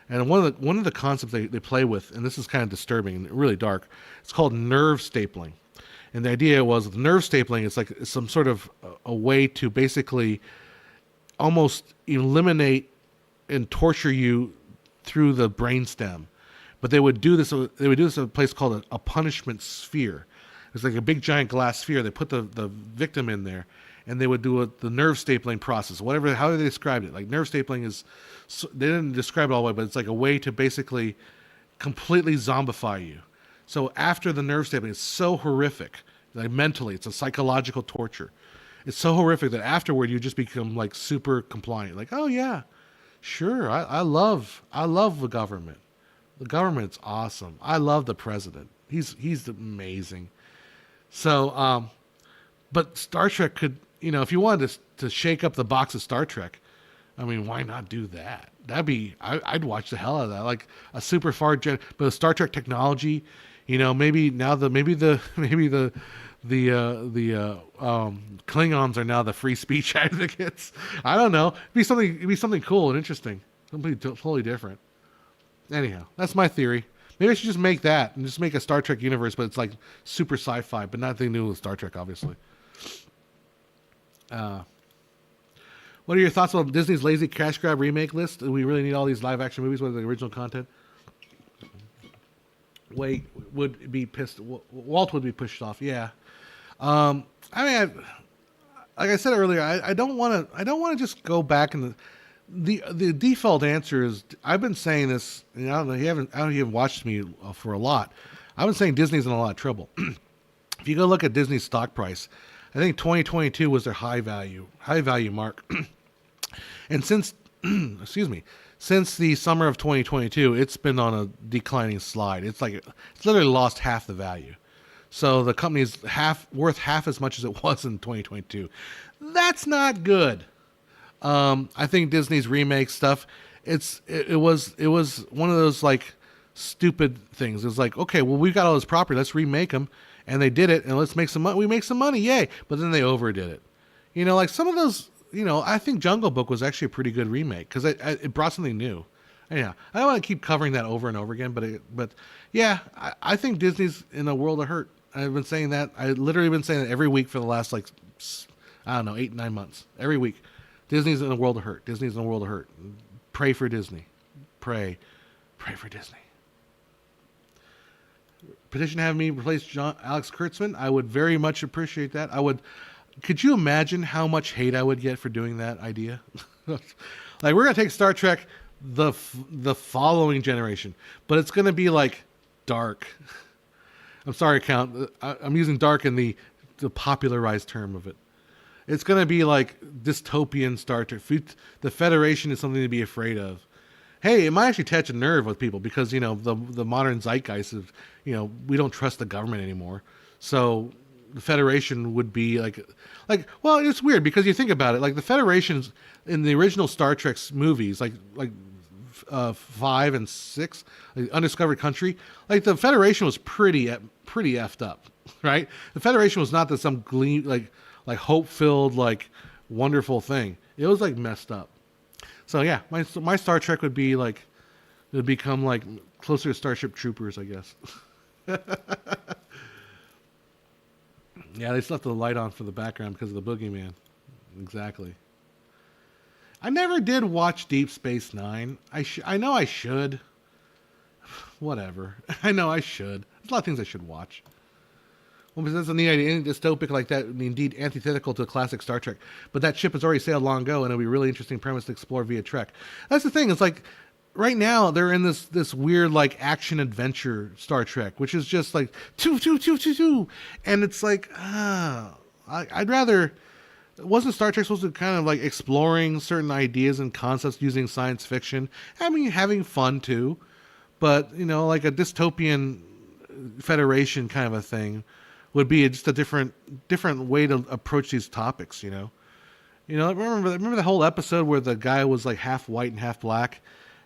And one of the concepts they play with, and this is kind of disturbing and really dark, it's called nerve stapling. And the idea was with nerve stapling, it's like some sort of a way to basically almost eliminate and torture you through the brainstem. But they would do this at a place called a punishment sphere. It's like a big giant glass sphere. They put the victim in there, and they would do the nerve stapling process, whatever, how they described it. Like nerve stapling is, they didn't describe it all the way, but it's like a way to basically completely zombify you. So after the nerve stapling, it's so horrific, like mentally, it's a psychological torture. It's so horrific that afterward you just become like super compliant. Like, oh yeah, sure, I love the government. The government's awesome. I love the president. He's amazing. So, but Star Trek could, if you wanted to shake up the box of Star Trek, I mean, why not do that? I'd watch the hell out of that. Like a super far but the Star Trek technology, maybe now the Klingons are now the free speech advocates. I don't know. It'd be something cool and interesting. Something totally different. Anyhow, that's my theory. Maybe I should just make that and just make a Star Trek universe, but it's like super sci-fi, but nothing new with Star Trek, obviously. What are your thoughts on Disney's lazy cash grab remake list? Do we really need all these live action movies with the original content? Walt would be pissed off. Yeah. I mean, like I said earlier, I don't want to just go back and the default answer is, I've been saying this, and I don't know, you haven't watched me for a lot. I've been saying Disney's in a lot of trouble. If you go look at Disney's stock price, I think 2022 was their high value mark. And since the summer of 2022, it's been on a declining slide. It's literally lost half the value. So the company is worth half as much as it was in 2022. That's not good. I think Disney's remake stuff, it was one of those like stupid things. It was like, okay, well, we've got all this property, let's remake them, and they did it, and let's make some money. We make some money, yay! But then they overdid it. Like some of those. I think Jungle Book was actually a pretty good remake because it brought something new. Anyhow, I don't want to keep covering that over and over again, but yeah, I think Disney's in a world of hurt. I've been saying that. I've literally been saying that every week for the last 8-9 months. Every week. Disney's in a world of hurt. Disney's in a world of hurt. Pray for Disney. Pray for Disney. Petition to have me replace Alex Kurtzman. I would very much appreciate that. Could you imagine how much hate I would get for doing that idea? Like, we're going to take Star Trek the following generation, but it's going to be like dark. I'm sorry, Count. I'm using dark in the popularized term of it. It's going to be like dystopian Star Trek. The Federation is something to be afraid of. Hey, it might actually touch a nerve with people because, the modern zeitgeist of, we don't trust the government anymore. So the Federation would be well, it's weird because you think about it. Like the Federation's in the original Star Trek movies, like 5 and 6, like Undiscovered Country, like the Federation was pretty effed up, right? The Federation was not some gleam, like hope-filled, like wonderful thing. It was like messed up. So yeah, my Star Trek would be like, it would become like closer to Starship Troopers, I guess. Yeah, they still left the light on for the background because of the boogeyman. Exactly. I never did watch Deep Space Nine. I know I should. Whatever. I know I should. There's a lot of things I should watch. Well, because that's a neat idea. Any dystopic like that, indeed antithetical to a classic Star Trek. But that ship has already sailed long ago, and it'll be a really interesting premise to explore via Trek. That's the thing. It's like, right now they're in this weird like action adventure Star Trek, which is just like and it's like I'd rather. Wasn't Star Trek supposed to kind of like exploring certain ideas and concepts using science fiction? I mean, having fun too, but like a dystopian Federation kind of a thing would be just a different way to approach these topics. Remember the whole episode where the guy was like half white and half black.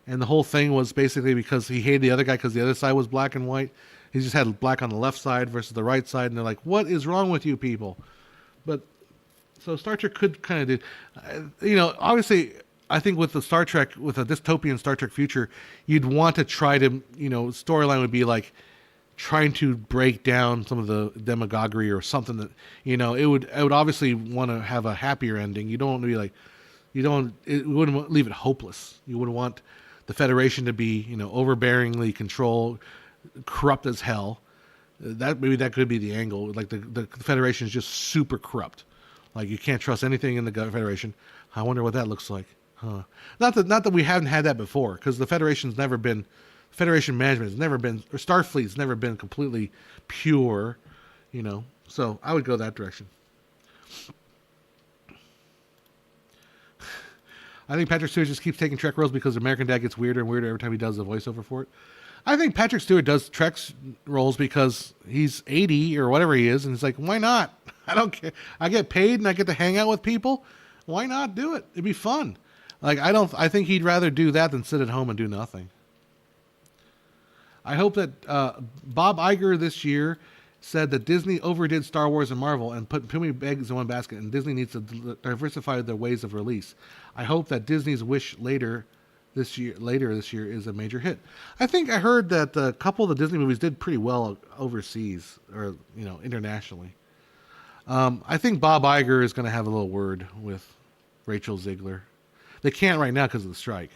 And the whole thing was basically because he hated the other guy because the other side was black and white. He just had black on the left side versus the right side. And they're like, what is wrong with you people? But so Star Trek could kind of do, obviously, I think with the Star Trek, with a dystopian Star Trek future, you'd want to try to, storyline would be like trying to break down some of the demagoguery or something that, it would obviously want to have a happier ending. You don't want to be like, it wouldn't leave it hopeless. You wouldn't want the Federation to be, overbearingly controlled, corrupt as hell. Maybe that could be the angle. Like the Federation is just super corrupt. Like you can't trust anything in the Federation. I wonder what that looks like. Huh. Not that we haven't had that before, because the Federation management has never been, or Starfleet's never been completely pure, So I would go that direction. I think Patrick Stewart just keeps taking Trek roles because American Dad gets weirder and weirder every time he does the voiceover for it. I think Patrick Stewart does Trek roles because he's 80 or whatever he is, and he's like, why not? I don't care. I get paid and I get to hang out with people. Why not do it? It'd be fun. I think he'd rather do that than sit at home and do nothing. I hope that Bob Iger this year said that Disney overdid Star Wars and Marvel and put too many eggs in one basket, and Disney needs to diversify their ways of release. I hope that Disney's Wish later this year is a major hit. I think I heard that a couple of the Disney movies did pretty well overseas or internationally. I think Bob Iger is going to have a little word with Rachel Ziegler. They can't right now because of the strike.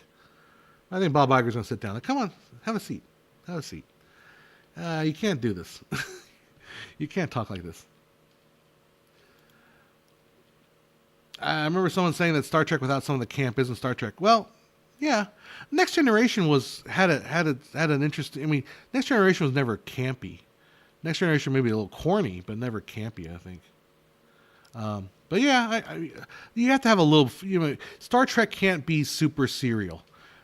I think Bob Iger's going to sit down. Like, come on, have a seat. Have a seat. You can't do this. You can't talk like this. I remember someone saying that Star Trek without some of the camp isn't Star Trek. Well, yeah. Next Generation had an interest. I mean, Next Generation was never campy. Next Generation maybe a little corny, but never campy, I think. But yeah, you have to have a little. Star Trek can't be super serial.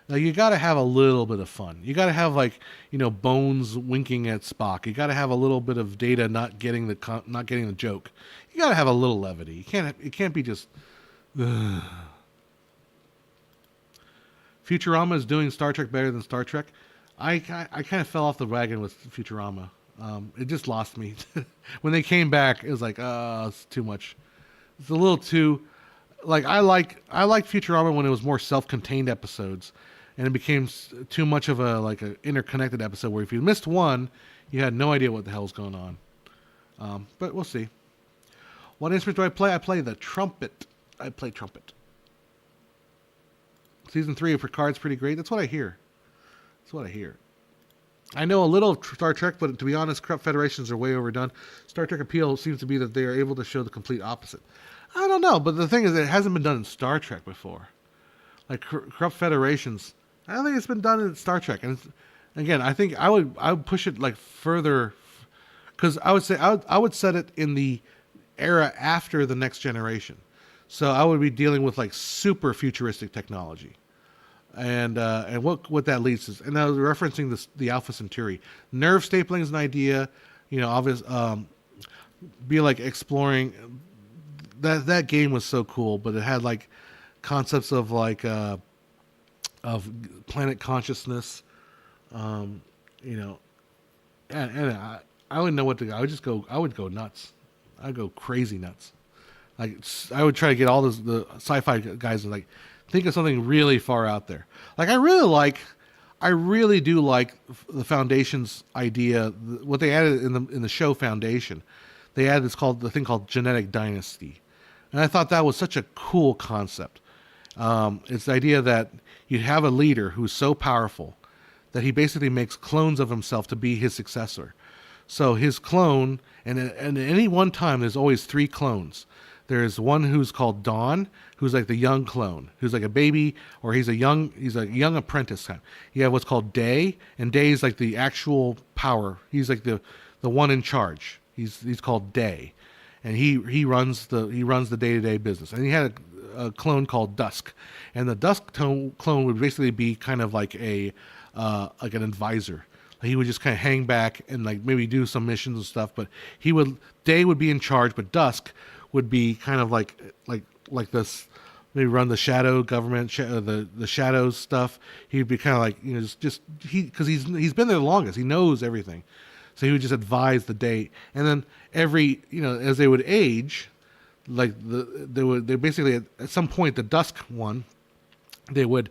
Now you got to have a little bit of fun. You got to have Bones winking at Spock. You got to have a little bit of Data not getting the joke. You got to have a little levity. It can't be just. Futurama is doing Star Trek better than Star Trek. I kind of fell off the wagon with Futurama. It just lost me. When they came back, it was like, it's too much. It's a little too. I liked Futurama when it was more self-contained episodes, and it became too much of a interconnected episode where if you missed one, you had no idea what the hell was going on. But we'll see. What instrument do I play? I play the trumpet. I play trumpet. Season 3 of Picard's pretty great. That's what I hear. I know a little of Star Trek, but to be honest, corrupt federations are way overdone. Star Trek appeal seems to be that they are able to show the complete opposite. I don't know, but the thing is, it hasn't been done in Star Trek before. Like corrupt federations, I don't think it's been done in Star Trek. And again, I think I would push it further, because I would say I would set it in the era after the Next Generation. So I would be dealing with super futuristic technology. And what that leads to, and I was referencing the Alpha Centauri. Nerve stapling is an idea, be exploring. That game was so cool, but it had concepts of of planet consciousness, and I wouldn't know what to go. I would go nuts. I'd go crazy nuts. I would try to get all the sci-fi guys and think of something really far out there. I really do like the Foundation's idea. What they added in the show Foundation, they added the thing called genetic dynasty, and I thought that was such a cool concept. It's the idea that you have a leader who's so powerful that he basically makes clones of himself to be his successor. So his clone, and at any one time, there's always 3 clones. There's one who's called Dawn, who's the young clone, who's a baby, or he's a young apprentice. You have what's called Day, and Day is the actual power. He's the one in charge. He's called Day, and he runs the day-to-day business. And he had a clone called Dusk, and the Dusk clone would basically be kind of like an advisor. He would just kind of hang back and maybe do some missions and stuff, but Day would be in charge, but Dusk would be kind of like this, maybe run the shadow government, the shadows stuff. He'd be kind of because he's been there the longest. He knows everything, so he would just advise the Day. And then as they would age, they basically at some point the Dusk one, they would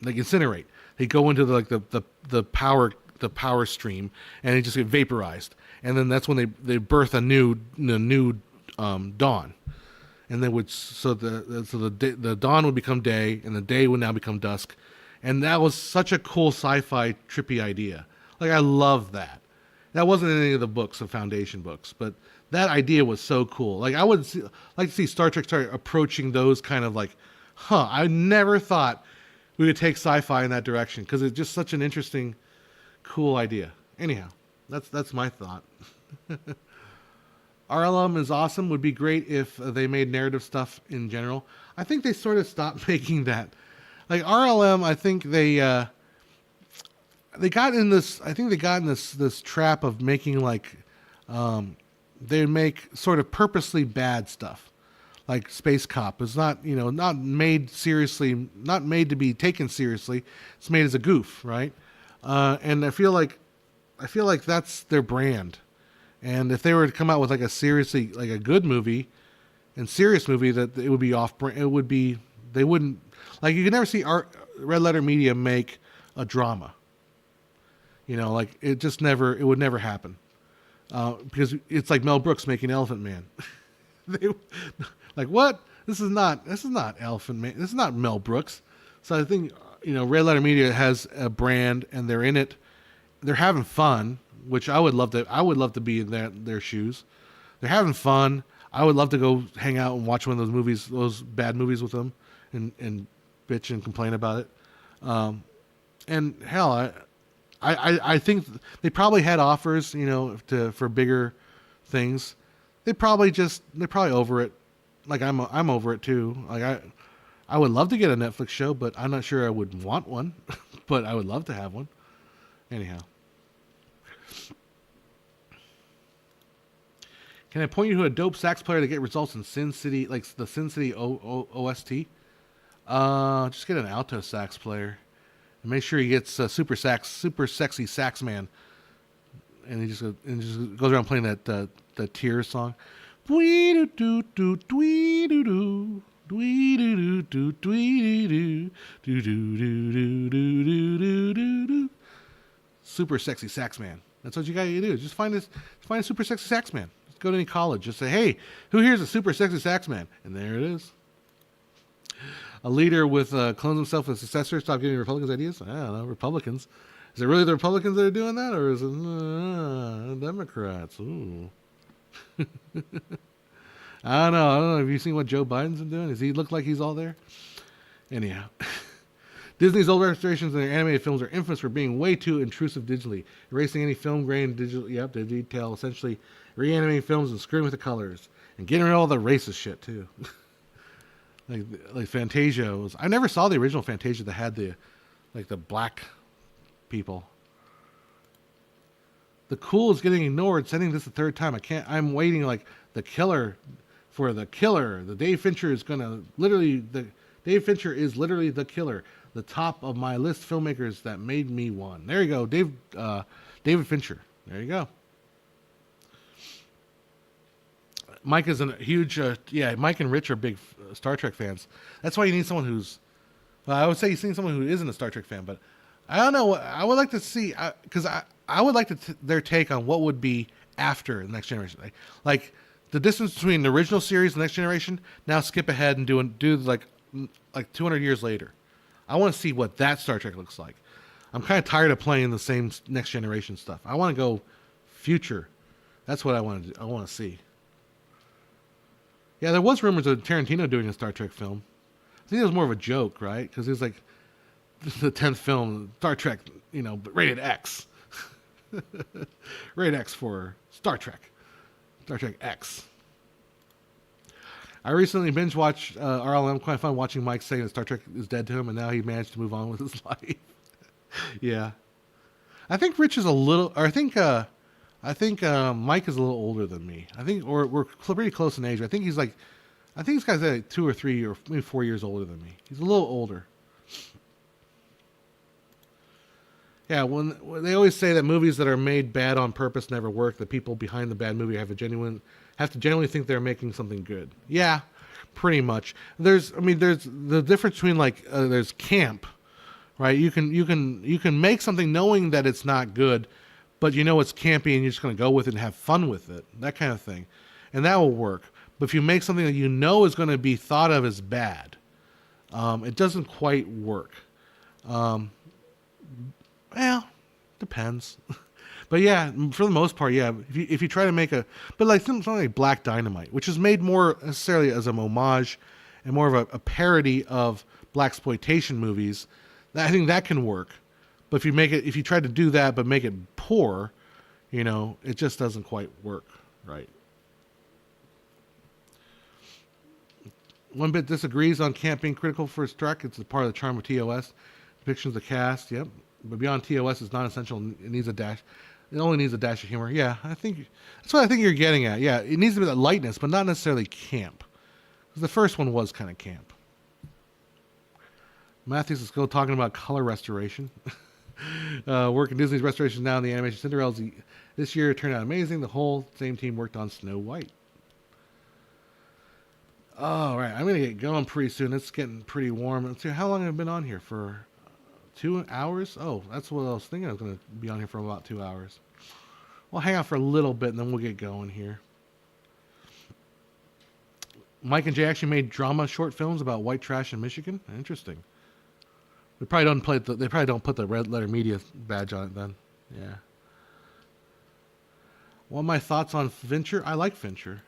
incinerate. They go into the power stream, and they just get vaporized. And then that's when they birth a new Dawn, and they would the Dawn would become Day, and the Day would now become Dusk, and that was such a cool sci-fi trippy idea. I love that. That wasn't in any of the books, the Foundation books, but that idea was so cool. Like I would like to see Star Trek start approaching those kind of like, I never thought we would take sci-fi in that direction because it's just such an interesting, cool idea. Anyhow, that's my thought. RLM is awesome. Would be great if they made narrative stuff in general. I think they sort of stopped making that. Like RLM, I think they got in this. I think they got in this trap of making like they make sort of purposely bad stuff. Like Space Cop is not, not made seriously, not made to be taken seriously. It's made as a goof, right? And I feel like that's their brand. And if they were to come out with like a good movie and serious movie, that it would be off brand. It would be, they wouldn't, like you could never see Red Letter Media make a drama. Like it would never happen. Because it's like Mel Brooks making Elephant Man. Like what? This is not Elephant Man. This is not Mel Brooks. So I think, Red Letter Media has a brand and they're in it. They're having fun, which I would love to be in their shoes. They're having fun. I would love to go hang out and watch one of those movies, those bad movies with them and bitch and complain about it. And hell, I think they probably had offers, for bigger things. They're probably over it. Like I'm over it too. Like I would love to get a Netflix show, but I'm not sure I would want one, but I would love to have one. Anyhow. Can I point you to a dope sax player to get results in Sin City, like the Sin City OST? Just get an alto sax player. And make sure he gets super sexy sax man. And he just goes around playing that the Tears song. Super sexy sax man. That's what you gotta do. Just find a super sexy sax man. Just go to any college. Just say, hey, who here's a super sexy sax man? And there it is. A leader with clones himself as successor. Stop giving Republicans ideas. I don't know. Republicans. Is it really the Republicans that are doing that, or is it Democrats? Ooh. I don't know. Have you seen what Joe Biden's been doing? Does he look like he's all there? Anyhow. Disney's old restorations of their animated films are infamous for being way too intrusive digitally, erasing any film grain to detail, essentially reanimating films and screwing with the colors, and getting rid of all the racist shit too. like Fantasia was. I never saw the original Fantasia that had the black people. The Cool is getting ignored. Sending this the third time. I'm waiting like the killer. The Dave Fincher is gonna Dave Fincher is literally the killer. The top of my list filmmakers that made me one. There you go, David Fincher. There you go. Mike is a huge, Mike and Rich are big Star Trek fans. That's why you need someone who's, well, I would say you need someone who isn't a Star Trek fan, but I don't know. I would like to see, because I would like their take on what would be after the Next Generation. Like the distance between the original series and the Next Generation, now skip ahead and do like 200 years later. I want to see what that Star Trek looks like. I'm kind of tired of playing the same Next Generation stuff. I want to go future. That's what I want to do. I want to see. Yeah, there was rumors of Tarantino doing a Star Trek film. I think it was more of a joke, right? Because it was like the 10th film, Star Trek, but rated X. Rated X for Star Trek. Star Trek X. I recently binge watched RLM. Quite fun watching Mike say that Star Trek is dead to him, and now he managed to move on with his life. Yeah, I think Rich is a little. Or I think Mike is a little older than me. I think, or we're pretty close in age. I think this guy's like 2 or 3 or maybe 4 years older than me. He's a little older. Yeah, when they always say that movies that are made bad on purpose never work. The people behind the bad movie have to genuinely think they're making something good. Yeah, pretty much. There's the difference between there's camp, right? You can make something knowing that it's not good, but it's campy and you're just going to go with it and have fun with it, that kind of thing, and that will work. But if you make something that is going to be thought of as bad, it doesn't quite work. Well, depends. But yeah, for the most part, yeah. If you try to make but like something like Black Dynamite, which is made more necessarily as an homage and more of a parody of blaxploitation movies, I think that can work. But if you try to do that but make it poor, it just doesn't quite work right. One bit disagrees on camp being critical for Struck. It's a part of the charm of TOS. Depictions of the cast, yep. But beyond TOS is not essential. It needs a dash. It only needs a dash of humor. Yeah, I think that's what I think you're getting at. Yeah, it needs to be that lightness, but not necessarily camp. Because the first one was kind of camp. Matthews is still talking about color restoration. Working Disney's restoration now in the animation Cinderella's this year turned out amazing. The whole same team worked on Snow White. All right, I'm going to get going pretty soon. It's getting pretty warm. Let's see, how long have I been on here for? 2 hours? Oh, that's what I was thinking. I was going to be on here for about 2 hours. We'll hang out for a little bit and then we'll get going here. Mike and Jay actually made drama short films about white trash in Michigan. Interesting. They probably don't put the Red Letter Media badge on it then. Yeah. What are my thoughts on Fincher? I like Fincher.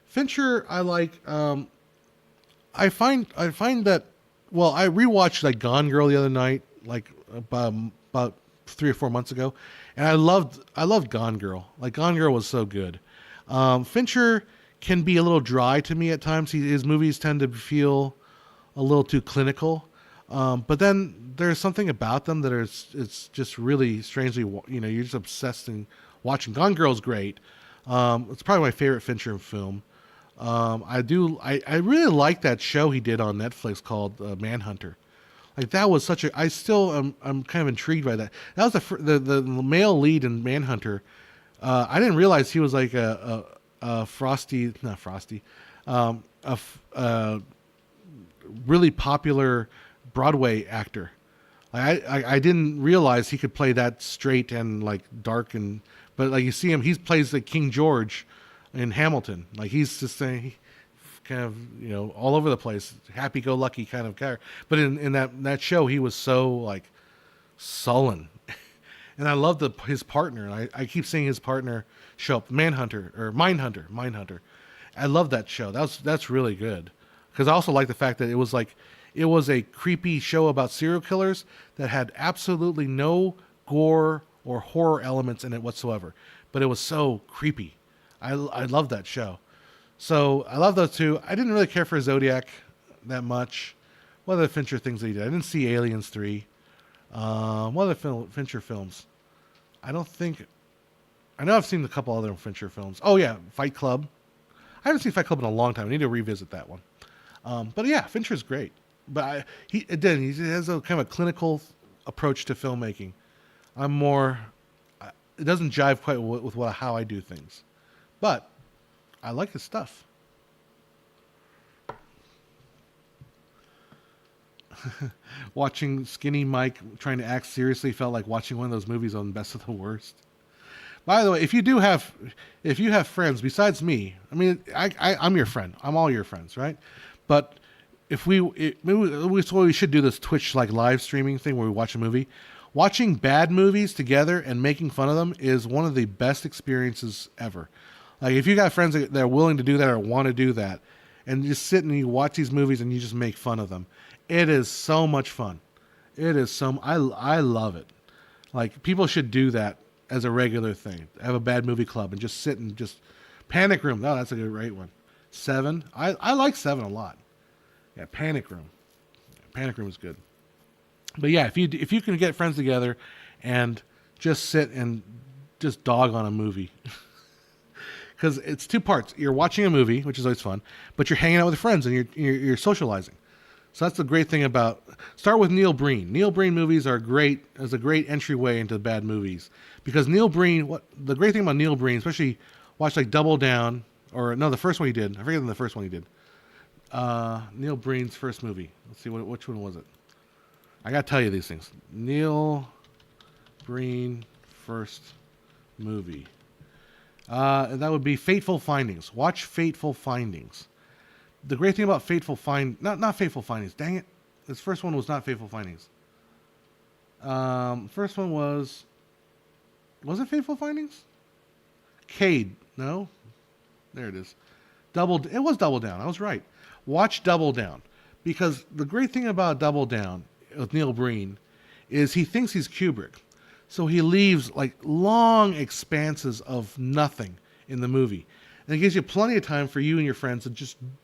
Fincher, I like. I find that. Well, I rewatched like Gone Girl the other night, like about 3 or 4 months ago, and I loved Gone Girl. Like Gone Girl was so good. Fincher can be a little dry to me at times. His movies tend to feel a little too clinical. But then there's something about them that it's just really strangely, you're just obsessed in watching. Gone Girl's great. It's probably my favorite Fincher film. I really like that show he did on Netflix called Manhunter. Like that was I'm kind of intrigued by that. That was the male lead in Manhunter. I didn't realize he was like a really popular Broadway actor. I didn't realize he could play that straight and like dark but like you see him, he plays like King George in Hamilton. Like he's just kind of all over the place, happy-go-lucky kind of character. But in that show, he was so like sullen, and I love his partner. I keep seeing his partner show up, Mindhunter. I love that show. That's really good because I also like the fact that it was a creepy show about serial killers that had absolutely no gore or horror elements in it whatsoever, but it was so creepy. I love that show. So I love those two. I didn't really care for Zodiac that much. What other Fincher things that he did? I didn't see Aliens 3. What other Fincher films? I know I've seen a couple other Fincher films. Oh yeah, Fight Club. I haven't seen Fight Club in a long time. I need to revisit that one. But yeah, Fincher's great. But he has a kind of a clinical approach to filmmaking. I'm more. It doesn't jive quite with how I do things, but I like his stuff. Watching Skinny Mike trying to act seriously felt like watching one of those movies on Best of the Worst. By the way, if you have friends besides me, I mean, I'm your friend. I'm all your friends, right? But maybe we should do this Twitch like live streaming thing where we watch a movie. Watching bad movies together and making fun of them is one of the best experiences ever. Like if you got friends that are willing to do that or want to do that, and you just sit and you watch these movies and you just make fun of them, it is so much fun. I love it. Like people should do that as a regular thing. Have a bad movie club and just sit and just Panic Room. Oh, that's a great one. 7. I like 7 a lot. Yeah, Panic Room. Panic Room is good. But yeah, if you can get friends together and just sit and just dog on a movie, because it's 2 parts. You're watching a movie, which is always fun, but you're hanging out with friends and you're socializing. So that's the great thing about. Start with Neil Breen. Neil Breen movies are great as a great entryway into bad movies because Neil Breen. The great thing about Neil Breen, especially watch like Double Down or no, the first one he did. I forget the first one he did. Neil Breen's first movie. Let's see which one was it. I gotta tell you these things. Neil Breen first movie. And that would be Fateful Findings. Watch Fateful Findings. The great thing about not Fateful Findings. Dang it! This first one was not Fateful Findings. First one was. Was it Fateful Findings? Cade. No? There it is. It was Double Down. I was right. Watch Double Down. Because the great thing about Double Down with Neil Breen is he thinks he's Kubrick. So he leaves like long expanses of nothing in the movie. And it gives you plenty of time for you and your friends to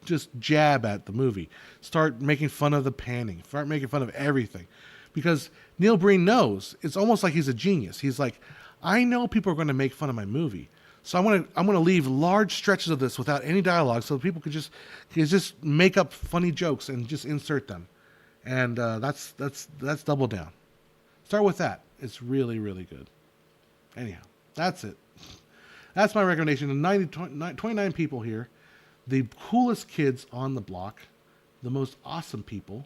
just jab at the movie. Start making fun of the panning. Start making fun of everything. Because Neil Breen knows, it's almost like he's a genius. He's like, I know people are going to make fun of my movie. So I'm going to leave large stretches of this without any dialogue so people could just make up funny jokes and just insert them. And that's Double Down. Start with that. It's really, really good. Anyhow, that's it. That's my recommendation. 29 people here. The coolest kids on the block. The most awesome people.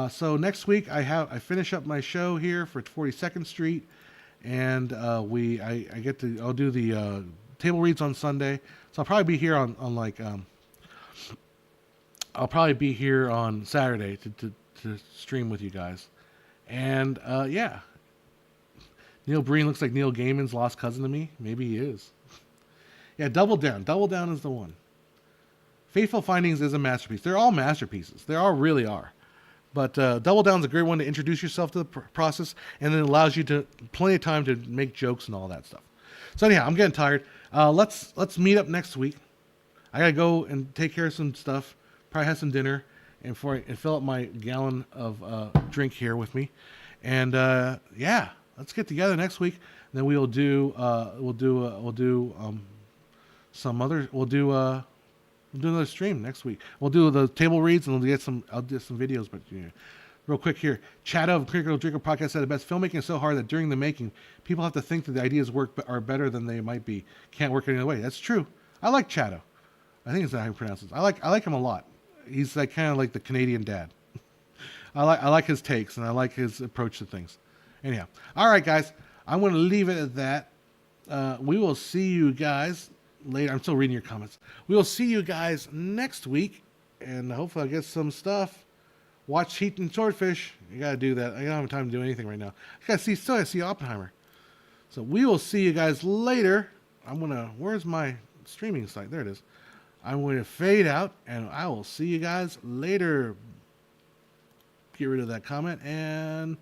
So next week I finish up my show here for 42nd Street. And I'll do the table reads on Sunday. So I'll probably be here I'll probably be here on Saturday to stream with you guys. And yeah. Neil Breen looks like Neil Gaiman's lost cousin to me. Maybe he is. Yeah, Double Down. Double Down is the one. Fateful Findings is a masterpiece. They're all masterpieces. They all really are. But Double Down's a great one to introduce yourself to the process, and it allows you to plenty of time to make jokes and all that stuff. So anyhow, I'm getting tired. Let's meet up next week. I gotta go and take care of some stuff. Probably have some dinner and fill up my gallon of drink here with me. And yeah. Let's get together next week. Then we'll do another stream next week. We'll do the table reads and I'll get some videos. But real quick here, Chad of Critical Drinker Podcast said the best filmmaking is so hard that during the making, people have to think that the ideas are better than they might be. Can't work any other way. That's true. I like Chado. I think it's not how you pronounce it. I like him a lot. He's like kind of like the Canadian dad. I like his takes and I like his approach to things. Anyhow, all right, guys, I'm going to leave it at that. We will see you guys later. I'm still reading your comments. We will see you guys next week, and hopefully I'll get some stuff. Watch Heat and Swordfish. You got to do that. I don't have time to do anything right now. I still got to see Oppenheimer. So we will see you guys later. Where's my streaming site? There it is. I'm going to fade out, and I will see you guys later. Get rid of that comment, and